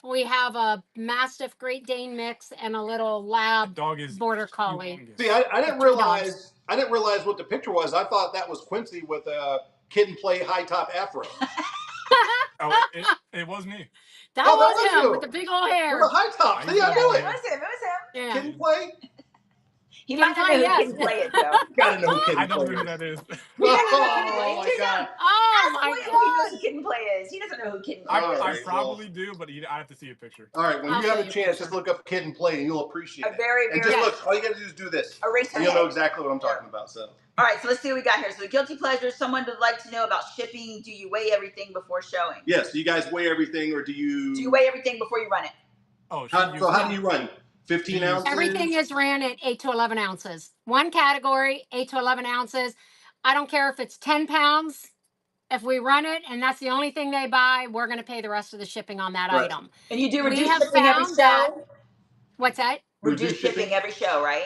we have a Mastiff Great Dane mix and a little lab dog is border collie. humongous. See, I didn't realize. I didn't realize what the picture was. I thought that was Quincy with a Kid and Play high top afro. Oh, it was me. That Oh, that was was him you. with the big old hair. With a high top. See, I Yeah, knew It it. was him. It was him. Yeah. Kid and Play. He Kid might not and know Play, who yes. Kid and Play is, though. Gotta know who Kid I and don't Play know who is. that is. He doesn't know who Kid and Play Oh is. my He's god. Oh Ask my William if he knows God. who Kid and Play is. He doesn't know who Kid and Play All is. I right, probably do, but I have to see a picture. All right, when I'll you have show a you a chance, picture. just look up Kid and Play, and you'll appreciate A it. very, And very. just look. All you gotta do is do this, Erase her and you'll know head. exactly what I'm talking about. So. All right, so let's see what we got here. So the guilty pleasure. Someone would like to know about shipping. Do you weigh everything before showing? Yes. Do you guys weigh everything, or do you? Do you weigh everything before you run it? Oh, How do you run? 15 ounces. Everything is ran at 8 to 11 ounces. One category, 8 to 11 ounces. I don't care if it's 10 pounds. If we run it and that's the only thing they buy, we're going to pay the rest of the shipping on that Right. item. And you do We reduce have shipping every found that. show. What's that? Reduce shipping every show, right?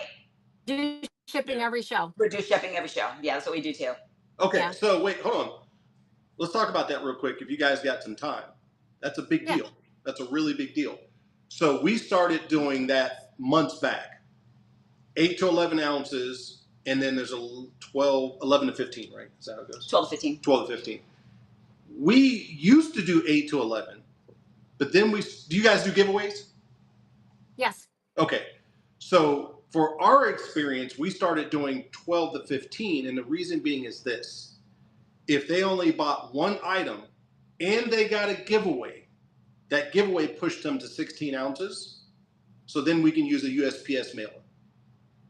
Do shipping every show. Reduce shipping every show. Yeah, that's what we do too. Okay. Yeah. So wait, hold on. Let's talk about that real quick. If you guys got some time, that's a big deal. That's a really big deal. So we started doing that months back. 8 to 11 ounces, and then there's a 11 to 15, right? Is that how it goes? 12 to 15. 12 to 15. We used to do 8 to 11, but then do you guys do giveaways? Yes. Okay. So for our experience, we started doing 12 to 15, and the reason being is this. If they only bought one item and they got a giveaway, that giveaway pushed them to 16 ounces. So then we can use a USPS mailer,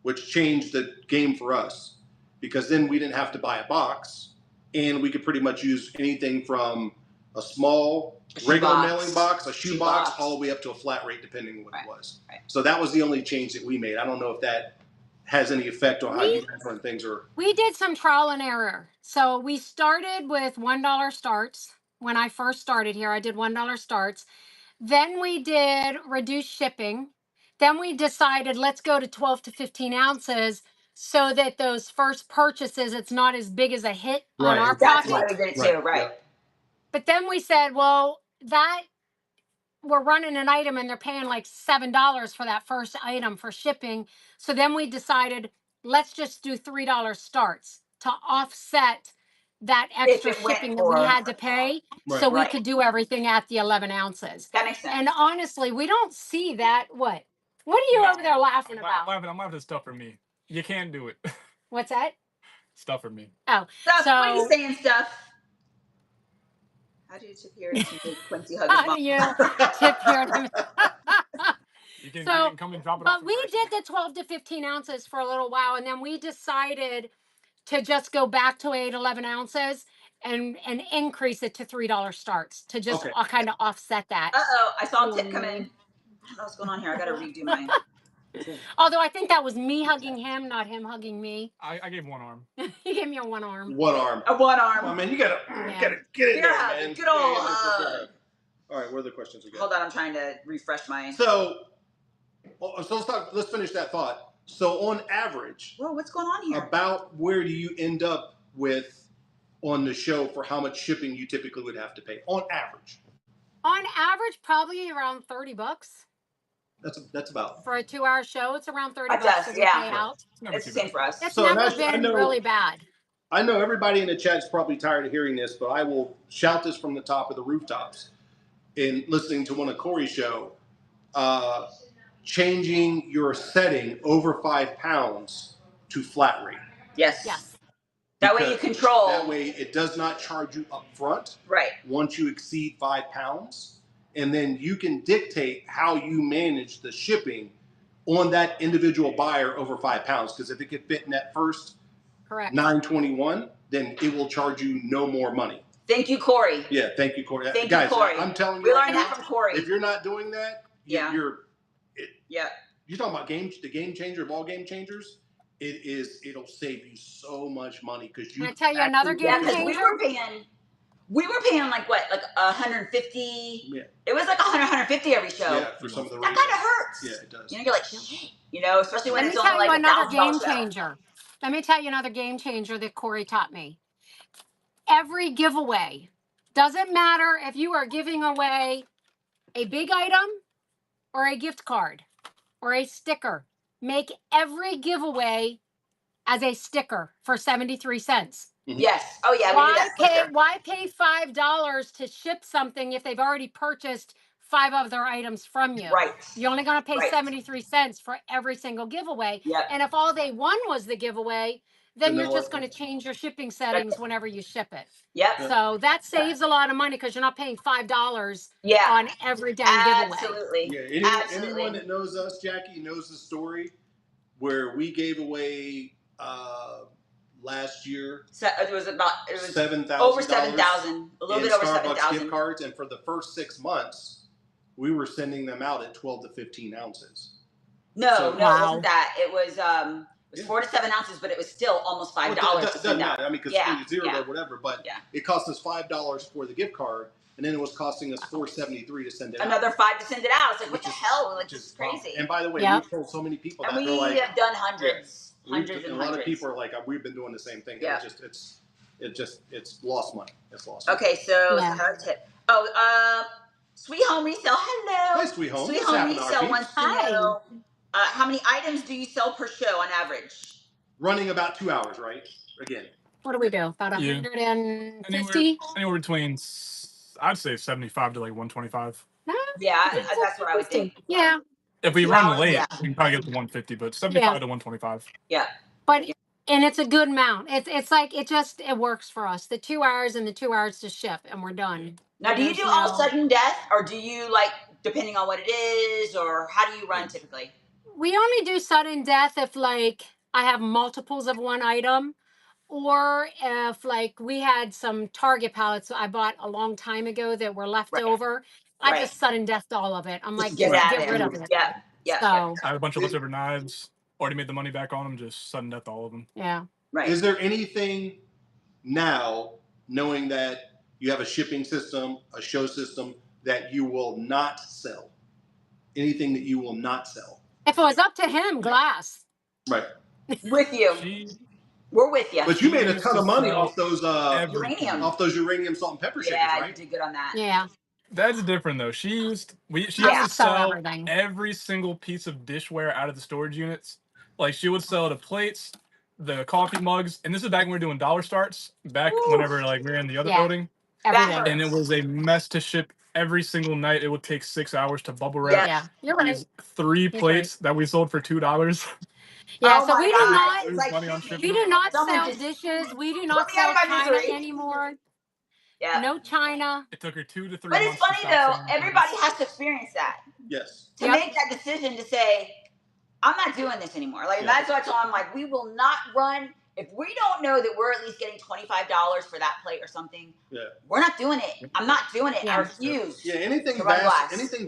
which changed the game for us because then we didn't have to buy a box and we could pretty much use anything from a small regular mailing box, a shoe box, all the way up to a flat rate depending on what it was. Right. So that was the only change that we made. I don't know if that has any effect on how you guys run things or. We did some trial and error. So we started with $1 starts. When I first started here, I did $1 starts. Then we did reduced shipping. Then we decided let's go to 12 to 15 ounces so that those first purchases, it's not as big as a hit on our That's pocket. why we did it too, right? But then we said, well, that we're running an item and they're paying like $7 for that first item for shipping. So then we decided let's just do $3 starts to offset that extra If it went shipping that we for- had to pay, Right. so we Right. could do everything at the 11 ounces. That makes sense. And honestly, we don't see that. What are you over there laughing about? I'm laughing at stuff for me. You can't do it. What's that? Stuff for me. Oh, Stuff, what are so you saying, Stuff? How do you tip here to make Quincy hug his how mom? do you tip here? You can So, come and drop it off. But we did the 12 to 15 ounces for a little while, and then we decided to just go back to 8, 11 ounces and increase it to $3 starts to just kind of offset that. Uh-oh, I saw a tip come in. I don't know what's going on here. I got to redo mine. Although I think that was me hugging him, not him hugging me. I gave one arm. He gave me a one arm. One arm. A one arm. Oh man, you gotta get in Beer there, hug, man. good old Yeah, hug. hug. All right, what are the questions we got? Hold on, I'm trying to refresh mine. So let's finish that thought. So on average, Whoa, what's going on here? about where do you end up with on the show for how much shipping you typically would have to pay on average? On average, probably around $30. That's about. For a 2-hour show, it's around $30 It that does, we yeah. pay out. It's the same for us. It's So, and never I been know- really bad. I know everybody in the chat's probably tired of hearing this, but I will shout this from the top of the rooftops. In listening to one of Corey's show, changing your setting over 5 pounds to flat rate. Yes. That way you control. That way it does not charge you up front. Right. Once you exceed 5 pounds, and then you can dictate how you manage the shipping on that individual buyer over 5 pounds. Because if it could fit in that first $9.21, then it will charge you no more money. Thank you, Corey. Yeah, thank you, Corey. Thank Guys, you, Corey. I'm telling you, we learned that from Corey. If you're not doing that, you're talking about the game changer of all game changers. It'll save you so much money because you. Can I tell you another game changer? We were paying like what, like 150. Yeah. It was like 150 every show. Yeah, for some of the. That kind of hurts. Yeah, it does. You know, you're like, shit. You know, especially when it's only like Let me tell you another game show. changer. Let me tell you another game changer that Corey taught me. Every giveaway, doesn't matter if you are giving away a big item or a gift card or a sticker. Make every giveaway as a sticker for 73 cents. Mm-hmm. Yes. Oh yeah. Why pay $5 to ship something if they've already purchased 5 other items from you? Right. You're only going to pay 73 cents for every single giveaway. Yep. And if all they won was the giveaway, then you're just going to change your shipping settings whenever you ship it. Yep. So that saves a lot of money because you're not paying $5 on every damn giveaway. Absolutely. Yeah. Anyone that knows us, Jackie, knows the story where we gave away last year. So it was $7,000. Over 7,000. A little bit over 7,000 gift cards, and for the first 6 months, we were sending them out at 12 to 15 ounces. No, it wasn't that. It was 4 to 7 ounces, but it was still almost $5. It doesn't matter. I mean, because we zeroed or whatever, but it cost us $5 for the gift card, and then it was costing us $4.73 to send it out. Another $5 to send it out. It's like, what the hell? Like, this is crazy. And by the way, we've told so many people and that. we have done hundreds. A lot of people are like, we've been doing the same thing. Yeah. It's lost money. It's lost money. Okay, so tip. Sweet Home Resale. Hello. Hi, Sweet Home. Sweet Home Resale wants to know how many items do you sell per show on average? Running about 2 hours, right? Again. What do we do? About 150? Anywhere between, I'd say 75 to like 125. Yeah, that's what I would think. Yeah. If we run late, we can probably get to 150, but 75 to 125. Yeah. And it's a good amount. It's like it works for us. The 2 hours and the 2 hours to ship, and we're done. Now, do you do all sudden death, or do you depending on what it is, or how do you run typically? We only do sudden death if I have multiples of one item, or if we had some Target pallets I bought a long time ago that were left over. I just sudden deathed all of it. I'm like, get rid of it. Yeah. So, I have a bunch of leftover knives. Already made the money back on them. Just sudden death all of them. Yeah. Right. Is there anything now, knowing that you have a shipping system, a show system, that you will not sell? Anything that you will not sell? If it was up to him, glass. Right. With you. We're with you. But you made a ton of money off those uranium salt and pepper shakers, right? Yeah, you did good on that. Yeah. That's different though. She used to sell every single piece of dishware out of the storage units. Like she would sell the plates, the coffee mugs, and this is back when we were doing dollar starts. Back whenever we were in the other building. Everything. And it was a mess to ship every single night. It would take 6 hours to bubble wrap. Yeah, you're right. 3 plates that we sold for $2. Yeah, so we do not sell dishes. We do not sell china anymore. Yeah. No china. It took her 2 to 3 But months. it's funny though, everybody has to experience that. Yes. To make that decision to say, I'm not doing this anymore. That's what I told him. We will not run if we don't know that we're at least getting $25 for that plate or something. Yeah. We're not doing it. I'm not doing it. I refuse. Yeah, anything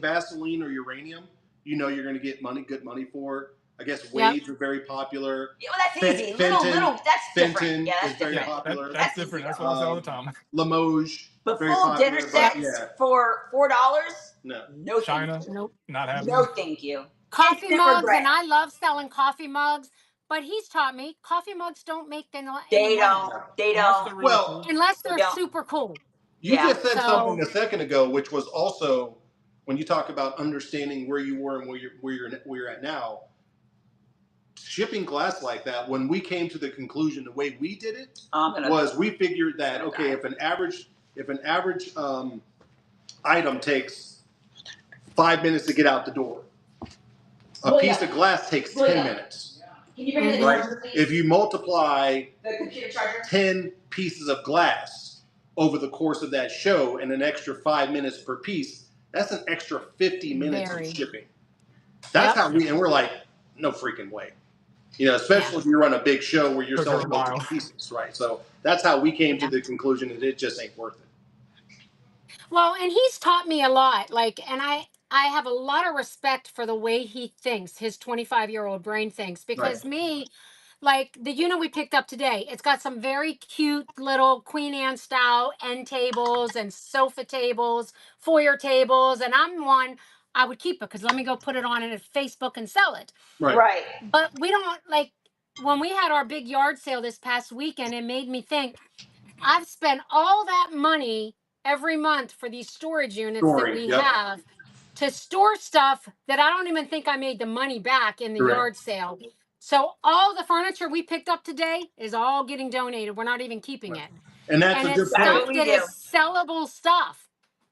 Vaseline or uranium, you're going to get good money for. I guess Wade's are very popular. Yeah, well, that's easy. Little, that's different. Yeah, that's very popular. That's different. That's what I say all the time. Limoges. But full dinner sets for $4? No. China? Nope. Not happening. No, thank you. Coffee mugs, and I love selling coffee mugs. But he's taught me coffee mugs don't make any money. They don't. Well, unless they're super cool. You just said something a second ago, which was also when you talk about understanding where you were and where you're at now, shipping glass like that, when we came to the conclusion, the way we did it was we figured that, okay, if an average item takes 5 minutes to get out the door, a piece of glass takes 10 minutes. Can you bring me the Right? charger, please? If you multiply The computer charger? 10 pieces of glass over the course of that show and an extra 5 minutes per piece, that's an extra 50 minutes of shipping. That's how we're like, no freaking way. You know, especially if you run a big show where you're selling multiple pieces, right? So that's how we came to the conclusion that it just ain't worth it. Well, and he's taught me a lot. Like, and I have a lot of respect for the way he thinks, his 25-year-old brain thinks, because me, like the unit we picked up today, it's got some very cute little Queen Anne style end tables and sofa tables, foyer tables, and I'm one I would keep it because let me go put it on in Facebook and sell it. Right. But we don't like when we had our big yard sale this past weekend, it made me think I've spent all that money every month for these storage units that we have to store stuff that I don't even think I made the money back in the yard sale. So all the furniture we picked up today is all getting donated. We're not even keeping it. And that's a good stuff point. that is sellable stuff.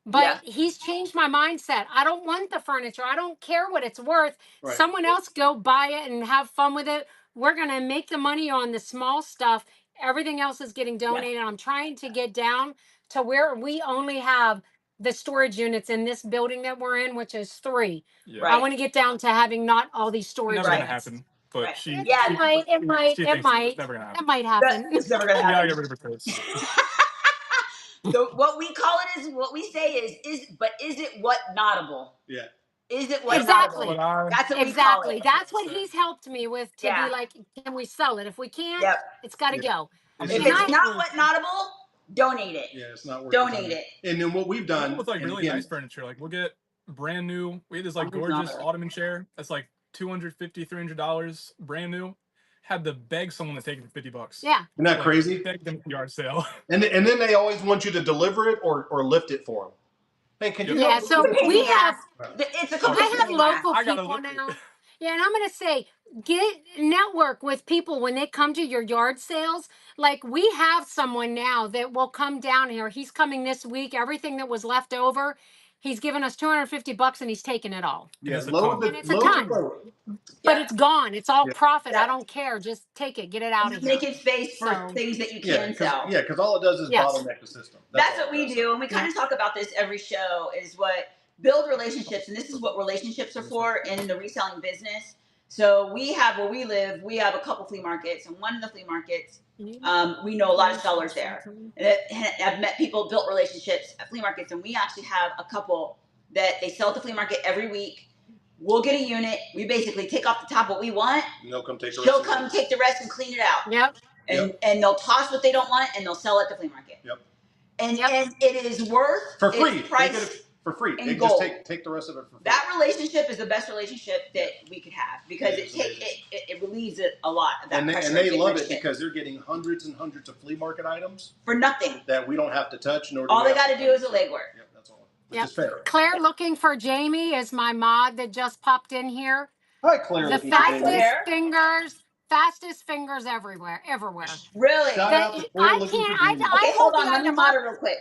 But he's changed my mindset. I don't want the furniture. I don't care what it's worth. Someone else go buy it and have fun with it. We're going to make the money on the small stuff. Everything else is getting donated. I'm trying to get down to where we only have the storage units in this building that we're in, which is 3. I want to get down to having not all these storage Never units. Gonna happen. But It might. Never gonna happen. That might happen. It's never gonna happen. Get rid of her toes. So what we call it is what we say is it what notable? Yeah. Is it what exactly? notable? That's what exactly. we call it. That's what he's helped me with to be like, can we sell it? If we can't, it's got to go. If it's not what notable, donate it. Yeah, it's not worth donate it. And then what we've done with like really nice furniture, like we'll get brand new. We had this like gorgeous ottoman chair that's like $250, $300, brand new. Had to beg someone to take it for $50. Yeah. Isn't that crazy? Beg them at the yard sale. And then they always want you to deliver it or lift it for them. Hey, can you? Yeah. So we have. It's a I have local people now. Yeah, and I'm gonna say, network with people when they come to your yard sales. Like we have someone now that will come down here. He's coming this week. Everything that was left over, he's given us $250 and he's taken it all. Yeah, it's a ton. But it's gone. It's all profit. I don't care. Just take it. Get it out of here. Making space for things that you can sell. Yeah, because all it does is bottleneck the system. That's what we do. And we kind of talk about this every show is what build relationships. And this is what relationships are for in the reselling business. So we have where we live, we have a couple flea markets. And one of the flea markets, we know a lot of sellers there. And I've met people, built relationships at flea markets. And we actually have a couple that they sell at the flea market every week. We'll get a unit. We basically take off the top what we want. And they'll come take the rest. She'll come take the rest and clean it out. Yep. And they'll toss what they don't want and they'll sell it at the flea market. Yep. And it is worth for free. Its price for free. And they gold. just take the rest of it for free. That relationship is the best relationship that we could have because it relieves it a lot of that pressure. And they love it because they're getting hundreds and hundreds of flea market items for nothing that we don't have to touch. All they got to do is a legwork. Yep, that's all. Which is fair. Claire looking for Jamie is my mod that just popped in here. Hi, Claire. The fastest fingers everywhere. Really? Shout out to I can't. Okay, hold on. Let me mod it real quick.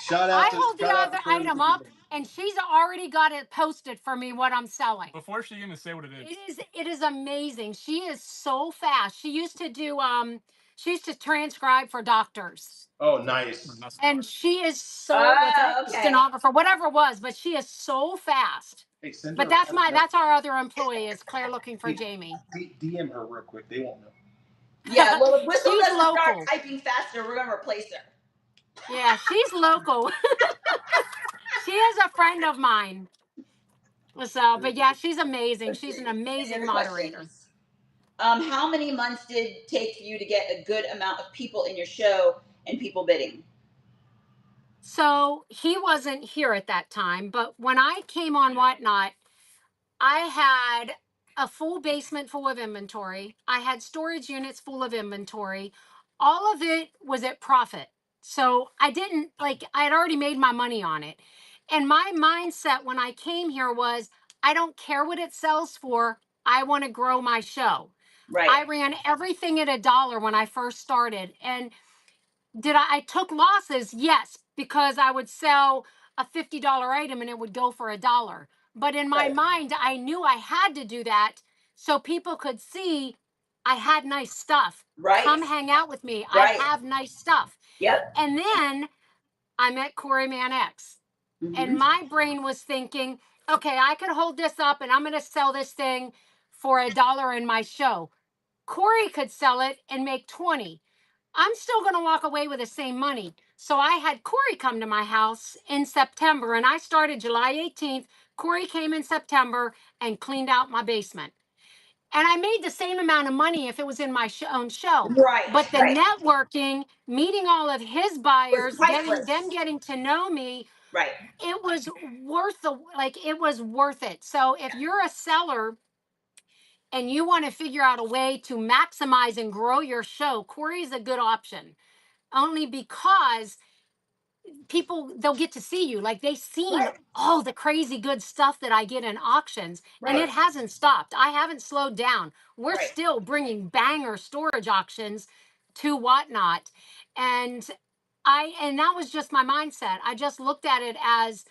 Shout out. I hold the other item up, and she's already got it posted for me what I'm selling. Before she even say what it is. It is amazing. She is so fast. She used to do She used to transcribe for doctors. Oh, nice. And she is so stenographer, whatever it was, but she is so fast. Hey, but that's our other employee is Claire looking for Jamie. DM her real quick. They won't know. Yeah, well, if Whistle doesn't start typing faster, we're gonna replace her. Yeah, she's local. She is a friend of mine. So, but yeah, she's amazing. She's an amazing moderator. How many months did it take for you to get a good amount of people in your show and people bidding? So he wasn't here at that time, but when I came on Whatnot, I had a full basement full of inventory. I had storage units full of inventory. All of it was at profit. So I had already made my money on it. And my mindset when I came here was, I don't care what it sells for. I want to grow my show. Right. I ran everything at $1 when I first started. And I took losses? Yes, because I would sell a $50 item and it would go for $1. But in my Right. mind, I knew I had to do that so people could see I had nice stuff. Right. Come hang out with me. Right. I have nice stuff. Yep. And then I met Corey Man X. And my brain was thinking, okay, I could hold this up and I'm going to sell this thing for $1 in my show. Corey could sell it and make 20. I'm still going to walk away with the same money. So I had Corey come to my house in September, and I started July 18th. Corey came in September and cleaned out my basement. And I made the same amount of money if it was in my own show. Right. But the right. networking, meeting all of his buyers, priceless. getting to know me, Right. it was it was worth it. So if you're a seller and you want to figure out a way to maximize and grow your show, Corey's a good option. Only because people, they'll get to see you. Like, they've seen Right. all the crazy good stuff that I get in auctions, and Right. it hasn't stopped. I haven't slowed down. We're Right. still bringing banger storage auctions to Whatnot. And that was just my mindset. I just looked at it as,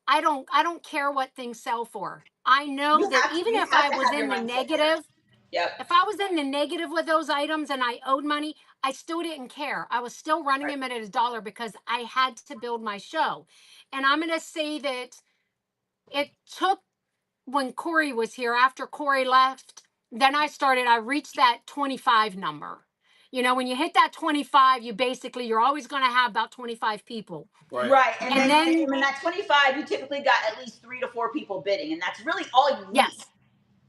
I don't care what things sell for. I know You that have to- even you if have I to was have your in the mindset there. negative, Yep. if I was in the negative with those items and I owed money, I still didn't care. I was still running Right. them at $1 because I had to build my show. And I'm going to say that it took, when Corey was here, after Corey left, then I reached that 25 number. You know, when you hit that 25, you're always going to have about 25 people. Right. Right. And, And then in that 25, you typically got at least 3 to 4 people bidding. And that's really all you need. yes,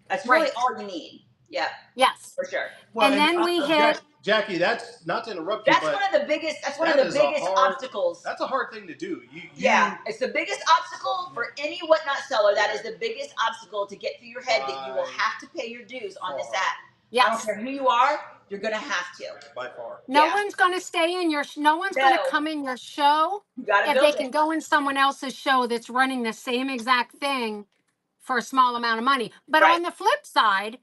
That's right. really all you need. Yeah. Yes. For sure. Well, and then we hit. Jackie, that's not to interrupt you, That's but one of the biggest. That's one of the biggest obstacles. That's a hard thing to do. Yeah, it's the biggest obstacle for any Whatnot seller. That is the biggest obstacle to get through your head, that you will have to pay your dues on this app. Yes. I don't care who you are, you're gonna have to. By far. No one's going to stay in your. No one's going to come in your show You gotta if build they can go in someone else's show that's running the same exact thing for a small amount of money. But Right. on the flip side,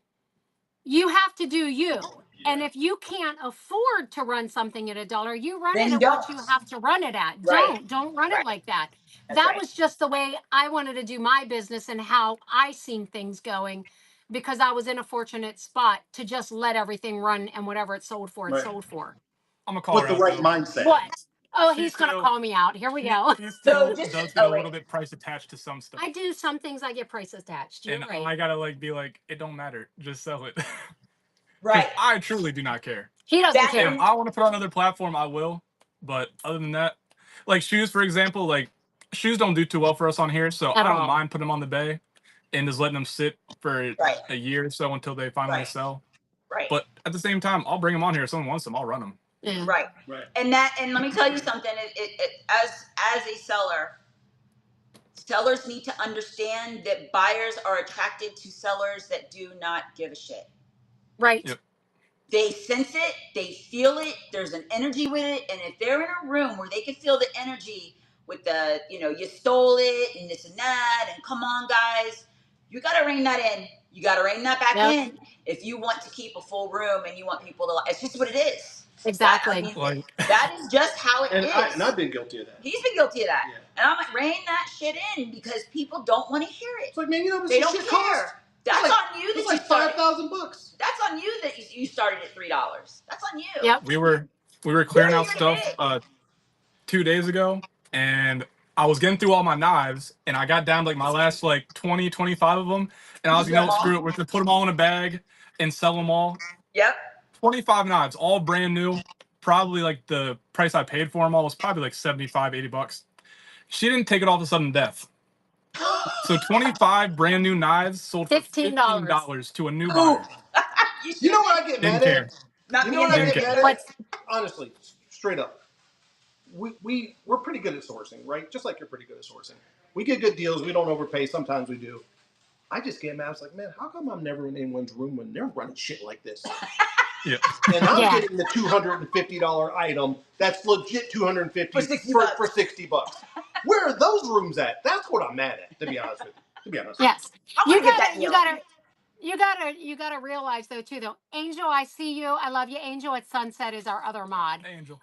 you have to do you. And if you can't afford to run something at $1, you run Then it at don't. what you have to run it at. Right. Don't run Right. it like that. That's That right. was just the way I wanted to do my business and how I seen things going, because I was in a fortunate spot to just let everything run, and whatever it sold for, it sold for. I'm gonna call With her the out, right though. mindset. What? Oh, She he's going to still- call me out. Here we go. He still just- does get a wait. little bit price attached to some stuff. I do some things. I get price attached. You're And right. I gotta be like, it don't matter, just sell it. Right. I truly do not care. He doesn't That care. If I want to put on another platform, I will. But other than that, like shoes, for example, like shoes don't do too well for us on here, so At I don't all. mind putting them on the bay and just letting them sit for Right. a year or so until they finally Right. sell. Right. But at the same time, I'll bring them on here. If someone wants them, I'll run them. Yeah. Right. Right. And let me tell you something. As a seller, sellers need to understand that buyers are attracted to sellers that do not give a shit. Right. Yep. They sense it, they feel it, there's an energy with it, and if they're in a room where they can feel the energy with the, you stole it and this and that, and come on guys, you gotta rein that in. You gotta rein that back in if you want to keep a full room and you want people to, it's just what it is. Exactly. That is just how it is. And I've been guilty of that. He's been guilty of that. Yeah. And I'm like, rein that shit in because people don't want to hear it. It's like, man, this They don't shit care. costs. That's like, on you that it's you like started. $5,000. That's on you that you started at $3. That's on you. Yep. We were clearing out stuff 2 days ago, and I was getting through all my knives, and I got down to like my last 20, 25 of them, and I was screw it, we're gonna put them all in a bag and sell them all. Yep. 25 knives, all brand new. Probably like the price I paid for them all was probably like $75, $80. She didn't take it all to sudden death. So 25 brand new knives sold for $15 to a new buyer. You know what I get mad at? Not You know what I being get there. mad at? Honestly, straight up. We're pretty good at sourcing, right? Just like you're pretty good at sourcing. We get good deals. We don't overpay. Sometimes we do. I just get mad. I was like, man, how come I'm never in anyone's room when they're running shit like this? Yeah. And I'm getting the $250 item that's legit $250 for $60. For $60. Where are those rooms at? That's what I'm mad at, to be honest with you. To be honest. Yes. I want to get that deal. You gotta realize though too though. Angel, I see you. I love you. Angel at Sunset is our other mod. Hey, Angel.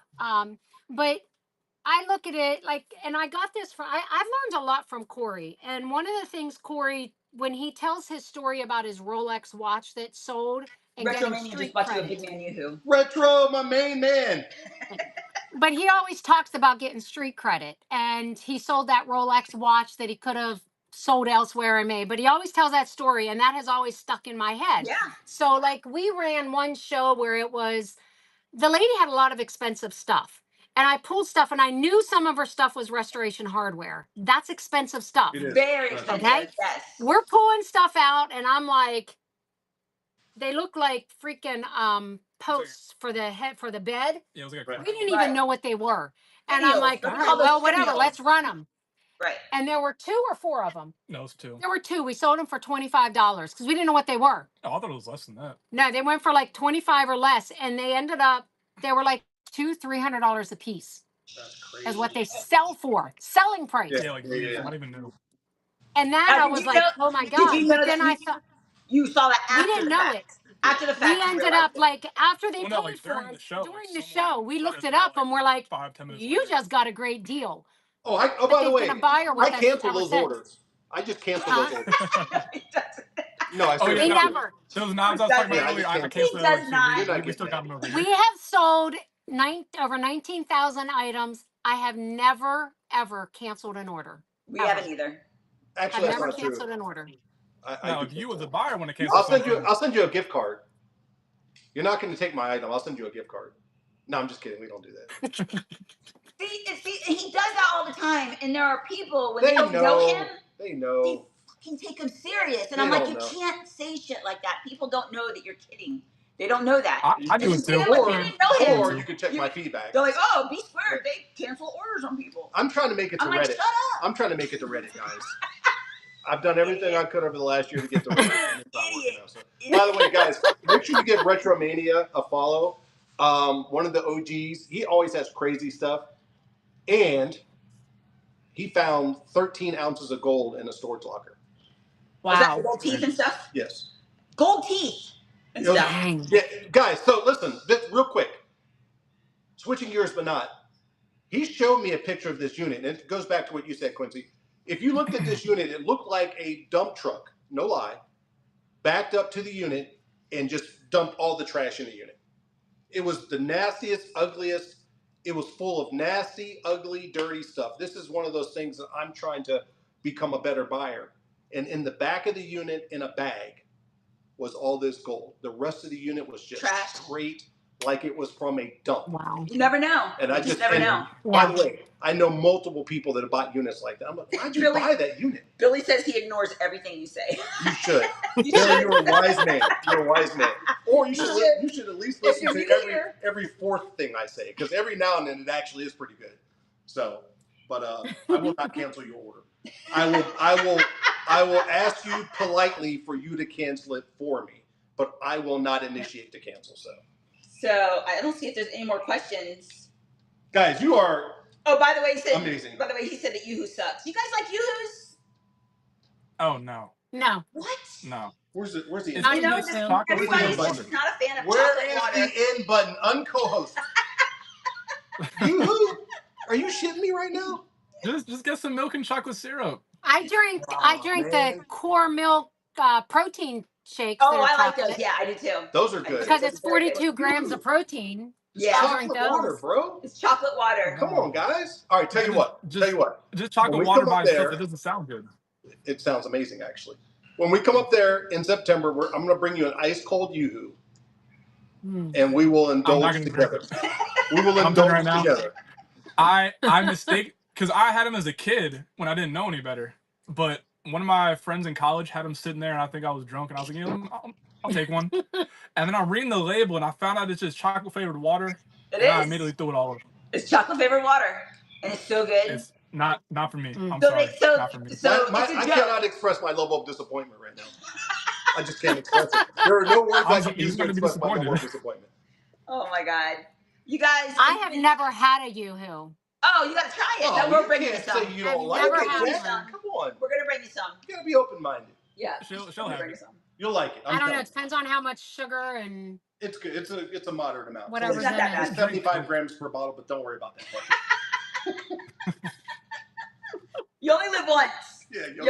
But I look at it like, and I got this from, I've learned a lot from Corey. And one of the things Corey, when he tells his story about his Rolex watch that sold and Retro getting Man, you just street bought you a credit. big man yoo-hoo. Retro, my main man. But he always talks about getting street credit. And he sold that Rolex watch that he could have sold elsewhere and made. But he always tells that story, and that has always stuck in my head. Yeah. So like we ran one show where it was, the lady had a lot of expensive stuff. And I pulled stuff, and I knew some of her stuff was restoration hardware. That's expensive stuff. It is. Very expensive. Okay. Yes. We're pulling stuff out, and I'm like, they look like freaking posts for the head for the bed. Yeah, it was like Right. We didn't Right. even know what they were. And I'm Finials. like, They're all right, called well, those whatever, finials. let's run them. Right. And there were 2 or 4 of them. No, it was 2. There were 2. We sold them for $25 because we didn't know what they were. Oh, I thought it was less than that. No, they went for like 25 or less, and they ended up, they were like $200-$300 a piece. That's crazy. Is what they sell for, selling price. Yeah. Yeah, like Yeah. not even new. And that Now, I did was you like, know- oh my did god! you know But then that I thought You saw that we after didn't the know fact. it. After the fact, We you ended realized up it. like after they Well, no, paid like, for during us the show, during like, the someone show. We tried looked to it sell, up and we're like, 5-10 minutes you later. just got a great deal. Oh, But by the they way, did a buyer with I us canceled ever those since. orders. I just canceled those Huh? orders. He doesn't. No, I Oh, yeah, We seriously no. did. never. Those knives I was He talking about doesn't. earlier, I He canceled does those not. You're not we still getting got that. them over We here. have sold over 19,000 items. I have never ever canceled an order. We Ever. haven't either. I've Actually, that's never not true. canceled an order. I Now, do if you cancel. was a buyer when it cancel I'll send something, you a gift card. You're not going to take my item. I'll send you a gift card. No, I'm just kidding. We don't do that. See, he does that all the time, and there are people when They they don't know know. him, They they know. fucking take him serious, and They I'm like, don't you know. can't say shit like that. People don't know that you're kidding. They don't know that. I do And it too. you know what? They didn't know him. Or you could check my feedback. They're like, oh, be squared. They cancel orders on people. I'm trying to make it to I'm like, Reddit. shut up. I'm trying to make it to Reddit, guys. I've done everything I could over the last year to get to Reddit, and it's not working out. So, by the way, guys, make sure you give Retromania a follow. One of the OGs. He always has crazy stuff, and he found 13 ounces of gold in a storage locker. Was that gold teeth and stuff? Yes. Gold teeth and stuff. Dang. Yeah, guys. So listen, real quick. Switching gears, but not. He showed me a picture of this unit, and it goes back to what you said, Quincy. If you looked at this unit, it looked like a dump truck, no lie, backed up to the unit and just dumped all the trash in the unit. It was the nastiest, ugliest. It was full of nasty, ugly, dirty stuff. This is one of those things that I'm trying to become a better buyer. And in the back of the unit, in a bag, was all this gold. The rest of the unit was just Trash. straight, like it was from a dump. Wow. You never know. And I You just never know. By the way, I know multiple people that have bought units like that. I'm like, why'd you Really? buy that unit? Billy says he ignores everything you say. You should. You Or should. you're a wise man. You're a wise man. Or you should at least If listen you're to new here. every fourth thing I say, because every now and then it actually is pretty good. So, but I will not cancel your order. I will ask you politely for you to cancel it for me, but I will not initiate the cancel. So I don't see if there's any more questions. Guys, you are Oh, by the way, he said. amazing. By the way, he said that Yoo-hoo sucks. You guys like Yoo-hoos? Oh no, No. What? no. Where's the It's Not You know, Yoo-hoo. just chocolate everybody's flavored just not a fan of Where chocolate is water. the end button? Unco-host. Yoo-hoo? Are you shitting me right now? Just get some milk and chocolate syrup. I drink man. the core milk protein shakes. Oh, that are I like chocolate. those. Yeah, I do too. Those are good. Because it's Those are very good. 42 grams of protein. It's Yeah. I'll drink chocolate water, those. bro. It's chocolate water. Come on, guys. All right, tell you what. Just When chocolate we water come by up itself. there- It doesn't sound good. It sounds amazing, actually. When we come up there in September, I'm going to bring you an ice cold Yoo-hoo, and we will indulge gonna together. drink We will I'm done indulge right now. together. I mistake because I had him as a kid when I didn't know any better. But one of my friends in college had him sitting there, and I think I was drunk, and I was like, you know, I'll take one. And then I'm reading the label, and I found out it's just chocolate flavored water. It and I is. immediately threw it all away. It's chocolate flavored water, and it's so good. It's not for me. I'm So sorry, so- not for me. so I it's a joke. cannot express my level of disappointment right now. I just can't express it. There are no words I can He's use to gonna be express my level of disappointed. disappointment. Oh my god, you guys! I have never had a Yoo-hoo. Oh, you gotta try it. Oh, no, we'll you bring you can't some. say you don't I've like never it, had Jack. one. Come on. We're gonna bring you some. You gotta be open-minded. Yeah. She'll We'll have bring you it. some. You'll like it. I don't know. telling It depends on how much sugar and It's good. It's a moderate amount. whatever's It's not in that it. bad. 75 grams per bottle, but don't worry about that part. You only live once. Yeah,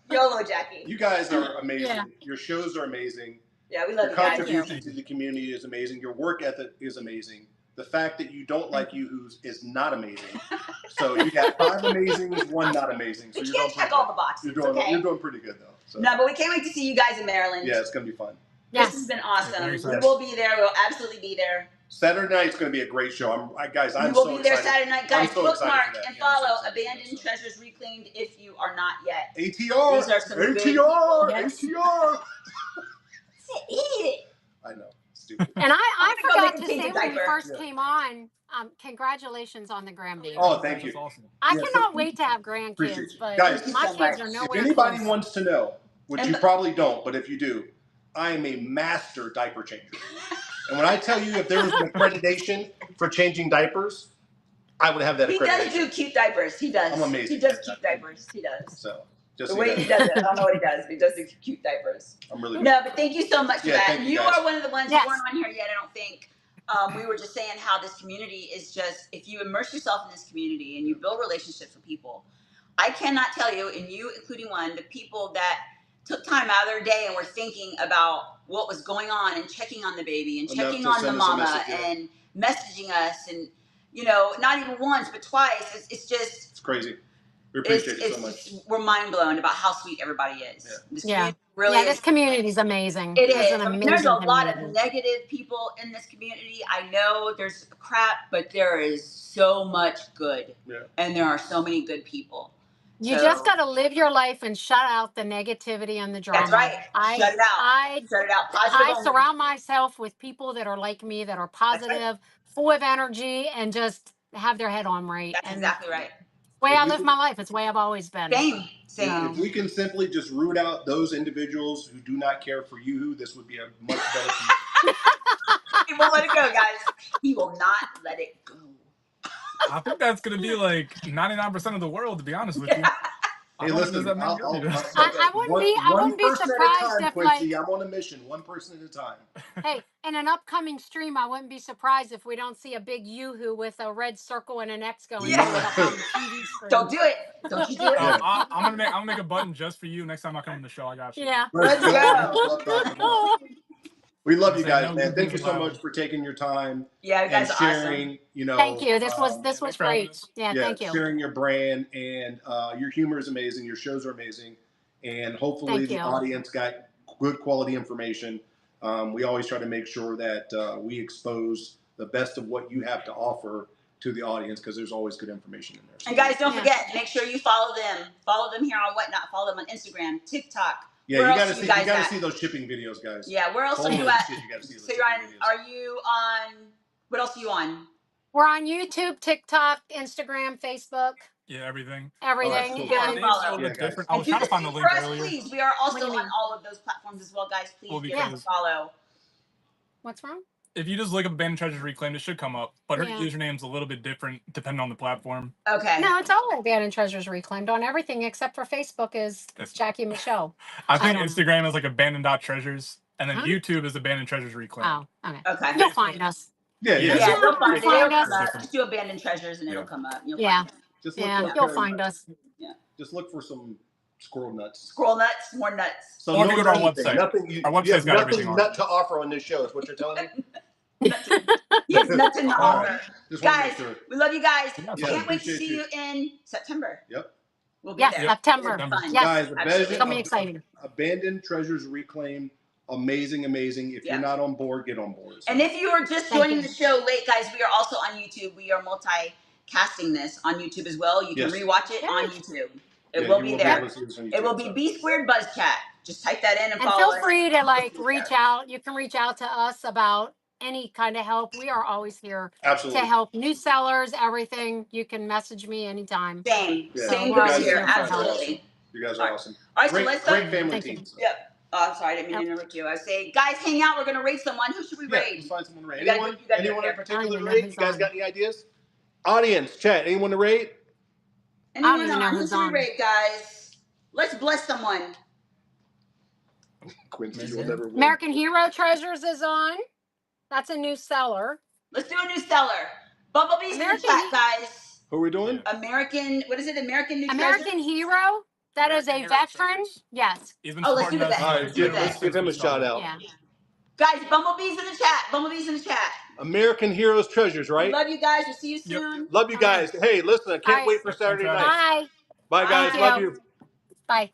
YOLO, Jackie. You guys are amazing. Yeah. Your shows are amazing. Yeah, we love Your you guys. contribution to the community is amazing. Your work ethic is amazing. The fact that you don't like Yoo-Hoos is not amazing. So you got 5 amazings, 1 not amazing. So We you're can't doing check all the boxes, okay? You're doing pretty good though. So. No, but we can't wait to see you guys in Maryland. Yeah, it's gonna be fun. This has Yes. been awesome. Very We excited. will be there. We'll absolutely be there. Saturday night's gonna be a great show. I'm We will be there excited. Saturday night. Guys, so excited bookmark for that. and Yeah, I'm so follow excited for that, Abandoned so. Treasures Reclaimed if you are not yet. ATR. These are some good ATR. Yes. ATR. Eat it. I know. Stupid. And I I'm gonna go forgot make to a say pink when we diaper. first Yeah. came on, congratulations on the grandbaby. Oh, thank you. That's awesome. I yeah, cannot wait to have grandkids, Appreciate you. but Guys, my so kids much. are If nowhere anybody close. wants to know, which you probably don't, but if you do, I am a master diaper changer. And when I tell you if there was an accreditation for changing diapers, I would have that He accreditation. does do cute diapers. He does. I'm amazing. He does cute diapers. He does. So, just The so way you he guys does it, I don't know what he does, but he does do cute diapers. I'm really No, but thank you so much for Yeah, that. thank And you you guys. are one of the ones Yes. who weren't on here yet, I don't think. We were just saying how this community is just, if you immerse yourself in this community and you build relationships with people, I cannot tell you, and you including one, the people that took time out of their day and were thinking about what was going on and checking on the baby and Enough checking to on the send us a mama message, yeah. and messaging us and, you know, not even once, but twice. It's just, It's crazy. We appreciate you so much. just, we're mind blown about how sweet everybody is. Yeah. This Yeah. community really Yeah, is. this community is amazing. It It's is. an I mean, there's a amazing lot of community. negative people in this community. I know there's crap, but there is so much good. Yeah. And there are so many good people. You So- just got to live your life and shut out the negativity and the drama. That's right. Shut it out. Shut it out. Positive I only. surround myself with people that are like me, that are positive, full of energy, and just have their head on right. That's and exactly right. the way If I you live could- my life. It's the way I've always been. Same. If we can simply just root out those individuals who do not care for you, this would be a much better future. He won't let it go, guys. He will not let it go. I think that's gonna be like 99% of the world, to be honest with you. Hey, listen, I wouldn't be surprised if, Quincy. like- I'm on a mission, one person at a time. Hey, in an upcoming stream, I wouldn't be surprised if we don't see a big yoo-hoo with a red circle and an X going Yeah. through it up on the TV screen. Don't do it. Don't you do it. Yeah. I'm gonna make a button just for you next time I come on the show. I got you. Yeah. Let's go. We love you Say guys, no man. good Thank you so allowed. much for taking your time Yeah, you guys and are awesome. sharing. You know, Thank you. This was thanks for having great. us. Yeah, thank you. sharing your brand and your humor is amazing. Your shows are amazing, and hopefully Thank the you. audience got good quality information. We always try to make sure that we expose the best of what you have to offer to the audience because there's always good information in there. So, And guys, don't Yeah. forget, make sure you follow them. Follow them here on Whatnot. Follow them on Instagram, TikTok. yeah, Where you else gotta are see you guys you gotta at? see those shipping videos, guys. Yeah, where else Holy are you at? shit, you gotta see those So you're on, shipping videos. are you on, what else are you on? We're on YouTube, TikTok, Instagram, Facebook, Yeah, everything. everything. cool. Yeah, And we Name's follow. a little bit Yeah, guys. different. I was And trying do to find the this link for us, earlier. please. We are What also do you on mean? all of those platforms as well, guys. Please Well, give us a because- follow. what's wrong? If you just look up Abandoned Treasures Reclaimed, it should come up. But her Yeah. username's a little bit different depending on the platform. Okay. No, it's all Abandoned Treasures Reclaimed on everything except for Facebook is That's- Jackie Michelle. I think don't know. Instagram is like abandoned.treasures, and then Huh? YouTube is Abandoned Treasures Reclaimed. Oh, okay. Okay. You'll find us. Yeah, Yeah. Yeah, you'll find it. It'll Find come us. up. Just do Abandoned Treasures and it'll Yeah. come up. You'll Yeah. find it. Just look Yeah, for you'll Perry find nuts. us. Just look for some squirrel nuts. Scroll nuts, more nuts. So Or if no you go to our anything, website. Nothing, you Our website's you have got nothing everything on nut to offer on this show is what you're telling me? Yes, nothing to All offer. right. Just want to Guys, make sure. we love you guys. Yeah, Can't wait to appreciate see you. you in September. Yep. We'll be Yes, there. September. It'll be fun. Yes. Guys, Absolutely. It's gonna be exciting. Abandoned Treasures Reclaimed. Amazing, amazing. If Yeah. you're not on board, get on board. So, And if you are just Thank joining you. the show late, guys, we are also on YouTube. We are multi-casting this on YouTube as well. You can Yes. rewatch it on Great. YouTube. yeah, It will you be able there. to see this on It will YouTube, be so. B Squared BuzzChat. Just type that in and And follow feel us. free to like It's reach there. out. You can reach out to us about any kind of help. We are always here Absolutely. to help new sellers, everything. You can message me anytime. Same. Yeah. Same You goes guys here. are awesome. Absolutely. You guys are All right. awesome. All right, so Great, let's great family Thank you. team. So. Yep. Oh, I'm sorry. I didn't mean to interrupt you. I was saying, guys, hang out. We're going to raid someone. Who should we Yeah, raid? let's find someone to rate. You gotta Anyone? do- you gotta do Anyone it in here. particular I don't to even know rate? who's You guys on. got any ideas? Audience, chat, anyone to rate? Anyone even know on? who's Who should we on. rate, guys? Let's bless someone. Quincy will never win. American Hero Treasures is on. That's a new seller. Let's do a new seller. Bumblebees in the American chat, guys. Who are we doing? American, what is it? American New American Treasure? Hero. That is a American Hero veteran. Treasures. Yes. He's been Oh, let's do supporting the us. vet. All Let's do the right, let's vet. give him a shout out. Yeah. Guys, Bumblebees in the chat. Bumblebees in the chat. American Heroes Treasures, right? Love you guys. We'll see you soon. Love you guys. Hey, listen, I can't right. wait for Saturday night. Bye. Bye, guys. Thank Love you. you. Bye.